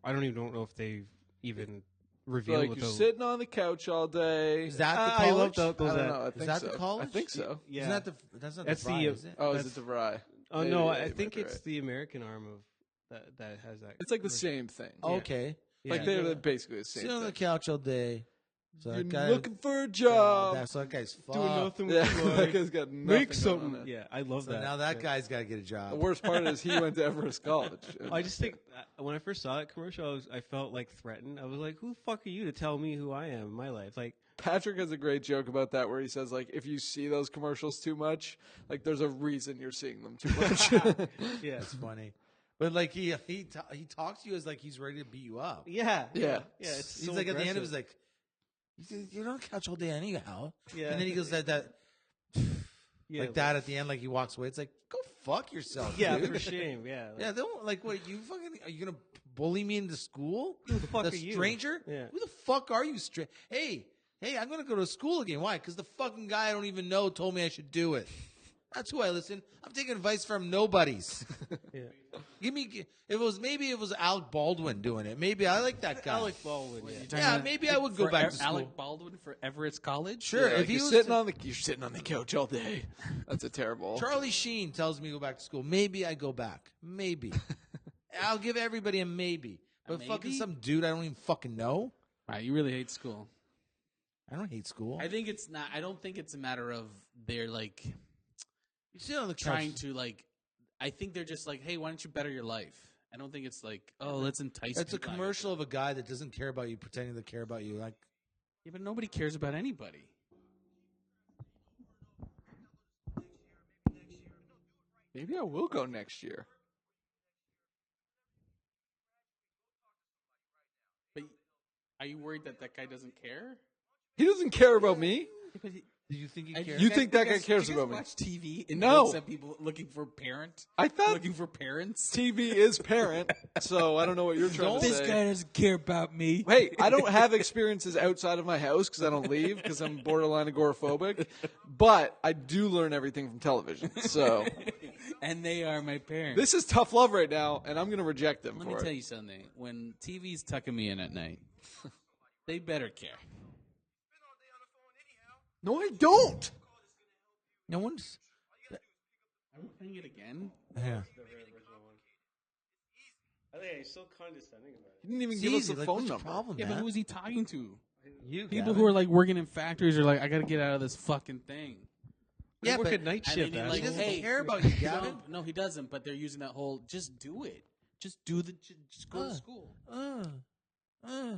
I don't even know if they've even So, revealed like what you're the. sitting on the couch all day. Is that the I love college? those. I don't know. I think that so. the college? I think so. Yeah. Isn't that that's not That's the fry, the, is it? Oh, is That's- it the Vry? Oh Maybe, no, yeah, I you think might be it's right. the American arm of that has that. It's like the same thing. Okay. Like Yeah. they're basically the same Sit on the thing. couch all day. So You're that guy, looking for a job. so that guy's fucked. doing nothing Yeah, with your that life. guy's got nothing Make going something. on. Yeah, I love So that. now that Yeah. guy's got to get a The job. worst part is he went to Everest College. I just think when I first saw that commercial, I felt like threatened. I was like, "Who the fuck are you to tell me who I am in my life?" Like, Patrick has a great joke about that where he says like if you see those commercials too much, like there's a reason you're seeing them too much. yeah, That's funny. But like he talks to you as like he's ready to beat you up. yeah, Yeah. It's He's so like at the end of his aggressive. like, you're on the couch all day anyhow. Yeah. And then he goes that Yeah, like that at the end, like he walks away. It's like, go fuck yourself. Yeah, dude. for shame. Yeah, Yeah, don't like what you fucking are you gonna bully me into school? Who the fuck the are you? stranger? Yeah. Who the fuck are you, Hey, I'm gonna go to school again. Why? Because the fucking guy I don't even know told me I should do it. That's who I listen. I'm taking advice from nobodies. yeah. Maybe it was Alec Baldwin doing it. Maybe I like that guy. Alec Baldwin. Yeah. Yeah, maybe I would go back to school. Alec Baldwin for Everest College. Sure, Yeah, if like he you're was sitting on the couch all day. That's a terrible. Charlie Sheen tells me to go back to school. Maybe I go back. Maybe. I'll give everybody a maybe. But fucking maybe? some dude I don't even fucking know. Wow, you really hate school. I don't hate school. I think it's not. I don't think it's a matter of they're like You sit on the couch. trying to like. I think they're just like, hey, why don't you better your life? I don't think it's like, oh, let's entice. It's a people out of commercial of a guy that doesn't care about you, pretending to care about you. Like, Yeah, but nobody cares about anybody. Maybe I will go next year. But are you worried that that guy doesn't care? He doesn't care about me. do you think he And cares? You think that guy guys- cares do you guys about me? watch TV and No. looks at people looking for parent? I thought Looking for parents? TV is parent, so I don't know what you're trying to This say. guy doesn't care about me. Hey, I don't have experiences outside of my house because I don't leave because I'm borderline agoraphobic. But I do learn everything from television. So And they are my parents. this is tough love right now, and I'm going to reject them Let for me it. tell you something. When TV's tucking me in at night, they better care. No, I don't. No one's. Are we playing it again? Yeah. I think he's so condescending about it. You didn't even It's give us easy. the Like, phone what's your number. problem, Yeah, man? but who is he talking to? You People who are like working in factories are like, I got to get out of this fucking thing. Yeah, Yeah, work but at night And shift. then he, asshole. he doesn't Hey, care about you, Gavin. No, he doesn't. But they're using that whole just do it. Just do the. Just go to school.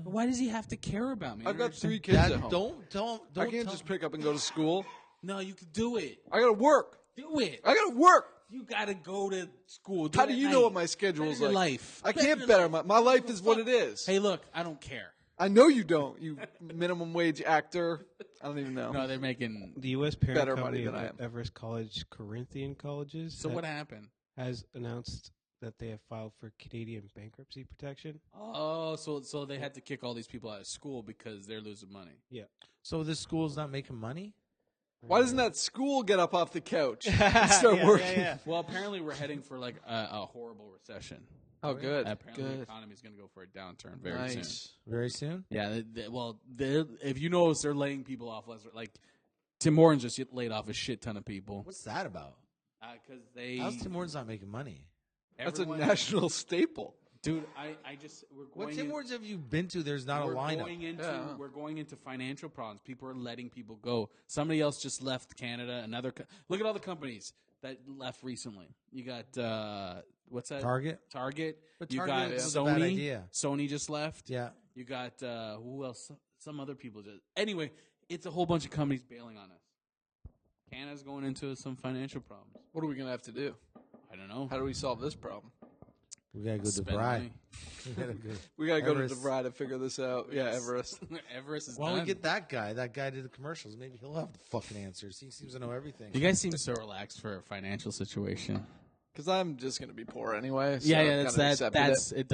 Why does he have to care about me? I've got understand. 3 kids Dad, at home. don't. I can't tell just pick up and go to school. No, you can do it. I gotta work. Do it. I gotta work. You gotta go to school. How it do at you night. know what my schedule is Better like? your life. I Better can't your better life. my life is what it is. Hey, look, I don't care. I know you don't. You minimum wage actor. I don't even know. No, they're making. The U.S. parent Better company money than I of am. Everest College Corinthian Colleges So what happened? has announced that they have filed for Canadian bankruptcy protection. Oh, so they had to kick all these people out of school because they're losing money. Yeah. So this school's not making money? Why doesn't that school get up off the couch and start working? Well, apparently we're heading for like a horrible recession. Oh, good. Apparently the Good. economy is going to go for a downturn very soon. Nice. Very soon? Yeah, if you notice, they're laying people off. Like Tim Hortons just laid off a shit ton of people What's that about? because they. How's Tim Hortons not making money? That's a everyone- national staple. dude. I just we're going. What Tim Hortons have you been to? There's not a we're lineup. going into Yeah. we're going into financial problems. People are letting people go. Somebody else just left Canada. Look at all the companies that left recently. You got what's that? Target? Target. But you Target got was a Sony. bad idea. Sony just left. Yeah. You got who else? Some other people just. Anyway, it's a whole bunch of companies bailing on us. Canada's going into some financial problems. What are we gonna have to do? I don't know. How do we solve this problem? We gotta go to Spend DeVry. money. We gotta go. We gotta go to Everest. DeVry to figure this out. Yeah, Everest. Everest is Why don't we done. get that guy? That guy did the commercials. Maybe he'll have the fucking answers. He seems to know everything. You guys seem so relaxed for a financial situation. Because I'm just gonna be poor anyway. So Yeah, I've that's kinda that. accepted That's it. it.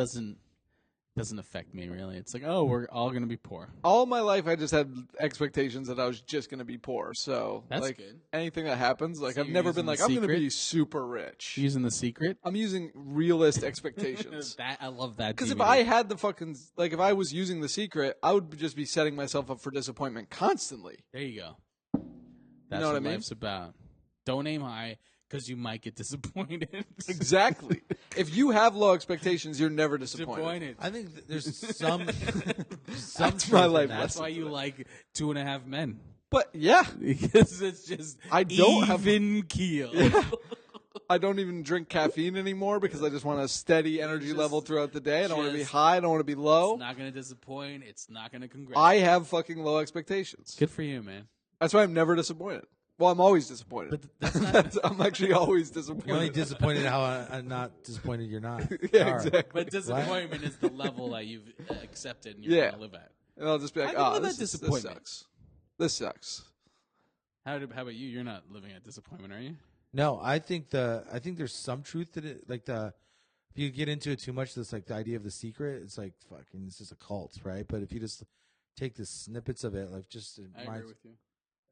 Doesn't affect me really. It's like, oh, we're all gonna be poor. All my life, I just had expectations that I was just gonna be poor. So That's like good. anything that happens, like So I've you're never using been like the I'm gonna secret? be super rich. Using the secret. I'm using realist expectations. That I love that. Because if DVD. I had the fucking if I was using the secret, I would just be setting myself up for disappointment constantly. There you go. That's know what I what mean? life's about. Don't aim high because you might get disappointed. Exactly. If you have low expectations, you're never disappointed. I think there's some. That's my life That's lesson. why you like 2.5 Men But yeah, because it's just I don't have- even keel. I don't even drink caffeine anymore because I just want a steady energy Just- level throughout the day. I don't want to be just- high. I don't want to be low. It's not gonna disappoint. It's not gonna congratulate. I have fucking low expectations. Good for you, man. That's why I'm never disappointed. Well, I'm always disappointed. But that's not. I'm actually always You're only disappointed. disappointed how I'm not disappointed you're not. Yeah, All right. exactly. But disappointment is the level that you've accepted and you're Yeah. gonna live at. And I'll just be like, I can oh, live at this disappointment." sucks. This sucks. How about you? You're not living at disappointment, are you? No, I think there's some truth to it. Like if you get into it too much, this like the idea of the secret. It's like fucking. It's just a cult, right? But if you just take the snippets of it, like just I agree with you.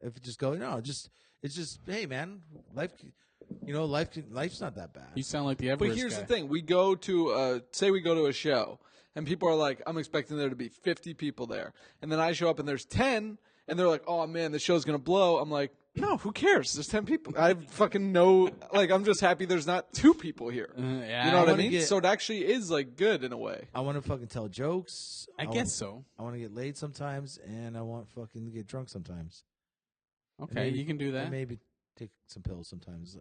if you just go, no, it's just hey man, life's not that bad. You sound like the Everest But here's guy. the thing: we go to say we go to a show, and people are like, "I'm expecting there to be 50 people there," and then I show up and there's 10, and they're like, "Oh man, the show's gonna blow." I'm like, "No, who cares? There's 10 people. I fucking know. Like, I'm just happy there's not 2 people here. Yeah, You know what I wanna mean? get- So it actually is like good in a way. I want to fucking tell jokes. I guess so. I want to get laid sometimes, and I want fucking to get drunk sometimes. Okay, maybe- you can do And that. maybe take some pills sometimes.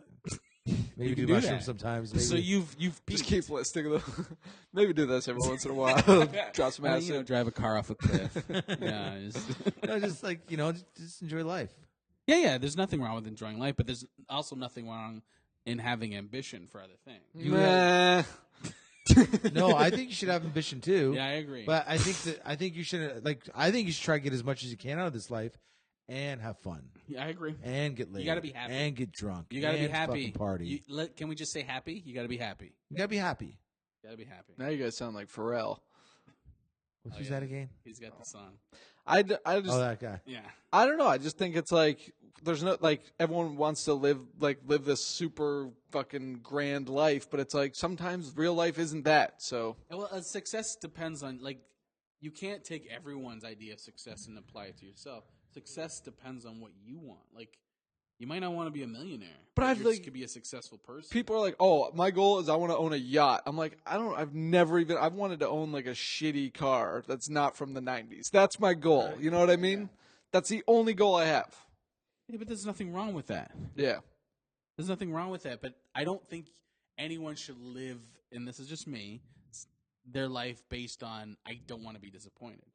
Maybe You do can do mushrooms that. sometimes. Maybe. So you've Just peaked. keep listening. Maybe do this every once in a while. Drop some acid. drive a car off a cliff. yeah, no, just like just enjoy life. yeah. There's nothing wrong with enjoying life, but there's also nothing wrong in having ambition for other things. Nah. No, I think you should have ambition too. Yeah, I agree. But I think you should I think you should try to get as much as you can out of this life, and have fun, yeah, I agree. and get laid. gotta be happy. and get drunk. You gotta be and happy. fucking party. Can we just say happy? You gotta be happy. You gotta be happy. You gotta be happy. Now you guys sound like Pharrell. Who's yeah. that again? He's got the song. I just Oh, that guy. Yeah. I don't know. I just think it's like there's no like everyone wants to live this super fucking grand life, but it's like sometimes real life isn't that. So Well, success depends on you can't take everyone's idea of success and apply it to yourself. Success depends on what you want. Like, you might not want to be a millionaire, But I've, you like- could be a successful person. people are like, "Oh, my goal is I want to own a yacht." I'm like, I've wanted to own like a shitty car that's not from the 90s. That's my goal. You know what I mean? That's the only goal I have. Yeah, but there's nothing wrong with that. Yeah. There's nothing wrong with that. But I don't think anyone should live. And this is just me. their life based on I don't want to be disappointed.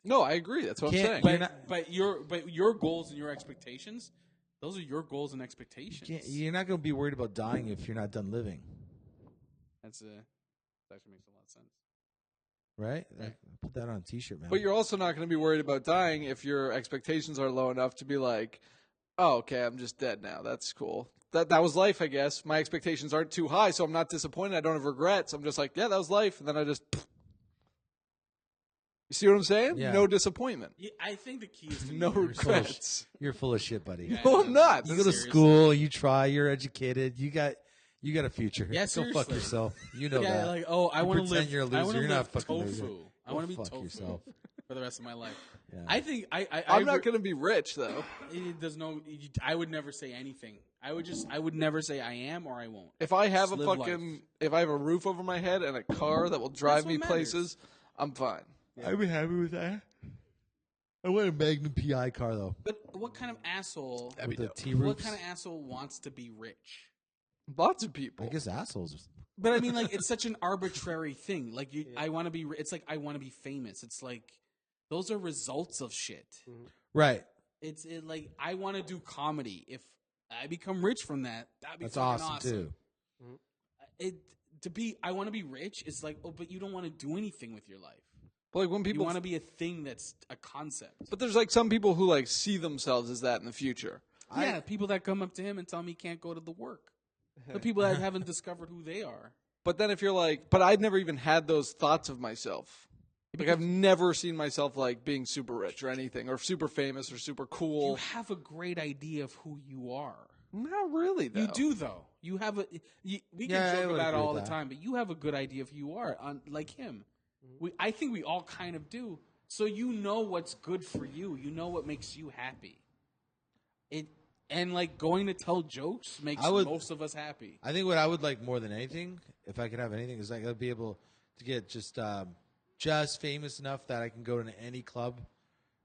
No, I agree. That's what I'm saying. But your goals and your expectations, those are your goals and expectations. You're not going to be worried about dying if you're not done living. That actually makes a lot of sense. Right? Right. Put that on a T-shirt, man. But you're also not going to be worried about dying if your expectations are low enough to be like, oh, okay, I'm just dead now. That's cool. That was life, I guess. My expectations aren't too high, so I'm not disappointed. I don't have regrets. I'm just like, yeah, that was life. And then I just... You see what I'm saying? Yeah. No disappointment. Yeah, I think the key is to No regrets. You're full of shit, buddy. Yeah. No, I'm not. You go to school, you try, you're educated, you got a future. Yeah, Go fuck seriously. yourself. You know Yeah, that. like, oh, I want to pretend live. you're a I loser. want to You're live not a fucking tofu. loser. I want to be fuck tofu yourself. for the rest of my life. Yeah. I think I'm not going to be rich, though. There's no. I would never say anything. I would never say I am or I won't. If I have Just a live fucking, life. if I have a roof over my head and a car that will drive That's me what matters. places, I'm fine. I'd be happy with that. I want a Magnum PI car though. But what kind of asshole? With the T What roofs. kind of asshole wants to be rich? Lots of people. I guess assholes. But I mean, like, it's such an arbitrary thing. Like, I want to be. It's like I want to be famous. It's like those are results of shit. Right. It's like I want to do comedy. If I become rich from that, that'd be That's fucking awesome too. I want to be rich. It's like, oh, but you don't want to do anything with your life. But like when You people, want to be a thing that's a concept. but there's like some people who like see themselves as that in the future. Yeah, people that come up to him and tell me he can't go to the work. The people that haven't discovered who they are. But then if you're like, but I've never even had those thoughts of myself. Like I've never seen myself like being super rich or anything, or super famous or super cool. You have a great idea of who you are. Not really, though. You do, though. You have a. We can Yeah, I joke would about it agree all with the that. time, but you have a good idea of who you are, like him. I think we all kind of do. So you know what's good for you. You know what makes you happy. And like going to tell jokes makes most of us happy. I think what I would like more than anything, if I could have anything, is like I'd be able to get just famous enough that I can go to any club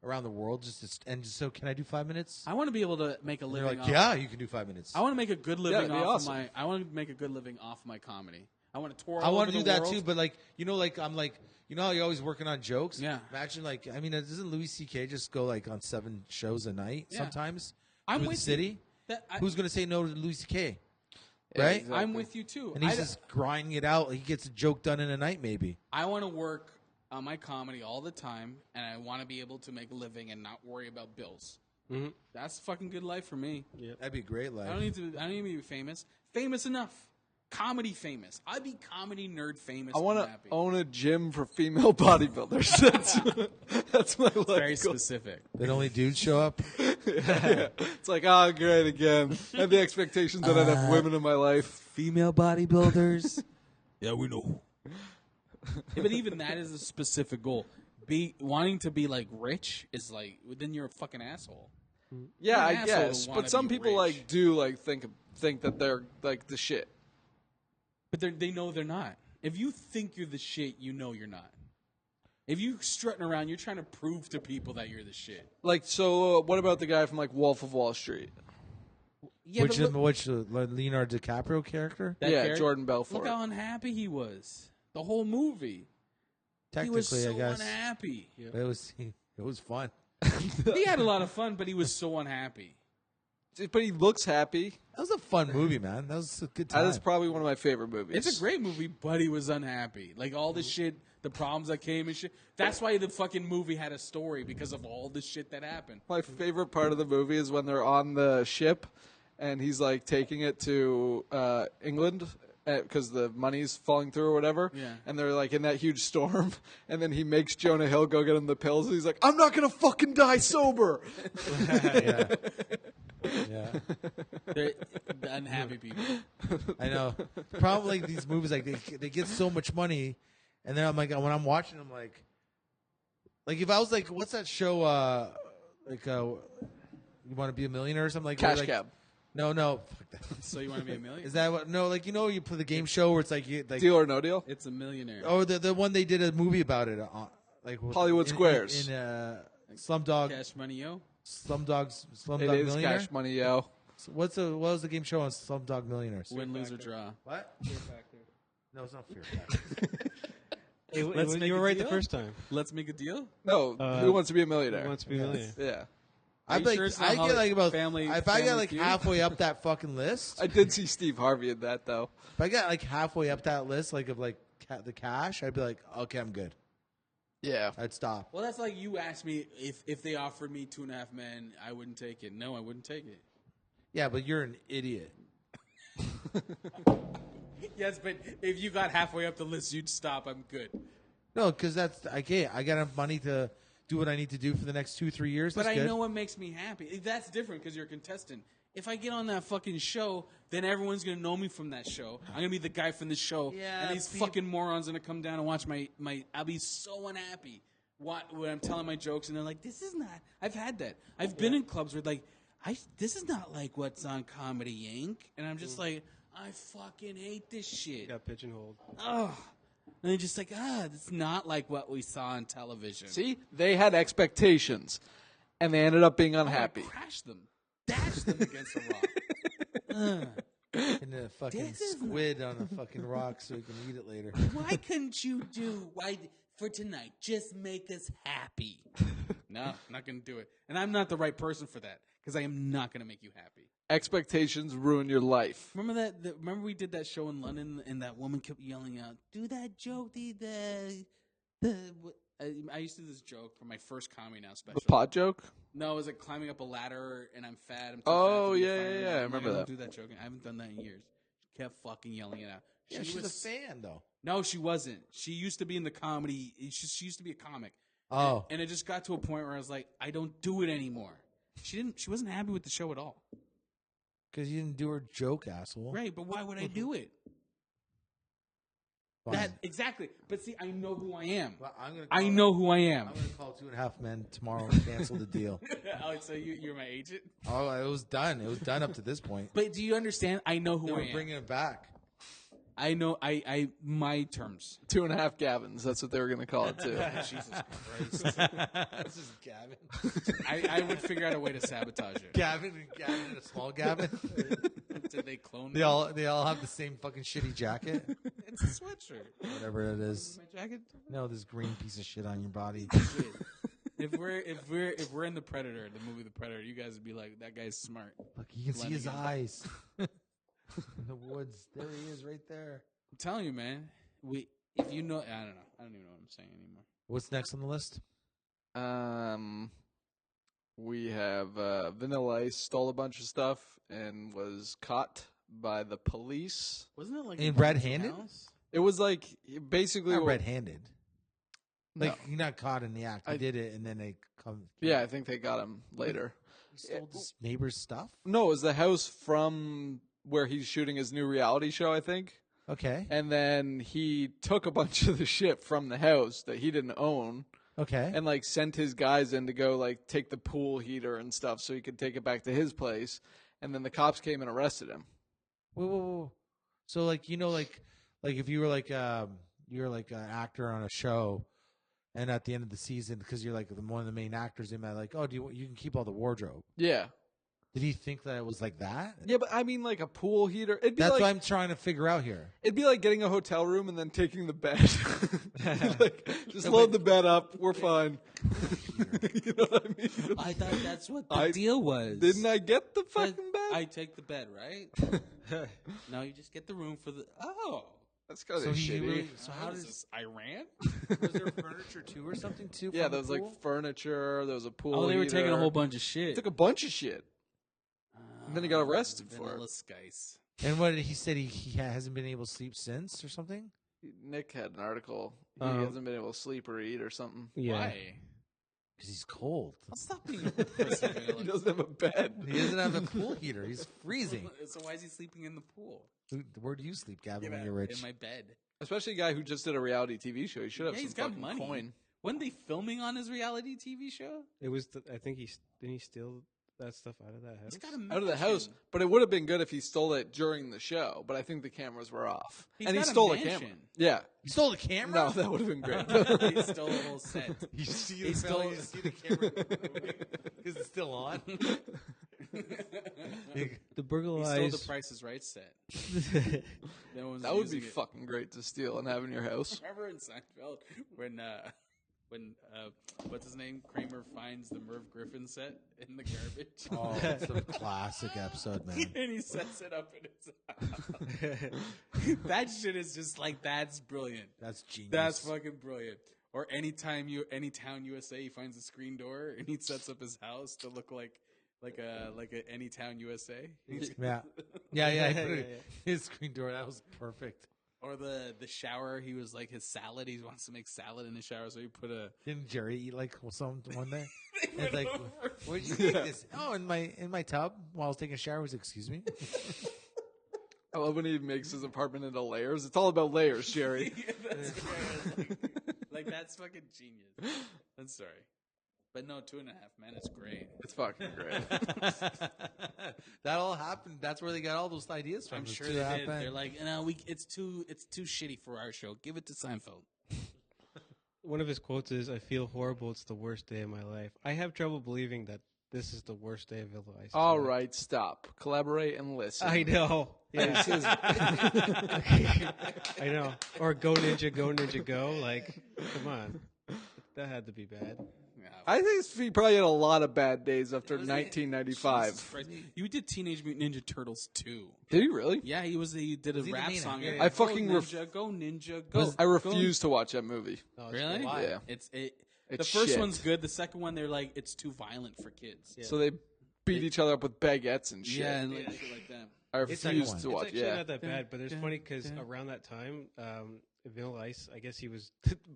around the world. Just so can I do 5 minutes? I want to be able to make a And they're living. like, yeah, you can do 5 minutes. I want to make a good living that'd be off awesome. of my. I want to make a good living off of my comedy. I want to tour. I want to do that too, but like I'm like how you're always working on jokes. Yeah. Imagine doesn't Louis C.K. just go like on 7 shows a night Yeah. sometimes? I'm through with the city. Who's gonna say no to Louis C.K.? Yeah, Right? exactly. I'm with you too. And he's just grinding it out. He gets a joke done in a night, maybe. I want to work on my comedy all the time, and I want to be able to make a living and not worry about bills. Mm-hmm. That's a fucking good life for me. That'd be a great life. I don't need to be famous. Famous enough. Comedy famous. I'd be comedy nerd famous. I want and to happy. own a gym for female bodybuilders. That's my life Very goal. specific. That only dudes show up. Yeah. It's like, great again. I had the expectations that I'd have women in my life. Female bodybuilders. Yeah, we know. But even that is a specific goal. Wanting to be like rich is like, then you're a fucking asshole. Yeah, You're an I asshole to guess. wanna But some be people rich. like do like think that they're like the shit. But they know they're not. If you think you're the shit, you know you're not. If you strutting around, you're trying to prove to people that you're the shit. Like, so what about the guy from like Wolf of Wall Street? Yeah, which but look, Leonardo DiCaprio character? that Yeah, character- Jordan Belfort. Look how unhappy he was. The whole movie. He was Technically, so I guess. unhappy. But it was fun. He had a lot of fun, but he was so unhappy. But he looks happy. That was a fun movie, man. That was a good time. That is probably one of my favorite movies. It's a great movie, but he was unhappy. Like all the shit, the problems that came and shit. That's why the fucking movie had a story, because of all the shit that happened. My favorite part of the movie is when they're on the ship and he's like taking it to England because the money's falling through or whatever. Yeah. And they're like in that huge storm. And then he makes Jonah Hill go get him the pills. And he's like, I'm not going to fucking die sober. yeah. Yeah. They're the unhappy people. I know. The problem, like these movies, like they get so much money, and then I'm like, when I'm watching, I'm like if I was like, what's that show? You Want to Be a Millionaire or something like Cash like, Cab. No, fuck that. So you want to be a millionaire? Is that what? No, like you play the game show where it's like Deal or No Deal? It's a millionaire. or the one they did a movie about it, like Hollywood Squares. in Slumdog Cash Money Yo. Slumdog It is Millionaire. Cash Money, yo. What was the game show on Slumdog Millionaires? Win, lose, or draw. What? No, it's not fear factor. You were right the first time. Let's make a deal. No, Who Wants to Be a Millionaire? Who Wants to be a millionaire? Yeah. I you sure it's not get like about family- if I get family like feud? halfway up that fucking list. I did see Steve Harvey in that, though. If I got like halfway up that list, like of like the cash, I'd be like, okay, I'm good. Yeah. I'd stop. Well, that's like you asked me if they offered me 2.5 Men, I wouldn't take it. No, I wouldn't take it. Yeah, but you're an idiot. Yes, but if you got halfway up the list, you'd stop. I'm good. No, because I can't. I got enough money to do what I need to do for the next 2-3 years. But That's I good. know what makes me happy. That's different because you're a contestant. If I get on that fucking show, then everyone's gonna know me from that show. I'm gonna be the guy from the show, Yeah, and these fucking morons are gonna come down and watch my. I'll be so unhappy when I'm telling my jokes, and they're like, "This is not." I've had that. I've been in clubs where like, this is not like what's on Comedy Inc. And I'm just like, I fucking hate this shit. Got pigeonholed. Oh. And they're just like, it's not like what we saw on television. See? They had expectations, and they ended up being unhappy. Crash them. Dash them against the rock. And a fucking This is squid on a fucking rock so we can eat it later. Why couldn't you for tonight, just make us happy? No, I'm not going to do it. And I'm not the right person for that because I am not going to make you happy. Expectations ruin your life. Remember remember we did that show in London and that woman kept yelling out, "Do that joke, I used to do this joke for my first Comedy Now special. The pot joke? No, it was like climbing up a ladder and I'm fat. I'm too Oh, fat to be yeah, funny. yeah, yeah, I I'm like, remember don't that. do that joke. I haven't done that in years. She kept fucking yelling it out. Yeah, she's a fan though. No, she wasn't. She used to be in the comedy. She used to be a comic. Oh, And it just got to a point where I was like, I don't do it anymore. She wasn't happy with the show at all. because you didn't do her joke, asshole. Right, but why would I do it? Fine. Exactly. But see, I know who I am. Well, I know who I am. I'm gonna call 2.5 Men tomorrow and cancel the deal. Oh, so you're my agent? Oh, it was done. It was done up to this point. But do you understand? I know who They I were am. bringing it back. I know. I my terms. 2.5 Gavins. That's what they were going to call it, too. Jesus Christ. This is Gavin. I would figure out a way to sabotage it. Gavin and a small Gavin. Did they clone They me? all have the same fucking shitty jacket. It's a sweatshirt. Whatever it is. My jacket. No, this green piece of shit on your body. Shit. If we're in the Predator, the movie The Predator, you guys would be like, that guy's smart. Look, you can see his Blending in. eyes. In the woods. There he is right there. I'm telling you, man. If you know, I don't know. I don't even know what I'm saying anymore. What's next on the list? We have Vanilla Ice stole a bunch of stuff and was caught by the police. Wasn't it like In a haunted red-handed? house? It was like basically Not red-handed. Like, No. you're not caught in the act. You did it, and then they come. Yeah, I think they got him later. He stole his neighbor's stuff? No, it was the house from where he's shooting his new reality show, I think. Okay. And then he took a bunch of the shit from the house that he didn't own Okay. and like sent his guys in to go like take the pool heater and stuff so he could take it back to his place. And then the cops came and arrested him. Whoa. So, like, you know, like if you were like you're like an actor on a show, and at the end of the season, because you're like one of the main actors, they might like, oh, you can keep all the wardrobe. Yeah. Did he think that it was like that? Yeah, but I mean like a pool heater. It'd be That's like, what I'm trying to figure out here. It'd be like getting a hotel room and then taking the bed. Like, just load the bed up. We're fine. You know what I mean? I thought that's what the deal was. Didn't I get the fucking bed? I take the bed, right? No, you just get the room for the. Oh. That's kind of So he shitty. really- so How how is does this? Iran? was there furniture too or something too? Yeah, from there the was like pool? furniture. There was a pool. Oh, they were taking a heater. whole bunch of shit. Took a bunch of shit. And then he got arrested for it. Vanilla Skice. And what did he said? He hasn't been able to sleep since or something. Nick had an article. He Oh. hasn't been able to sleep or eat or something. Yeah. Why? Because he's cold. I'll stop being a person. He doesn't have a bed. He doesn't have a pool heater. He's freezing. So why is he sleeping in the pool? Where do you sleep, Gavin, when you're In rich? my bed. Especially a guy who just did a reality TV show. He should have Yeah, some he's got fucking money. coin. Weren't they filming on his reality TV show? It was. I think didn't he steal that stuff out of that house? He's got a Out of the mansion. house. But it would have been good if he stole it during the show. But I think the cameras were off. He's and he got a stole a mansion. camera. Yeah. You stole the camera? No, that would have been great. He stole a whole set. You see He stole- you see the camera because it's still on. The burglar He stole eyes. the Price is Right set. No one's That would be using it. fucking great to steal and have in your house. Remember in Seinfeld when what's his name, Kramer finds the Merv Griffin set in the garbage, Oh, it's a classic episode, man. and he sets it up in his house. That shit is just like, that's brilliant. That's genius. That's fucking brilliant. Or Anytown USA, he finds a screen door and he sets up his house to look like a Anytown USA. yeah. His screen door. That was perfect. Or the shower, he was like his salad. He wants to make salad in the shower, so he put a. Didn't Jerry eat like some one day? It's like, where'd you take this? Oh, in my tub while I was taking a shower. Excuse me. I love when he makes his apartment into layers. It's all about layers, Jerry. Yeah, that's great. Like that's fucking genius. I'm sorry, but no, 2.5 Men is great. It's fucking great. That all happened. That's where they got all those ideas from. I'm It was sure 2.5 they did. Men. They're like, no, it's too shitty for our show. Give it to Seinfeld. One of his quotes is, "I feel horrible. It's the worst day of my life. I have trouble believing that this is the worst day of his life." All right, stop. Collaborate and listen. I know. Yeah. This is- I know. Or go ninja, go. Like, come on. That had to be bad. Yeah. I think he probably had a lot of bad days after Was it? 1995. Jesus Christ. You did Teenage Mutant Ninja Turtles 2. Did he really? Yeah, he did a he the rap main song. actor? I fucking go ninja, go. I refuse to watch that movie. No, it's Really? great. Why? Yeah. The It's first shit. one's good. The second one, they're like, it's too violent for kids. Yeah. So they beat each other up with baguettes and shit. Yeah, and like, shit like that. I It's second refuse one. to It's watch. actually Yeah. not that bad, but it's Dun, funny because dun. around that time, Vanilla Ice, I guess he was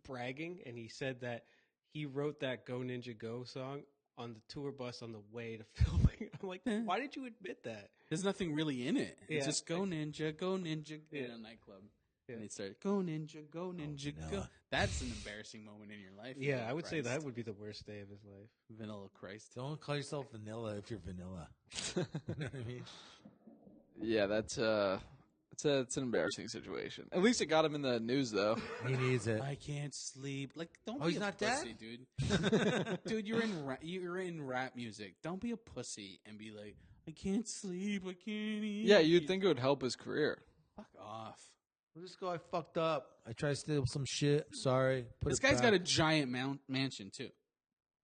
bragging, and he said that he wrote that "Go Ninja Go" song on the tour bus on the way to filming. I'm like, why did you admit that? There's nothing really in it. It's Yeah. just go ninja Yeah. in a nightclub. Yeah. And they start, go ninja, go. Vanilla. That's an embarrassing moment in your life. Yeah, Vanilla I would say Christ. that would be the worst day of his life. Vanilla Christ. Don't call yourself vanilla if you're vanilla. You know what I mean? Yeah, it's an embarrassing situation. At least it got him in the news, though. He needs it. I can't sleep. Like, don't Oh, be he's a not pussy, dude. Dude, you're in rap music. Don't be a pussy and be like, I can't sleep. I can't eat. Yeah, you'd think it would help his career. Fuck off. We'll just go. I fucked up. I tried to steal some shit. Sorry. Put This it guy's back. got a giant mansion too.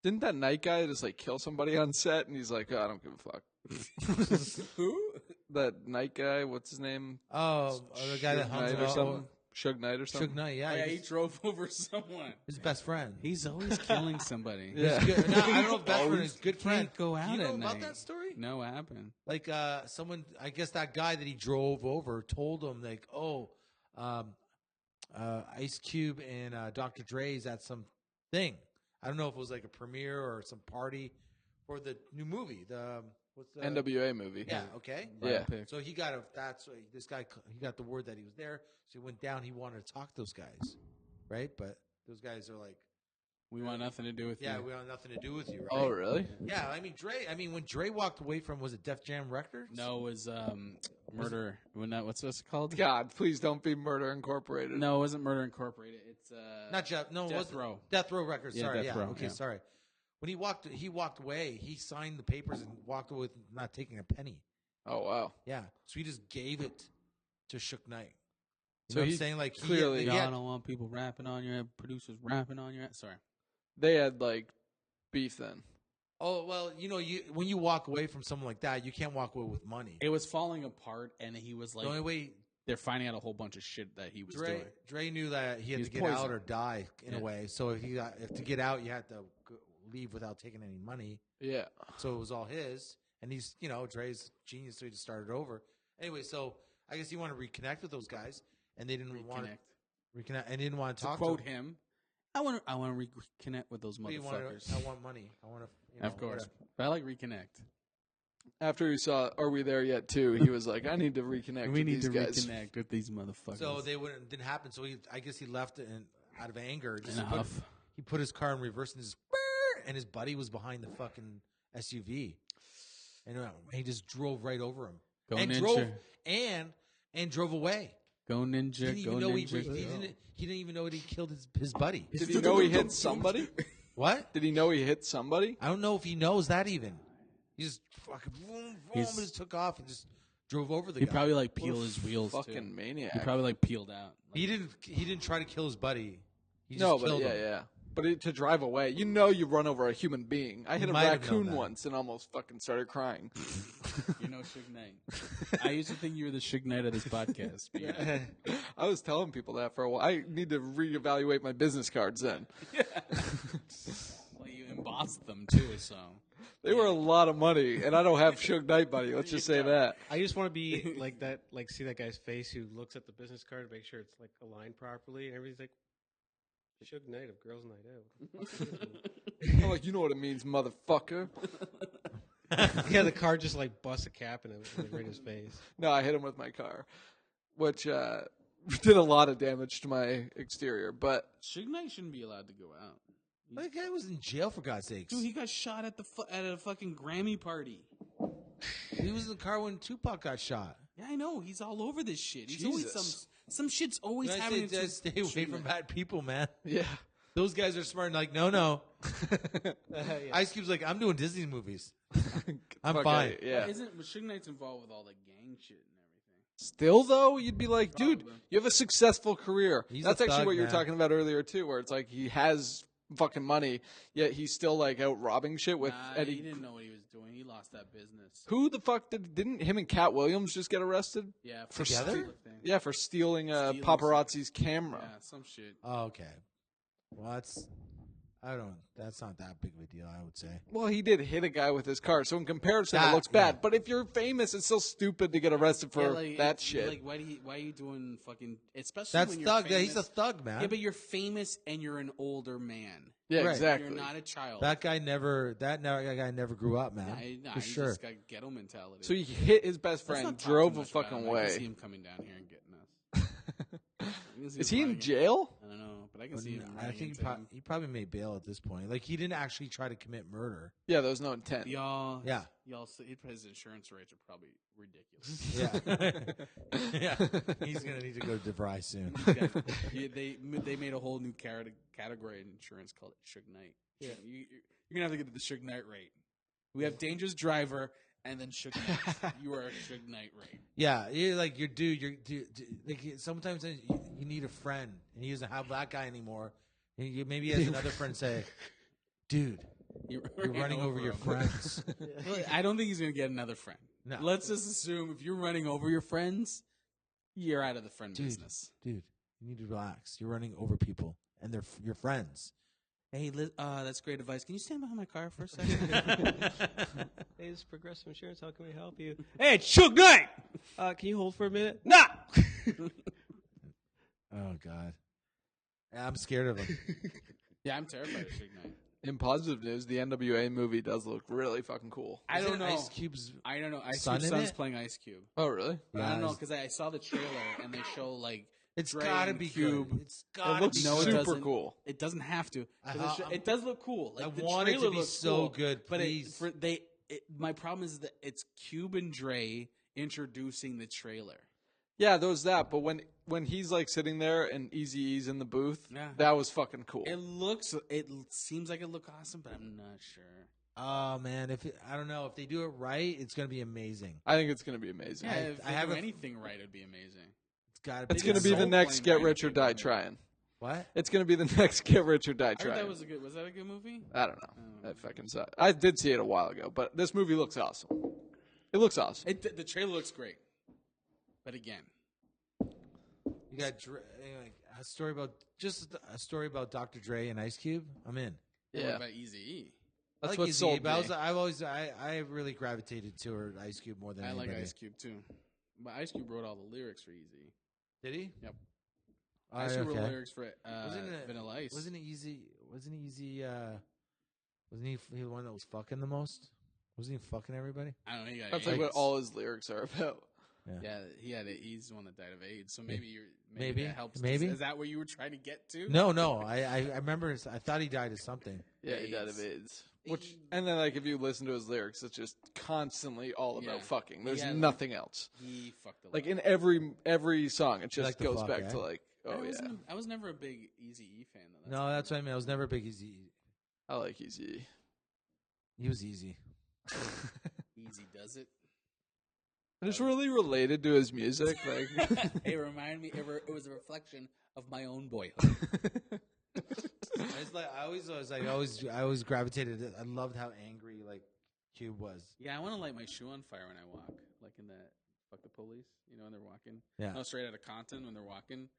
Didn't that night guy just like kill somebody on set? And he's like, oh, I don't give a fuck. Who? That night guy, what's his name? Oh, the guy that Suge hung Knight or out. something. Suge Knight or something. Suge Knight, yeah. Yeah, he he's drove over someone. his best friend. He's always killing somebody. Yeah. Good. No, I don't know if best friend is good friend. Can't go out You know at about night. that story? No, what happened? Like someone, I guess that guy that he drove over told him like, oh, Ice Cube and Dr. Dre's at some thing. I don't know if it was like a premiere or some party for the new movie. The what's the NWA movie. Yeah. Okay. Yeah. So he got this guy. He got the word that he was there. So he went down. He wanted to talk to those guys, right? But those guys are like, We want nothing to do with yeah, you. we want nothing to do with you, right? Oh, really? Yeah, I mean Dre. I mean when Dre walked away from, was it Def Jam Records? No, it was Murder. What's this called? God, please don't be Murder Incorporated. No, it wasn't Murder Incorporated. It's not Jeff. No, it Death wasn't. Row. Death Row Records. Yeah, Sorry, Death yeah. Row, Okay, yeah. sorry. When he walked away. He signed the papers and walked away with not taking a penny. Oh, wow. Yeah, so he just gave it to Shook Knight. You So know what he I'm saying? Like clearly- he Y'all had, don't want people rapping on your producers rapping on your. Sorry. They had like beef then. oh well, you know, when you walk away from someone like that, you can't walk away with money. It was falling apart, and he was The like, only way they're finding out a whole bunch of shit that he was doing. Dre knew that he had He to was get out poisoned. or die in Yeah. a way. So if to get out, you had to leave without taking any money. Yeah. So it was all his, and he's, you know, Dre's genius, so he just started over. Anyway, so I guess he wanted to reconnect with those guys, and they didn't want Reconnect. to reconnect, and didn't want to To talk quote to him. him, I want to reconnect with those He wanted, motherfuckers. I want money. I want to, you know, Of course, whatever. but I like reconnect. After he saw Are We There Yet Too, he was like, I need to reconnect We with need these to guys. reconnect with these motherfuckers. So didn't happen. So I guess he left it out of anger. Just In a huff. he put his car in reverse and his buddy was behind the fucking SUV, and he just drove right over him Go and ninja. drove and drove away. Go ninja. He didn't Go even know ninja. he didn't even know that he killed his buddy. Did he know he hit somebody? What? Did he know he hit somebody? I don't know if he knows that even. He just fucking boom, He's- boom, just took off and just drove over the He guy. probably like What a peeled his wheels fucking too. maniac. He probably like peeled out. Like, He didn't try to kill his buddy. He just No, but killed yeah, him. yeah. But to drive away, you run over a human being. I hit a might have known raccoon that. once and almost fucking started crying. you know, Suge Knight. I used to think you were the Suge Knight of this podcast. But yeah. I was telling people that for a while. I need to reevaluate my business cards then. Well, you embossed them too, so. They were a lot of money, and I don't have Suge Knight money. Let's just say that. I just want to be like that, like see that guy's face who looks at the business card to make sure it's like aligned properly, and everybody's like, Suge Knight of Girls Night Out. I'm like, you know what it means, motherfucker. Yeah, the car just like busts a cap in it right in his face. No, I hit him with my car, which did a lot of damage to my exterior. But Suge Knight shouldn't be allowed to go out. That guy was in jail for God's sakes. Dude, he got shot at at a fucking Grammy party. He was in the car when Tupac got shot. Yeah, I know. He's all over this shit. He's always Jesus. some shit's always I happening. say, to stay away Suge from Knight. bad people, man. yeah, Those guys are smart and like, no. Ice Cube's like, I'm doing Disney movies. I'm Fuck fine. it, yeah. Isn't Suge Knight's involved with all the gang shit and everything? Still though, you'd be like, dude, Probably. you have a successful career. He's That's a actually thug, what you were man. talking about earlier too, where it's like he has fucking money, yet he's still like out robbing shit with Nah, Eddie. he didn't know what he was doing. He lost that business. Who the fuck didn't him and Cat Williams just get arrested? Yeah, For Together? stealing. Yeah, for stealing Stealing paparazzi's camera. Yeah, some shit. Oh, okay. Well, that's not that big of a deal, I would say. Well, he did hit a guy with his car, so in comparison, That- it looks bad. yeah. But if you're famous, it's still stupid to get arrested for Yeah, like, that it's- shit. Like, why are you doing fucking? Especially That's when you're thug. famous. He's a thug, man. Yeah, but you're famous and you're an older man. yeah, right. exactly. You're not a child. that guy never grew up, man. Nah, for he sure. just got ghetto mentality. So he hit his best Let's friend, not talk drove too a much about fucking him. I way. can see him coming down here and getting us. I can see Is him he in running jail? I don't know, but I can see him. I running think into him. he probably made bail at this point. Like, he didn't actually try to commit murder. Yeah, there was no intent. Y'all, Yeah. his insurance rates are probably ridiculous. Yeah. Yeah. He's going to need to go to DeVry soon. Yeah, they made a whole new category in insurance called Suge Knight. Yeah, you're gonna have to get to the Suge Knight rate. We have dangerous driver and then Suge Knight. You are a Suge Knight rate. Yeah, like like sometimes you need a friend, and he doesn't have that guy anymore. And maybe he has another friend say, "Dude, you're running over your him. friends." Well, I don't think he's gonna get another friend. No. Let's just assume if you're running over your friends, you're out of the friend Dude. business. Dude, you need to relax. You're running over people, and they're your friends. Hey, that's great advice. Can you stand behind my car for a second? Hey, this is Progressive Insurance. How can we help you? Hey, it's Suge Knight! Can you hold for a minute? Nah! Oh God, I'm scared of him. Yeah, I'm terrified of Suge Knight. In positive news, the NWA movie does look really fucking cool. I don't know. Ice Cube's. I don't know. Ice Son Cube's in son's it? playing Ice Cube. Oh, really? But I don't know Yes. because I saw the trailer and they show like It's Dre gotta and be Cube. good. It's It gotta looks be No, it good. super doesn't. cool. It doesn't have to. 'Cause Uh-huh. it does look cool. Like I the want it to trailer be looks so cool, good, But please. my problem is that it's Cube and Dre introducing the trailer. Yeah, there was that. But when he's like sitting there and Eazy-E's in the booth, Yeah. that was fucking cool. It seems like it look awesome, but I'm not sure. Oh man, I don't know if they do it right, it's gonna be amazing. I think it's going to be amazing. Yeah, if I they have do a- anything right, it'd be amazing. It's gotta be. It's going to be Soul the next Plane Get might Rich or be Die good. Trying. What? It's going to be the next Get Rich or Die I heard Trying. that was that a good movie? I don't know. Oh. That fucking sucks. I did see it a while ago, but this movie looks awesome. It looks awesome. The trailer looks great, but again, You got like, a story about Dr. Dre and Ice Cube. I'm in. what Yeah. about Eazy-E? That's I what like Eazy-E, sold but me. I really gravitated toward Ice Cube more than I like anybody. Ice Cube too, but Ice Cube wrote all the lyrics for Eazy. Did he? Yep. Oh, Ice Cube wrote okay. lyrics for Vanilla Ice. Wasn't it easy? Wasn't he the one that was fucking the most? Wasn't he fucking everybody? I don't know. He got That's AIDS. like what all his lyrics are about. Yeah, he's the one that died of AIDS. So maybe Maybe. that helps. Maybe. Is that what you were trying to get to? No. I remember. I thought he died of something. Yeah, he died of AIDS. AIDS. And then, like, if you listen to his lyrics, it's just constantly all about Yeah. fucking. There's Yeah, nothing else. He fucked a lot. Like in every song, it just like the goes fuck, back eh? to like, oh yeah, I was never a big Eazy-E fan though. No, that's what I mean. I was never a big Easy. I like Easy. He was easy. Easy does it. And it's really related to his music. Like, It reminded me. It was a reflection of my own boyhood. It's like I always gravitated. I loved how angry like Cube was. Yeah, I want to light my shoe on fire when I walk, like in that fuck the police. You know, when they're walking. Yeah. No, straight out of Compton when they're walking.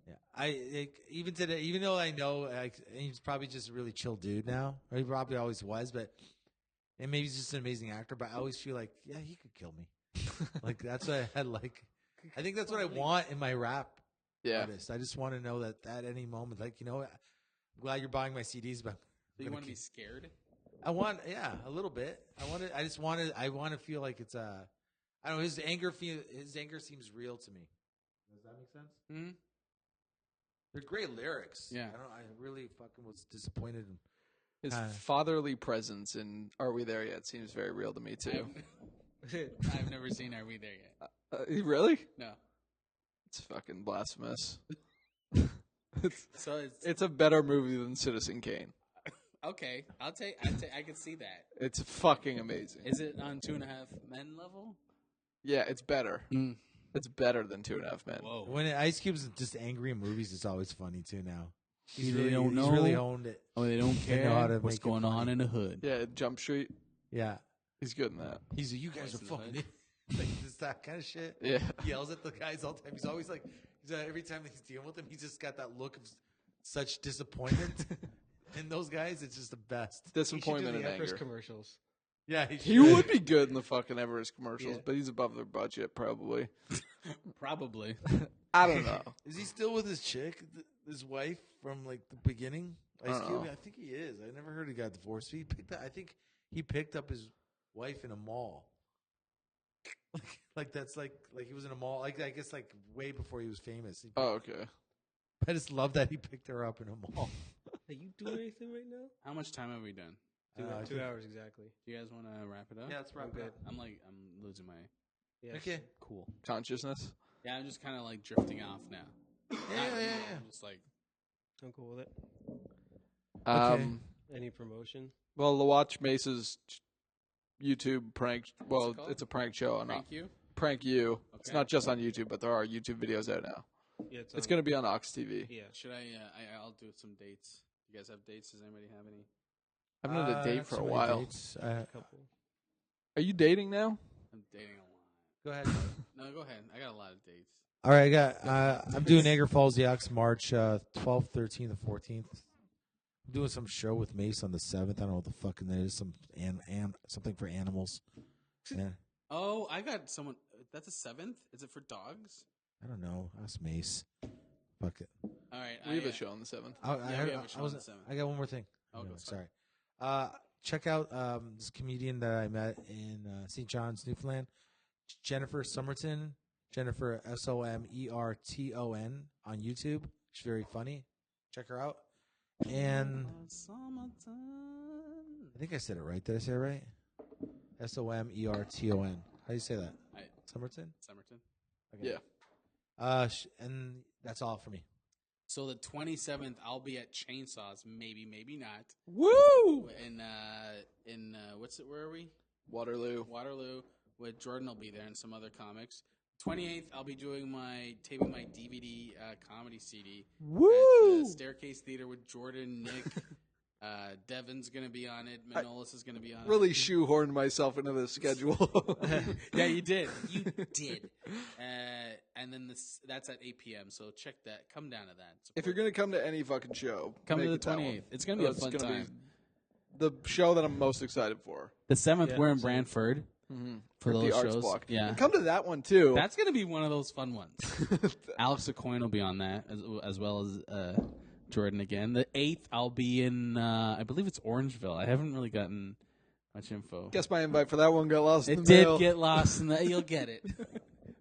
Yeah, even today, even though I know he's probably just a really chill dude now, or he probably always was, but and maybe he's just an amazing actor. But I always feel like, yeah, he could kill me. Like that's what I had. Like, I think that's what I want in my rap artist. I just want to know that at any moment, like I'm glad you're buying my CDs, but Do you want to be scared? I want, a little bit. I want to feel like it's I don't know. His anger seems real to me. Does that make sense? Hmm. They're great lyrics. Yeah. I really fucking was disappointed. his fatherly presence in "Are We There Yet" seems very real to me too. I've never seen Are We There Yet? Really? No. It's fucking blasphemous. So It's a better movie than Citizen Kane. okay. I can see that. It's fucking amazing. Is it on 2.5 Men level? Yeah, it's better. It's better than 2.5 Men. Whoa. When Ice Cube's just angry in movies, it's always funny too. Now They don't know. He's really owned it. Oh, they don't They care know how to what's make it going on funny. in the hood. Yeah, Jump Street. Yeah, He's good in that. he's you guys are Voice of the fucking like just that kind of shit. Yeah. He yells at the guys all the time. He's always like, every time he's dealing with them, he's just got that look of such disappointment. And those guys, it's just the best. Disappointment the and Everest anger. commercials. Yeah, He would be good in the fucking Everest commercials, Yeah. but he's above their budget, probably. Probably. I don't know. Is he still with his chick, his wife from like the beginning? Ice I don't Cube? know. I think he is. I never heard he got divorced. I think he picked up his wife in a mall. Like that's like he was in a mall. Like I guess like way before he was famous. Oh, okay. I just love that he picked her up in a mall. Are you doing anything right now? How much time have we done? I 2 think- hours exactly. Do you guys want to wrap it up? Yeah, let's wrap it up. I'm losing my Yeah. Okay. cool. Consciousness. Yeah, I'm just kind of like drifting off now. Yeah. I'm just like, I'm cool with it. Okay. Any promotion? Well, watch Mace's YouTube prank. Well, it called? it's a prank show on PrankYou? PrankYou. It's Okay. not just on YouTube, but there are YouTube videos out now. Yeah, It's going to be on Ox TV. Yeah. Should I'll do some dates. You guys have dates? Does anybody have any? I haven't had a date not for so a many while. dates. Couple. Are you dating now? I'm dating a lot. Go ahead. No, go ahead. I got a lot of dates. All right, I got. I'm doing Niagara Falls Yachts March 12th, 13th, and 14th. I'm doing some show with Mace on the 7th. I don't know what the fucking that is. Some something for animals. Yeah, Oh, I got someone. That's a 7th. Is it for dogs? I don't know. Ask Mace. Fuck it. All right. We have a show on the 7th. we have a show on the 7th. I got one more thing. Oh, go Sorry. Check out this comedian that I met in St. John's, Newfoundland, Jennifer Somerton. Jennifer Somerton on YouTube. She's very funny. Check her out. And I think I said it right. Did I say it right? Somerton. How do you say that? Somerton? Somerton. Okay. Yeah. And that's all for me. So the 27th, I'll be at Chainsaws. Maybe not. Woo! In what's it? Where are we? Waterloo. Waterloo. With Jordan will be there and some other comics. 28th, I'll be doing taping my DVD comedy CD. Woo! At the Staircase Theater with Jordan, Nick, Devin's gonna be on it. Manolis is gonna be on Really shoehorned myself into the schedule. it. Yeah, you did. You did. And then that's at 8 p.m. So check that. Come down to that. If you're going to come to any fucking show, Come to make the it that 28th. one. It's gonna be a It's fun gonna be time. the show that I'm most excited for. The 7th, Yeah, we're in same. Brantford for the those Arts shows. Block. Yeah, And come to that one too. that's gonna be one of those fun ones. Alex Acoin will be on that as well as Jordan again. The 8th, I'll be in. I believe it's Orangeville. I haven't really gotten much info. Guess my invite for that one got lost in It the did mail. get lost in the. You'll get it.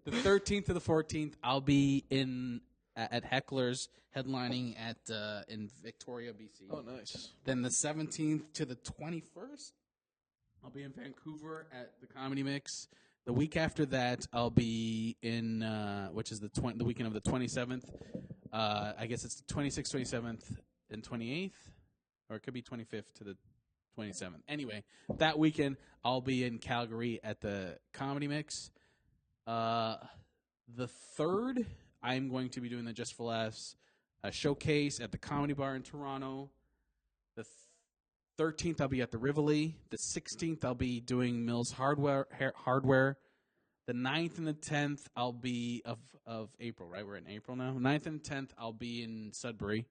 The 13th to the 14th, I'll be at Heckler's headlining at in Victoria, BC. Oh, nice. Then the 17th to the 21st, I'll be in Vancouver at the Comedy Mix. The week after that, I'll be in, which is the weekend of the 27th. I guess it's the 26th, 27th, and 28th, or it could be 25th to the 27th. Anyway, that weekend I'll be in Calgary at the Comedy Mix. The 3rd, I'm going to be doing the Just for Laughs showcase at the Comedy Bar in Toronto. The 13th, I'll be at the Rivoli. The 16th, I'll be doing Mills Hardware. The 9th and the 10th, I'll be of April, right? We're in April now. 9th and 10th, I'll be in Sudbury.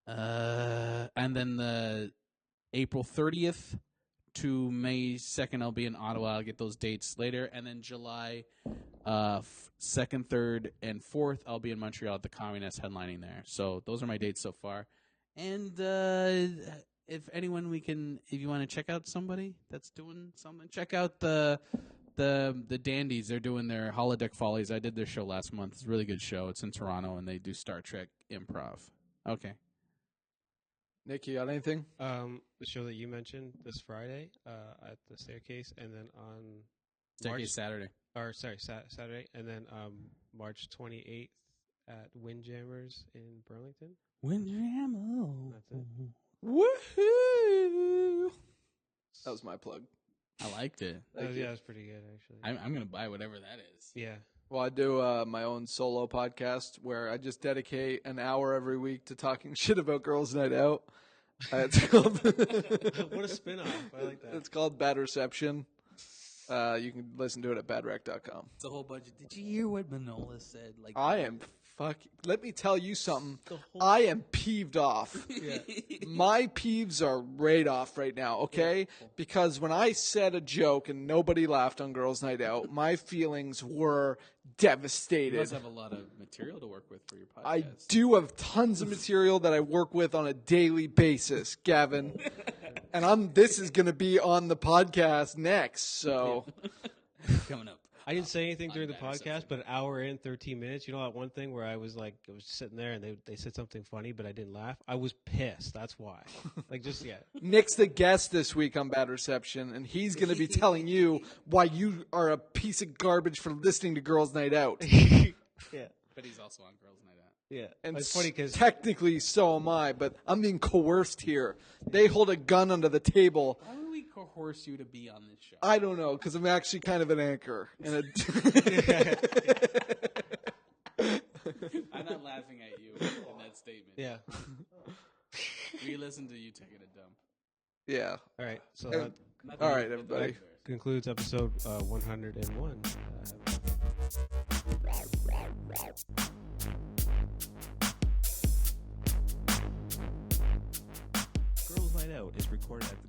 And then the April 30th to May 2nd, I'll be in Ottawa. I'll get those dates later. And then July 2nd, 3rd, and 4th, I'll be in Montreal at the Comedy Nest headlining there. So those are my dates so far. And if anyone if you want to check out somebody that's doing something, check out the Dandies. They're doing their Holodeck Follies. I did their show last month. It's a really good show. It's in Toronto, and they do Star Trek improv. Okay. Nick, you got anything? The show that you mentioned this Friday at the Staircase, and then on Staircase Saturday. Saturday, and then March 28th at Windjammers in Burlington. Windjammer. That's it. Woohoo! That was my plug. I liked it. Yeah, it's pretty good actually. I'm going to buy whatever that is. Yeah. Well, I do my own solo podcast where I just dedicate an hour every week to talking shit about Girls' Night Out. It's called What a spin-off. I like that. It's called Bad Reception. You can listen to it at badrec.com. It's a whole bunch of. Did you hear what Manolis said? Like, I am let me tell you something. I am peeved off. Yeah. My peeves are right off right now, okay? Because when I said a joke and nobody laughed on Girls' Night Out, my feelings were You devastated. must have a lot of material to work with for your podcast. I do have tons of material that I work with on a daily basis, Gavin. And this is going to be on the podcast next, so Coming up. I didn't say anything during the Bad podcast, Reception. but an hour in, 13 minutes. You know that one thing where I was sitting there and they said something funny, but I didn't laugh? I was pissed. That's why. Nick's the guest this week on Bad Reception, and he's going to be telling you why you are a piece of garbage for listening to Girls' Night Out. Yeah. But he's also on Girls' Night Out. Yeah. And It's funny because technically so am I, but I'm being coerced here. They hold a gun under the table. Why would we coerce you to be on this show? I don't know, because I'm actually kind of an anchor. And I'm not laughing at you in that statement. yeah. We listened to you taking a dump. yeah. All right. So And- that All right, everybody. concludes episode 101. Girls Night Out is recorded at the